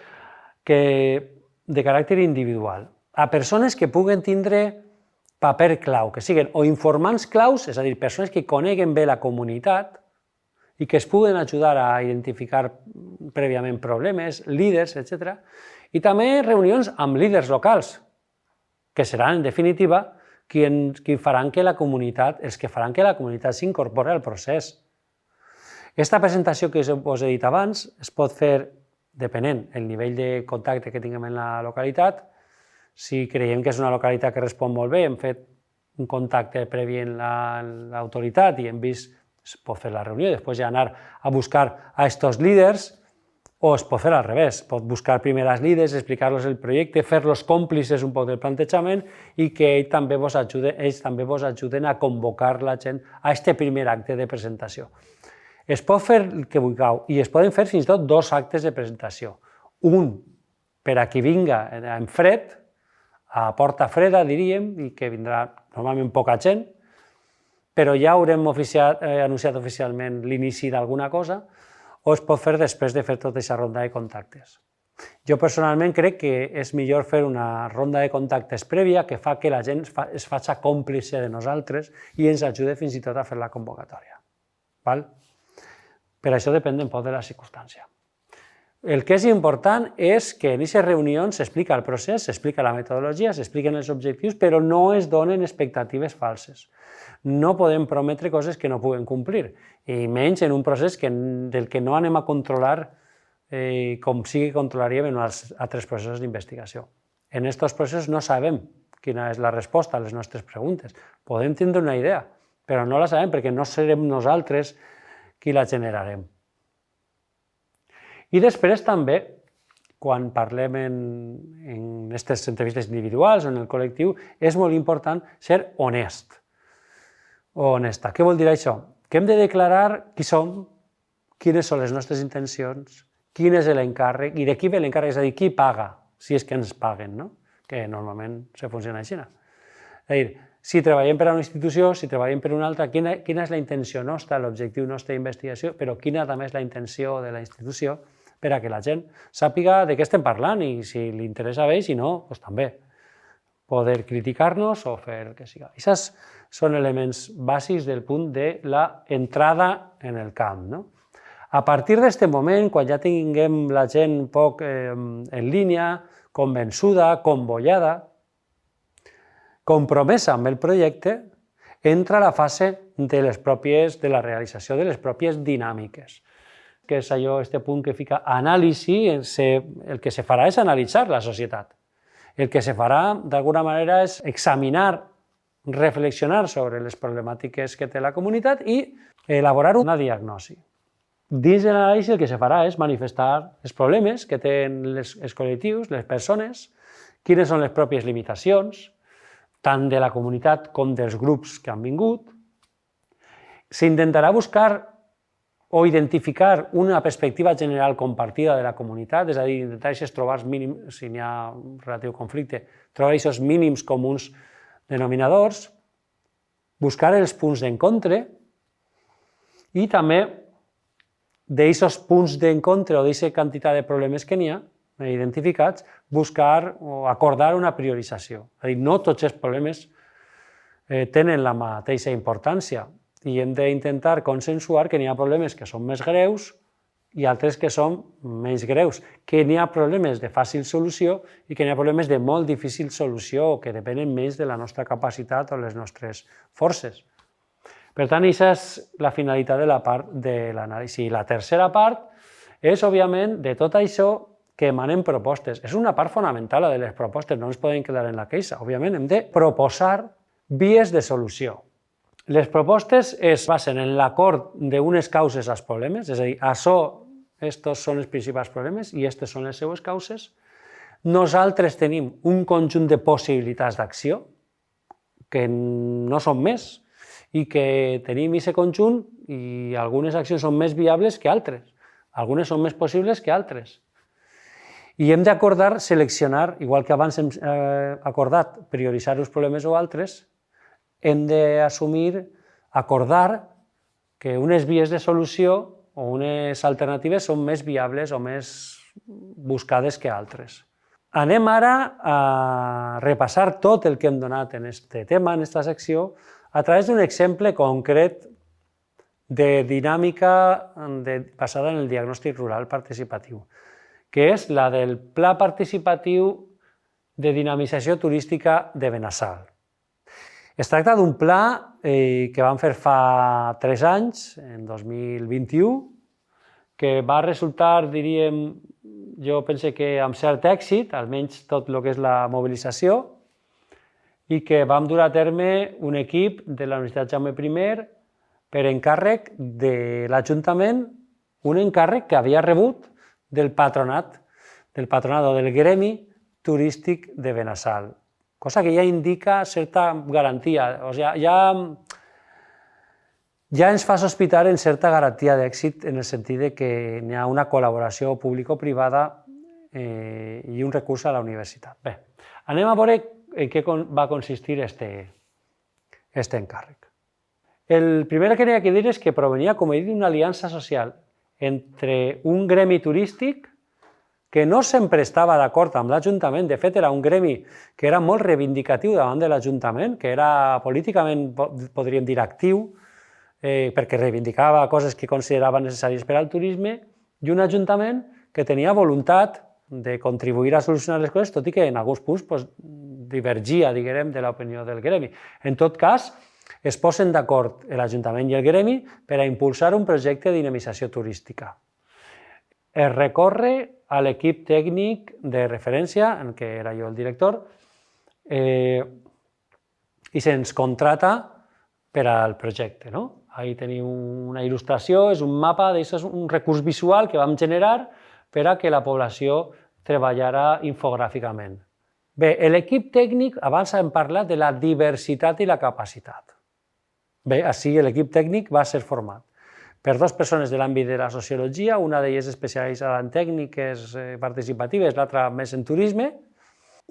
de caràcter individual a persones que puguen tindre paper clau, que siguin o informants claus, és a dir, persones que coneguen bé la comunitat i que es puguen ajudar a identificar prèviament problemes, líders, etc. I també reunions amb líders locals, que seran, en definitiva, els que faran que la comunitat s'incorpori al procés. Aquesta presentació que us he dit abans es pot fer depenent del nivell de contacte que tinguem en la localitat. Si creiem que és una localitat que respon molt bé, hem fet un contacte previ en l'autoritat i hem vist, es pot fer la reunió i després ja anar a buscar a aquests líders, o es pot fer al revés, pot buscar primer als líders, explicar-los el projecte, fer-los còmplices un poc del plantejament i que ells també vos ajuden a convocar la gent a aquest primer acte de presentació. Es pot fer el que vulgueu i es poden fer fins i tot dos actes de presentació. Un per a qui vinga en fred, a porta freda, diríem, i que vindrà normalment poca gent, però ja haurem anunciat oficialment l'inici d'alguna cosa, o es pot fer després de fer tota aquesta ronda de contactes. Jo personalment crec que és millor fer una ronda de contactes prèvia que fa que la gent es faci còmplice de nosaltres i ens ajude fins i tot a fer la convocatòria. Per això depèn un poc de la circumstància. El que és important és que en aquestes reunions s'explica el procés, s'explica la metodologia, s'expliquen els objectius, però no es donen expectatives falses. No podem prometre coses que no puguem complir, i menys en un procés del que no anem a controlar com sí que controlaríem en altres processos d'investigació. En aquests processos no sabem quina és la resposta a les nostres preguntes. Podem tindre una idea, però no la sabem perquè no serem nosaltres qui la generarem. I després també, quan parlem en aquestes entrevistes individuals o en el col·lectiu, és molt important ser honest o honesta. Què vol dir això? Que hem de declarar qui som, quines són les nostres intencions, quin és l'encàrrec i de qui ve l'encàrrec, és a dir, qui paga, si és que ens paguen, que normalment se funciona així. És a dir, si treballem per a una institució, si treballem per una altra, quina és la intenció nostra, l'objectiu nostre d'investigació, però quina també és la intenció de la institució, per a que la gent sàpiga de què estem parlant i si li interessa bé i si no, doncs també. poder criticar-nos o fer el que sigui. Aquests són elements bàsics del punt de l'entrada en el camp, no? A partir d'aquest moment, quan ja tinguem la gent un poc en línia, convençuda, convollada, compromesa amb el projecte, entra la fase de la realització de les pròpies dinàmiques, que és allò, aquest punt que fica anàlisi, el que se farà és analitzar la societat. El que se farà, d'alguna manera, és examinar, reflexionar sobre les problemàtiques que té la comunitat i elaborar una diagnosi. Dins de l'anàlisi el que se farà és manifestar els problemes que tenen els col·lectius, les persones, quines són les pròpies limitacions, tant de la comunitat com dels grups que han vingut. S'intentarà buscar o identificar una perspectiva general compartida de la comunitat, és a dir, intentar trobar mínims, si n'hi ha un relatiu conflicte, trobar aquests mínims comuns denominadors, buscar els punts d'encontre i també d'aquests punts d'encontre o d'aquesta quantitat de problemes que n'hi ha identificats, buscar o acordar una priorització. És a dir, no tots els problemes tenen la mateixa importància i hem d'intentar consensuar que n'hi ha problemes que són més greus i altres que són menys greus, que n'hi ha problemes de fàcil solució i que n'hi ha problemes de molt difícil solució o que depenen més de la nostra capacitat o les nostres forces. Per tant, aquesta és la finalitat de la part de l'anàlisi. I la tercera part és, òbviament, de tot això que emanen propostes. És una part fonamental, la de les propostes, no ens podem quedar en la queixa. Òbviament, hem de proposar vies de solució. Les propostes es basen en l'acord d'unes causes als problemes, és a dir, estos són els principals problemes i aquestes són les seues causes. Nosaltres tenim un conjunt de possibilitats d'acció, que no són més, i que tenim aquest conjunt i algunes accions són més viables que altres, algunes són més possibles que altres. I hem d'acordar, seleccionar, igual que abans hem acordat prioritzar uns problemes o altres, hem d'assumir, acordar que unes vies de solució o unes alternatives són més viables o més buscades que altres. Anem ara a repassar tot el que hem donat en aquest tema, en aquesta secció, a través d'un exemple concret de dinàmica basada en el diagnòstic rural participatiu, que és la del Pla Participatiu de Dinamització Turística de Benassal. Es tracta d'un pla que vam fer fa 3 anys, en 2021, que va resultar, diríem, jo penso que amb cert èxit, almenys tot el que és la mobilització, i que vam dur a terme un equip de la Universitat Jaume I per encàrrec de l'Ajuntament, un encàrrec que havia rebut del patronat o del gremi turístic de Benassal, cosa que ja indica certa garantia, o sigui, ja ens fa sospitar en certa garantia d'èxit en el sentit que hi ha una col·laboració público-privada i un recurs a la universitat. Bé, anem a veure en què va consistir aquest encàrrec. El primer que tenia que dir és que provenia, com he dit, d'una aliança social entre un gremi turístic que no sempre estava d'acord amb l'Ajuntament, de fet era un gremi que era molt reivindicatiu davant de l'Ajuntament, que era políticament, podríem dir, actiu, perquè reivindicava coses que considerava necessàries per al turisme, i un Ajuntament que tenia voluntat de contribuir a solucionar les coses, tot i que en alguns punts divergia, diguem, de l'opinió del gremi. En tot cas, es posen d'acord l'Ajuntament i el gremi per a impulsar un projecte de dinamització turística. Es recorre a l'equip tècnic de referència, en què era jo el director, i se'ns contrata per al projecte. Ahí teniu una il·lustració, és un mapa, és un recurs visual que vam generar per a que la població treballara infogràficament. Bé, l'equip tècnic, abans hem parlat de la diversitat i la capacitat. Bé, així l'equip tècnic va ser format per 2 persones de l'àmbit de la sociologia, una d'elles especialitzada en tècniques participatives, l'altra més en turisme,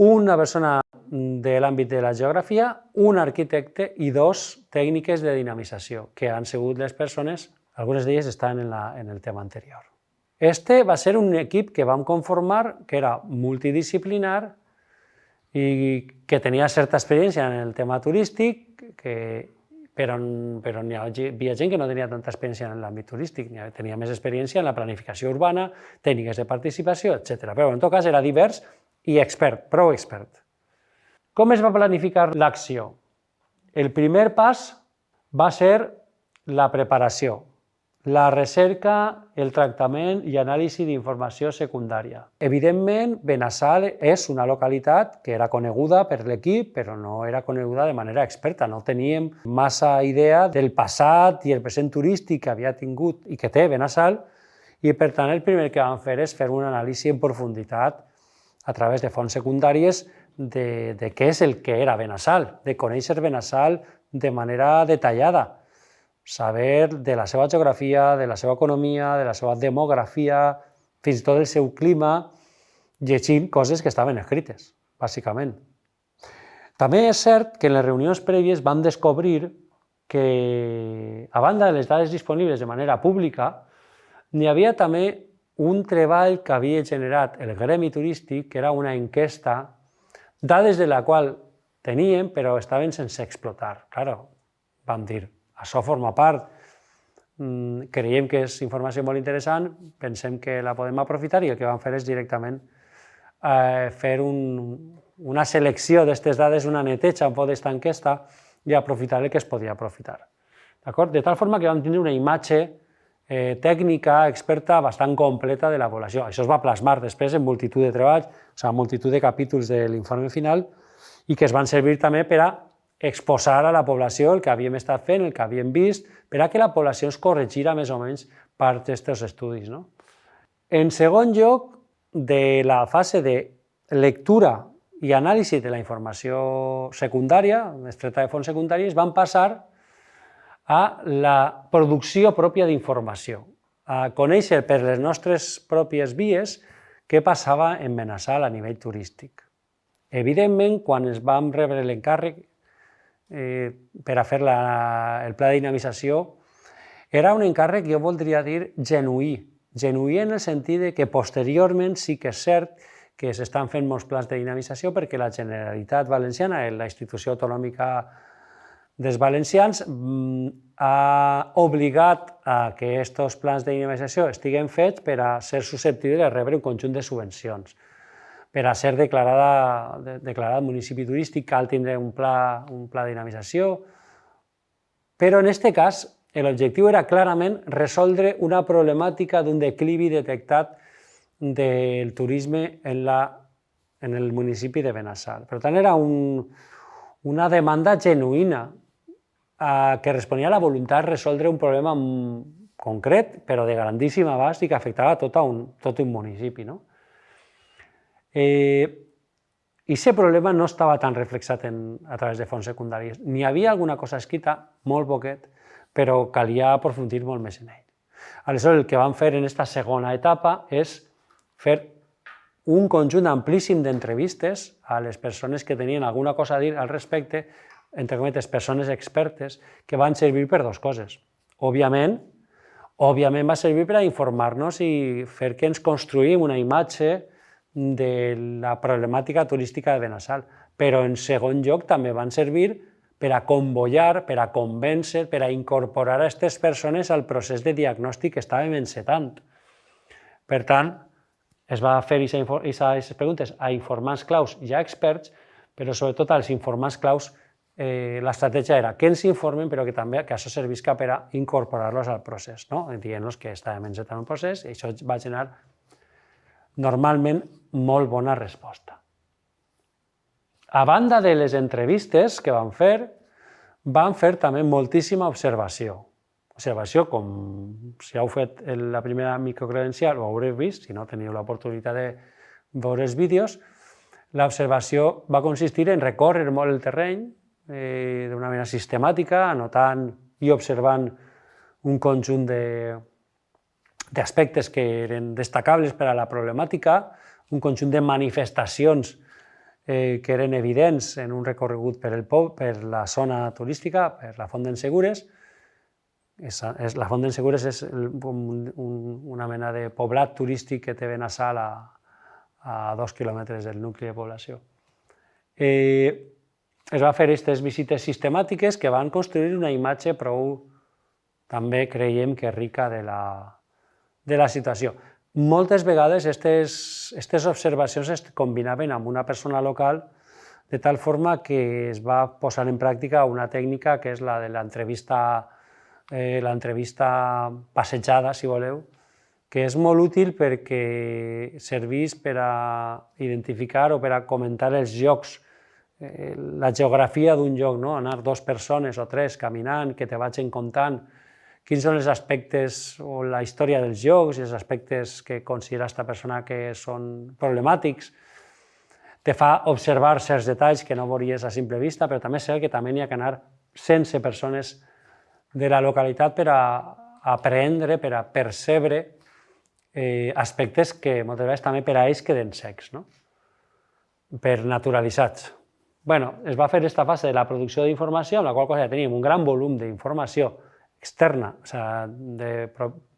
una persona de l'àmbit de la geografia, un arquitecte i 2 tècniques de dinamització, que han sigut les persones, algunes d'elles estan en el tema anterior. Este va ser un equip que vam conformar, que era multidisciplinar, i que tenia certa experiència en el tema turístic, però hi havia gent que no tenia tanta experiència en l'àmbit turístic, tenia més experiència en la planificació urbana, tècniques de participació, etc. Però en tot cas era divers i expert, prou expert. Com es va planificar l'acció? El primer pas va ser la preparació, la recerca, el tractament i anàlisi d'informació secundària. Evidentment, Benassal és una localitat que era coneguda per l'equip, però no era coneguda de manera experta. No teníem massa idea del passat i el present turístic que havia tingut i que té Benassal, i per tant el primer que vam fer és fer una anàlisi en profunditat a través de fonts secundàries de què és el que era Benassal, de conèixer Benassal de manera detallada, saber de la seva geografia, de la seva economia, de la seva demografia, fins i tot del seu clima, llegint coses que estaven escrites, bàsicament. També és cert que en les reunions prèvies vam descobrir que, a banda de les dades disponibles de manera pública, n'hi havia també un treball que havia generat el gremi turístic, que era una enquesta, dades de la qual teníem, però estaven sense explotar. Claro, vam dir, això forma part, creiem que és informació molt interessant, pensem que la podem aprofitar i el que vam fer és directament fer una selecció d'aquestes dades, una neteja un poc d'esta enquesta i aprofitar el que es podia aprofitar. De tal forma que vam tenir una imatge tècnica, experta, bastant completa de la població. Això es va plasmar després en multitud de treballs, en multitud de capítols de l'informe final, i que es van servir també per a exposar a la població el que havíem estat fent, el que havíem vist, per a que la població es corregira més o menys part d'aquests estudis. En segon lloc, de la fase de lectura i anàlisi de la informació secundària, extreta de fonts secundàries, van passar a la producció pròpia d'informació, a conèixer per les nostres pròpies vies què passava en Benassal a nivell turístic. Evidentment, quan ens vam rebre l'encàrrec per a fer el pla de dinamització, era un encàrrec, jo voldria dir, genuí. Genuí en el sentit que posteriorment sí que és cert que s'estan fent molts plans de dinamització perquè la Generalitat Valenciana, la institució autonòmica dels valencians, ha obligat a que aquests plans de dinamització estiguen fets per a ser susceptibles de rebre un conjunt de subvencions. Per a ser declarat municipi turístic cal tindre un pla de dinamització, però en aquest cas l'objectiu era clarament resoldre una problemàtica d'un declivi detectat del turisme en el municipi de Benassal. Per tant, era una demanda genuïna que responia a la voluntat de resoldre un problema concret, però de grandíssim abast i que afectava tot un municipi. I aquest problema no estava tan reflexat a través de fonts secundàries. N'hi havia alguna cosa escrita, molt poquet, però calia aprofundir molt més en ell. Aleshores, el que vam fer en aquesta segona etapa és fer un conjunt amplíssim d'entrevistes a les persones que tenien alguna cosa a dir al respecte, entre cometes, persones expertes, que van servir per dues coses. Òbviament va servir per a informar-nos i fer que ens construïm una imatge de la problemàtica turística de Benassal, però en segon lloc també van servir per a convoiar, per a convèncer, per a incorporar a aquestes persones al procés de diagnòstic que estàvem encetant. Per tant, es va fer aquestes preguntes a informants claus i a experts, però sobretot als informants claus l'estratègia era que ens informen, però que també que això servisca per a incorporar-los al procés, dient-los que estàvem encetant un procés, i això va generar normalment molt bona resposta. A banda de les entrevistes que vam fer també moltíssima observació. Observació, com si heu fet la primera microcredencial ho haureu vist, si no teniu l'oportunitat de veure els vídeos, l'observació va consistir en recórrer molt el terreny d'una manera sistemàtica, anotant i observant un conjunt d'aspectes que eren destacables per a la problemàtica, un conjunt de manifestacions que eren evidents en un recorregut per la zona turística, per la Font d'en Segures. La Font d'en Segures és una mena de poblat turístic que té Benassal a 2 quilòmetres del nucli de població. Es va fer aquestes visites sistemàtiques que van construir una imatge prou, també creiem que rica de la situació. Moltes vegades aquestes observacions es combinaven amb una persona local de tal forma que es va posar en pràctica una tècnica que és la de l'entrevista passejada, si voleu, que és molt útil perquè serveix per a identificar o per a comentar els llocs, la geografia d'un lloc, anar 2 persones o 3 caminant, que te vagin contant quins són els aspectes o la història dels llocs i els aspectes que considera aquesta persona que són problemàtics. Te fa observar certs detalls que no veuries a simple vista, però també sé que també n'hi ha que anar sense persones de la localitat per a aprendre, per a percebre aspectes que moltes vegades també per a ells queden secs, per naturalitzats. Es va fer aquesta fase de la producció d'informació, amb la qual cosa ja teníem un gran volum d'informació externa,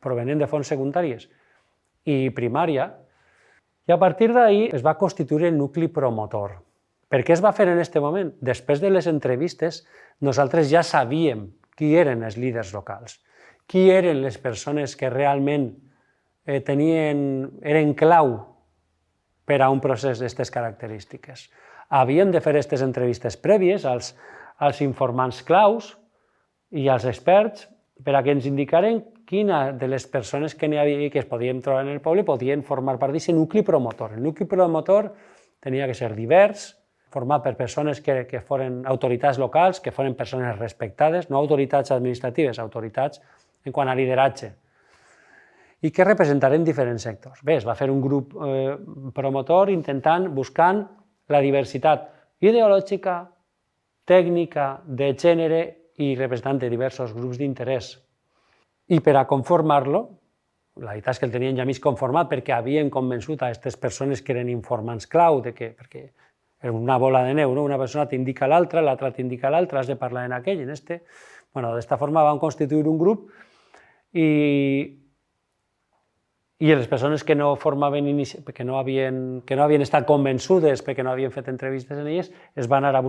provenent de fonts secundàries i primària, i a partir d'ahir es va constituir el nucli promotor. Per què es va fer en aquest moment? Després de les entrevistes, nosaltres ja sabíem qui eren els líders locals, qui eren les persones que realment eren clau per a un procés d'aquestes característiques. Havíem de fer aquestes entrevistes prèvies als informants claus i als experts per a que ens indicaren quina de les persones que n'hi havia i que es podien trobar en el poble podien formar part d'aquest nucli promotor. El nucli promotor tenia que ser divers, format per persones que foren autoritats locals, que foren persones respectades, no autoritats administratives, autoritats en quant a lideratge, i que representaren diferents sectors. Bé, es va fer un grup promotor buscant la diversitat ideològica, tècnica, de gènere i representant de diversos grups d'interès. I per a conformar-lo, la veritat és que el tenien ja mig conformat perquè havien convençut a aquestes persones que eren informants clau, perquè era una bola de neu, una persona t'indica l'altra, l'altra t'indica l'altra, has de parlar en aquell, en este. D'esta forma van constituir un grup i les persones que no formaven, que no havien estat convençudes perquè no havien fet entrevistes en elles, es van anar a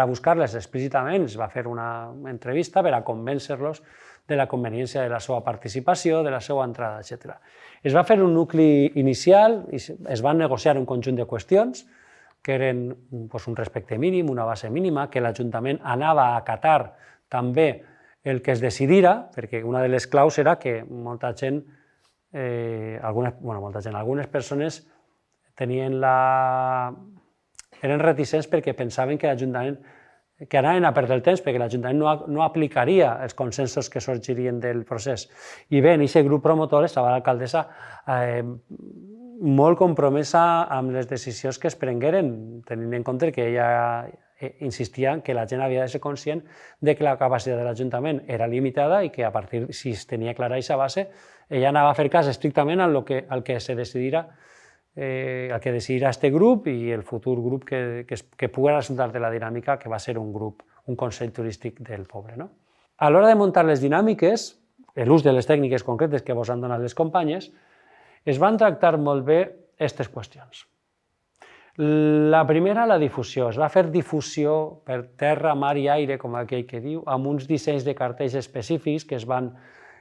buscar-les explícitament, es va fer una entrevista per a convèncer-los de la conveniència de la seva participació, de la seva entrada, etc. Es va fer un nucli inicial i es van negociar un conjunt de qüestions que eren un respecte mínim, una base mínima, que l'Ajuntament anava a acatar també el que es decidira, perquè una de les claus era que algunes persones eren reticents perquè pensaven que l'Ajuntament que anaven a perdre el temps perquè l'Ajuntament no aplicaria els consensos que sorgirien del procés. I bé, en aquest grup promotor estava l'alcaldessa molt compromesa amb les decisions que es prengueren, tenint en compte que ella insistia que la gent havia de ser conscient de que la capacitat de l'Ajuntament era limitada i que a partir, si es tenia clara aquesta base, ella anava a fer cas estrictament al que se decidirà el que decidirà aquest grup i el futur grup que pugui resultar de la dinàmica que va ser un grup, un consell turístic del poble. A l'hora de muntar les dinàmiques, l'ús de les tècniques concretes que vos han donat les companyes, es van tractar molt bé aquestes qüestions. La primera, la difusió. Es va fer difusió per terra, mar i aire, com aquell que diu, amb uns dissenys de cartells específics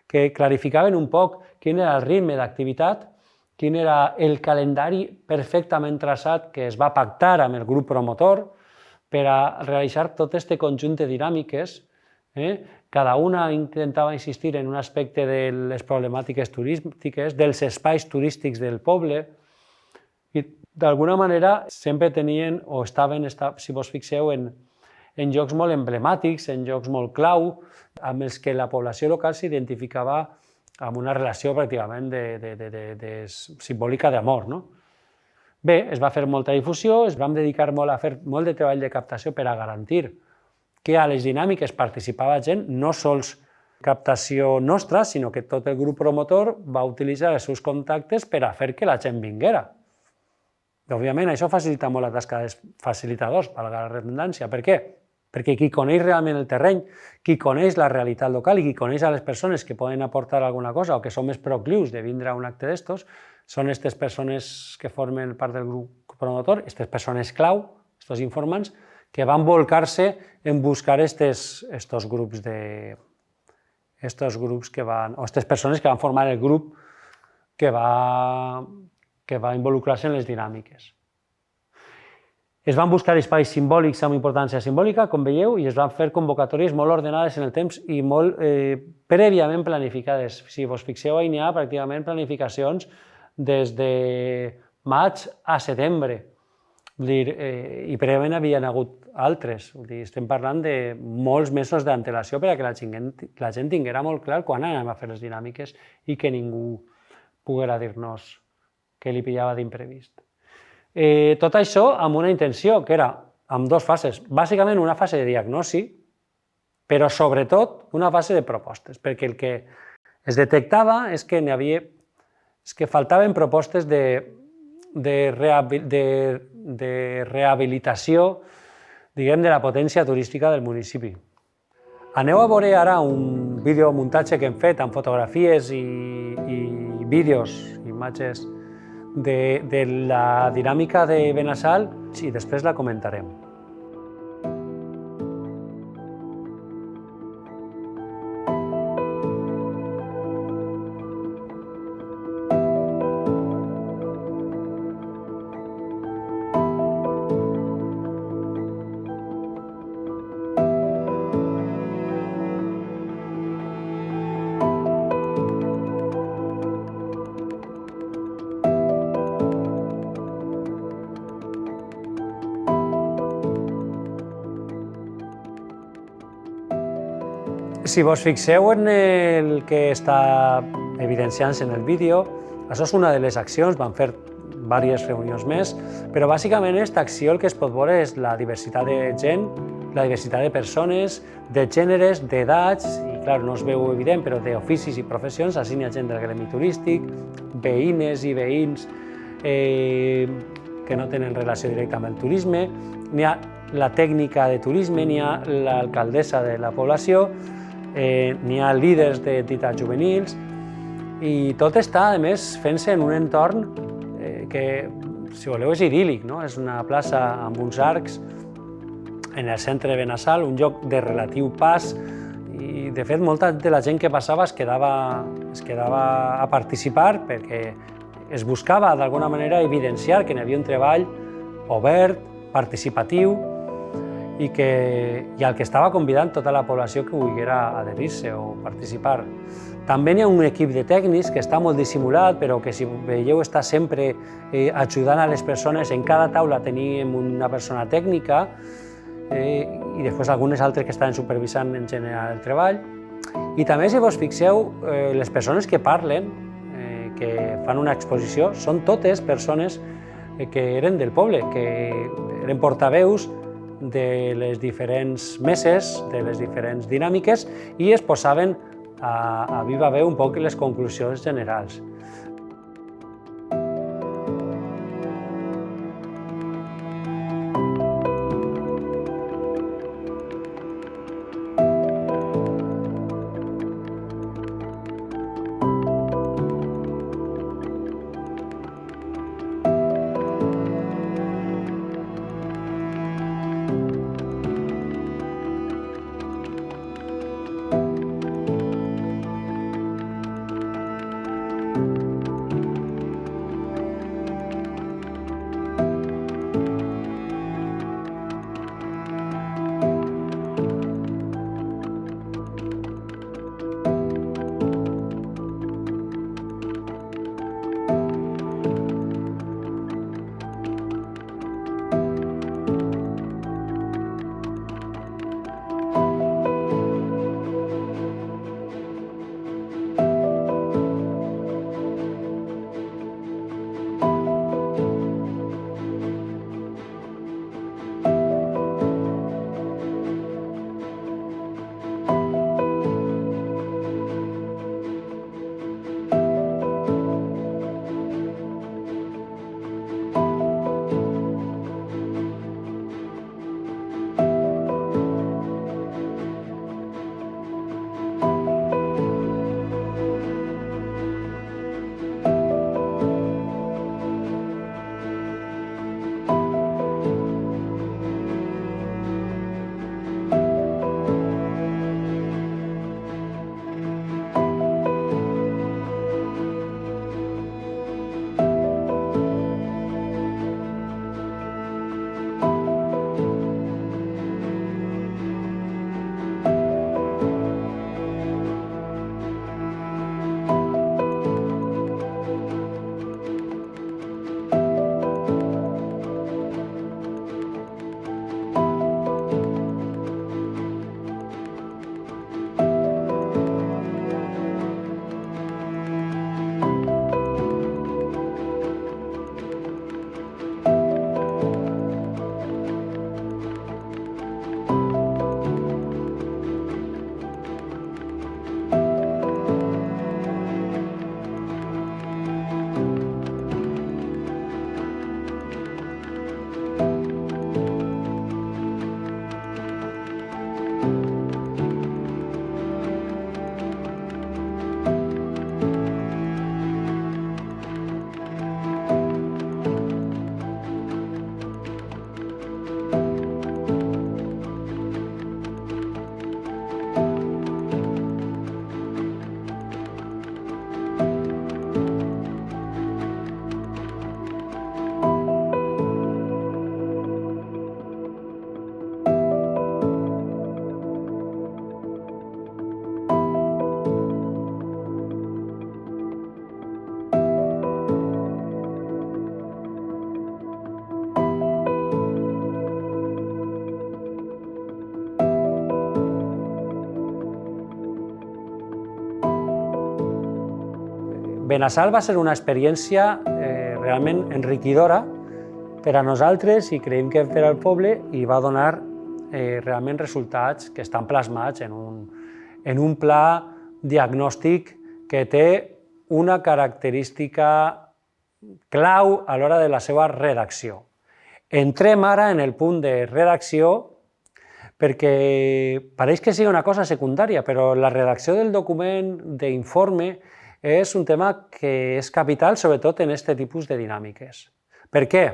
que clarificaven un poc quin era el ritme d'activitat, quin era el calendari perfectament traçat que es va pactar amb el grup promotor per a realitzar tot aquest conjunt de dinàmiques. Cada una intentava insistir en un aspecte de les problemàtiques turístiques, dels espais turístics del poble, i d'alguna manera sempre tenien o estaven, si vos fixeu, en llocs molt emblemàtics, en llocs molt clau, amb els que la població local s'identificava amb una relació pràcticament simbòlica d'amor. Bé, es va fer molta difusió, es vam dedicar a fer molt de treball de captació per a garantir que a les dinàmiques participava gent, no sols captació nostra, sinó que tot el grup promotor va utilitzar els seus contactes per a fer que la gent vinguera. Òbviament, això facilita molt la tasca dels facilitadors, valga la redundància. Per què? Perquè qui coneix realment el terreny, qui coneix la realitat local i qui coneix a les persones que poden aportar alguna cosa o que són més proclius de vindre a un acte d'estos, són aquestes persones que formen part del grup promotor, aquestes persones clau, estos informants, que van volcar-se en buscar estos grups o aquestes persones que van formar el grup que va involucrar-se en les dinàmiques. Es van buscar espais simbòlics amb importància simbòlica, com veieu, i es van fer convocatòries molt ordenades en el temps i molt prèviament planificades. Si vos fixeu, hi ha pràcticament planificacions des de maig a setembre, i prèviament havien hagut altres. Estem parlant de molts mesos d'antelació perquè la gent tinguera molt clar quan anem a fer les dinàmiques i que ningú poguera dir-nos que li pillava d'imprevist. Tot això amb una intenció, que era amb dues fases. Bàsicament una fase de diagnosi, però sobretot una fase de propostes, perquè el que es detectava és que faltaven propostes de rehabilitació, diguem, de la potència turística del municipi. Aneu a veure ara un videomuntatge que hem fet amb fotografies i vídeos, imatges de la dinàmica de Benassal i després la comentarem. Si vos fixeu en el que està evidenciant-se en el vídeo, això és una de les accions, van fer diverses reunions més, però bàsicament aquesta acció el que es pot veure és la diversitat de gent, la diversitat de persones, de gèneres, d'edats, i clar, no es veu evident, però d'oficis i professions. Així n'hi ha gent del gremi turístic, veïnes i veïns que no tenen relació directa amb el turisme, n'hi ha la tècnica de turisme, n'hi ha l'alcaldessa de la població, n'hi ha líders d'entitats juvenils, i tot està, a més, fent-se en un entorn que, si voleu, és idíl·lic, no? És una plaça amb uns arcs en el centre de Benassal, un lloc de relatiu pas, i de fet molta de la gent que passava es quedava a participar perquè es buscava d'alguna manera evidenciar que hi havia un treball obert, participatiu, i al que estava convidant tota la població que volguera adherir-se o participar. També hi ha un equip de tècnics que està molt dissimulat, però que, si veieu, està sempre ajudant a les persones. En cada taula teníem una persona tècnica i després algunes altres que estaven supervisant en general el treball. I també, si vos fixeu, les persones que parlen, que fan una exposició, són totes persones que eren del poble, que eren portaveus de les diferents meses, de les diferents dinàmiques, i es posaven a viva veu un poc les conclusions generals. Benassal va ser una experiència realment enriquidora per a nosaltres i creiem que per al poble, i va donar realment resultats que estan plasmats en un pla diagnòstic que té una característica clau a l'hora de la seva redacció. Entrem ara en el punt de redacció perquè pareix que sigui una cosa secundària, però la redacció del document d'informe és un tema que és capital, sobretot en aquest tipus de dinàmiques. Per què?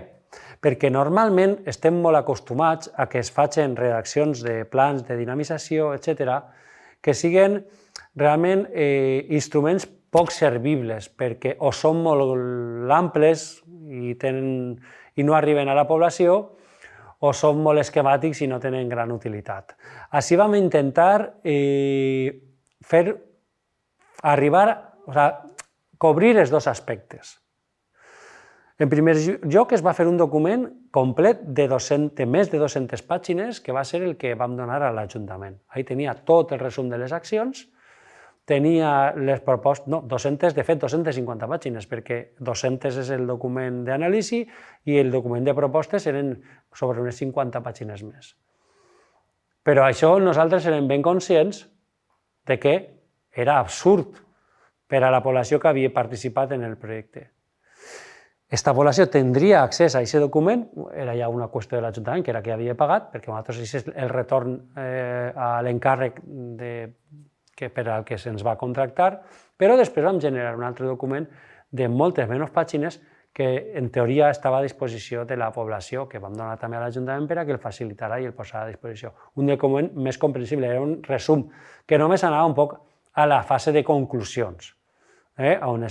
Perquè normalment estem molt acostumats a que es facin redaccions de plans de dinamització, etc., que siguen realment instruments poc servibles, perquè o són molt amples i no arriben a la població, o són molt esquemàtics i no tenen gran utilitat. Així vam intentar cobrir els dos aspectes. En primer lloc, es va fer un document complet de més de 200 pàgines, que va ser el que vam donar a l'Ajuntament. Ahí tenia tot el resum de les accions, tenia les propostes, no, 250 pàgines, perquè 200 és el document d'anàlisi i el document de propostes eren sobre unes 50 pàgines més. Però això nosaltres érem ben conscients de que era absurd per a la població que havia participat en el projecte. Aquesta població tindria accés a aquest document, era ja una qüestió de l'Ajuntament, que era que havia pagat, perquè nosaltres és el retorn a l'encàrrec per al que se'ns va contractar, però després vam generar un altre document de moltes menys pàgines que en teoria estava a disposició de la població, que vam donar també a l'Ajuntament per a que el facilitara i el posara a disposició. Un document més comprensible, era un resum, que només anava un poc a la fase de conclusions, on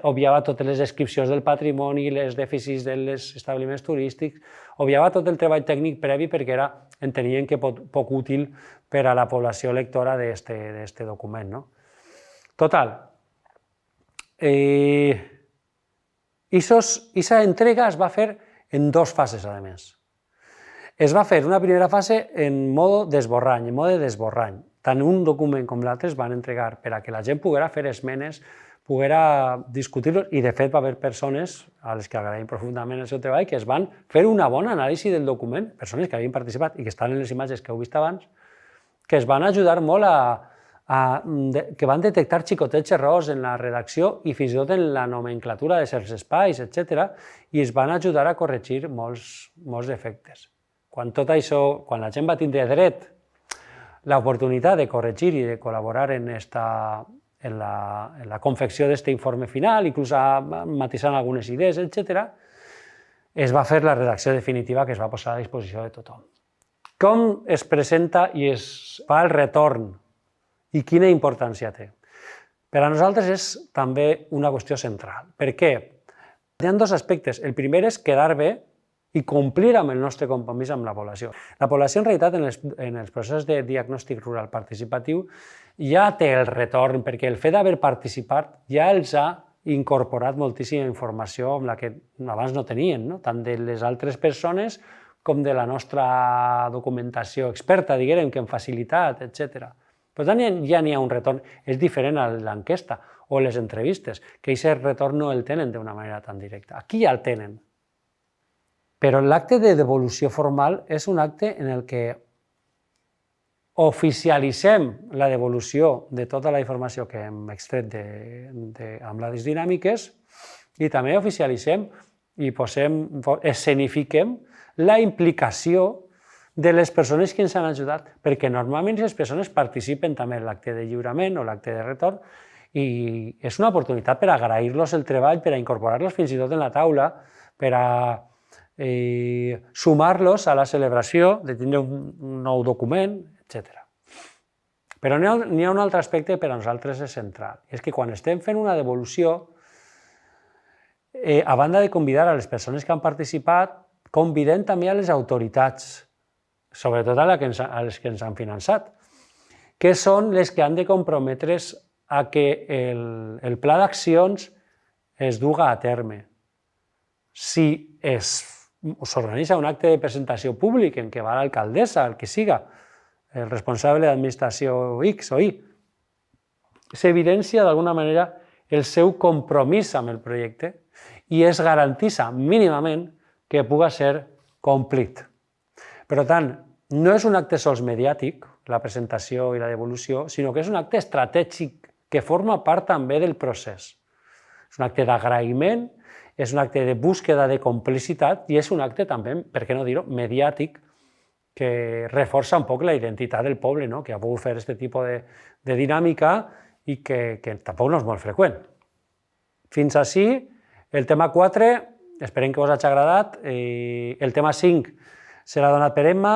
obviava totes les descripcions del patrimoni, els dèficits dels establiments turístics, obviava tot el treball tècnic previ perquè entenien que poc útil per a la població lectora d'aquest document. Total, aquesta entrega es va fer en dues fases, a més. Es va fer una primera fase en mode d'esborrany. Tant un document com l'altre es van entregar per a que la gent poguera fer esmenes, poguera discutir-los, i de fet va haver persones a les que agraïm profundament el seu treball que es van fer una bona anàlisi del document, persones que havien participat i que estan en les imatges que heu vist abans, que es van ajudar molt que van detectar xicotets errors en la redacció i fins i tot en la nomenclatura de certs espais, etc., i es van ajudar a corregir molts defectes. Quan tot això, quan la gent va tindre dret l'oportunitat de corregir i de col·laborar en la confecció d'aquest informe final, inclús matisant algunes idees, etc., es va fer la redacció definitiva que es va posar a disposició de tothom. Com es presenta i es fa el retorn i quina importància té? Per a nosaltres és també una qüestió central. Per què? Hi ha dos aspectes. El primer és quedar bé i complir amb el nostre compromís amb la població. La població, en realitat, en els processos de diagnòstic rural participatiu ja té el retorn, perquè el fet d'haver participat ja els ha incorporat moltíssima informació amb la que abans no tenien, tant de les altres persones com de la nostra documentació experta, diguem, que hem facilitat, etc. Per tant, ja n'hi ha un retorn. És diferent a l'enquesta o les entrevistes, que aquest retorn no el tenen d'una manera tan directa. Aquí ja el tenen. Però l'acte de devolució formal és un acte en el que oficialitzem la devolució de tota la informació que hem extret amb les dinàmiques i també oficialitzem i escenifiquem la implicació de les persones que ens han ajudat, perquè normalment les persones participen també en l'acte de lliurament o l'acte de retorn i és una oportunitat per agrair-los el treball, per a incorporar-los fins i tot en la taula, per a sumar-los a la celebració de tindre un nou document, etc. Però n'hi ha un altre aspecte que per a nosaltres és central, i és que quan estem fent una devolució, a banda de convidar a les persones que han participat, convidem també a les autoritats, sobretot a les que ens han finançat, que són les que han de comprometre's a que el pla d'accions es duga a terme. Si s'organitza un acte de presentació públic en què va l'alcaldessa, el que siga, el responsable d'administració X o Y, s'evidencia d'alguna manera el seu compromís amb el projecte i es garantissa mínimament que puga ser complit. Per tant, no és un acte sols mediàtic, la presentació i la devolució, sinó que és un acte estratègic que forma part també del procés. És un acte d'agraïment, és un acte de búsqueda de complicitat i és un acte també, per què no dir-ho, mediàtic, que reforça un poc la identitat del poble, no? Que ha pogut fer aquest tipus de dinàmica i que tampoc no és molt freqüent. Fins ací, el tema 4, esperem que us hagi agradat. El tema 5 serà donat per Emma,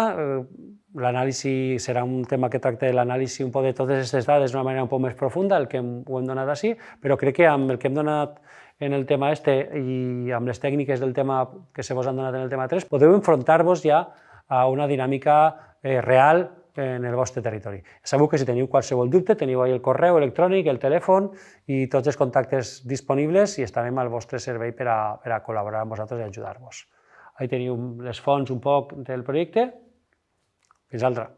l'anàlisi serà un tema que tracta de l'anàlisi un poc de totes aquestes dades d'una manera un poc més profunda, el que ho hem donat així, però crec que amb el que hem donat en el tema i amb les tècniques del tema que se vos han donat en el tema 3, podeu enfrontar-vos ja a una dinàmica real en el vostre territori. Sabeu que si teniu qualsevol dubte, teniu ahí el correu electrònic, el telèfon i tots els contactes disponibles i estarem al vostre servei per a col·laborar amb vosaltres i ajudar-vos. Ahí teniu les fonts un poc del projecte. Fins altra.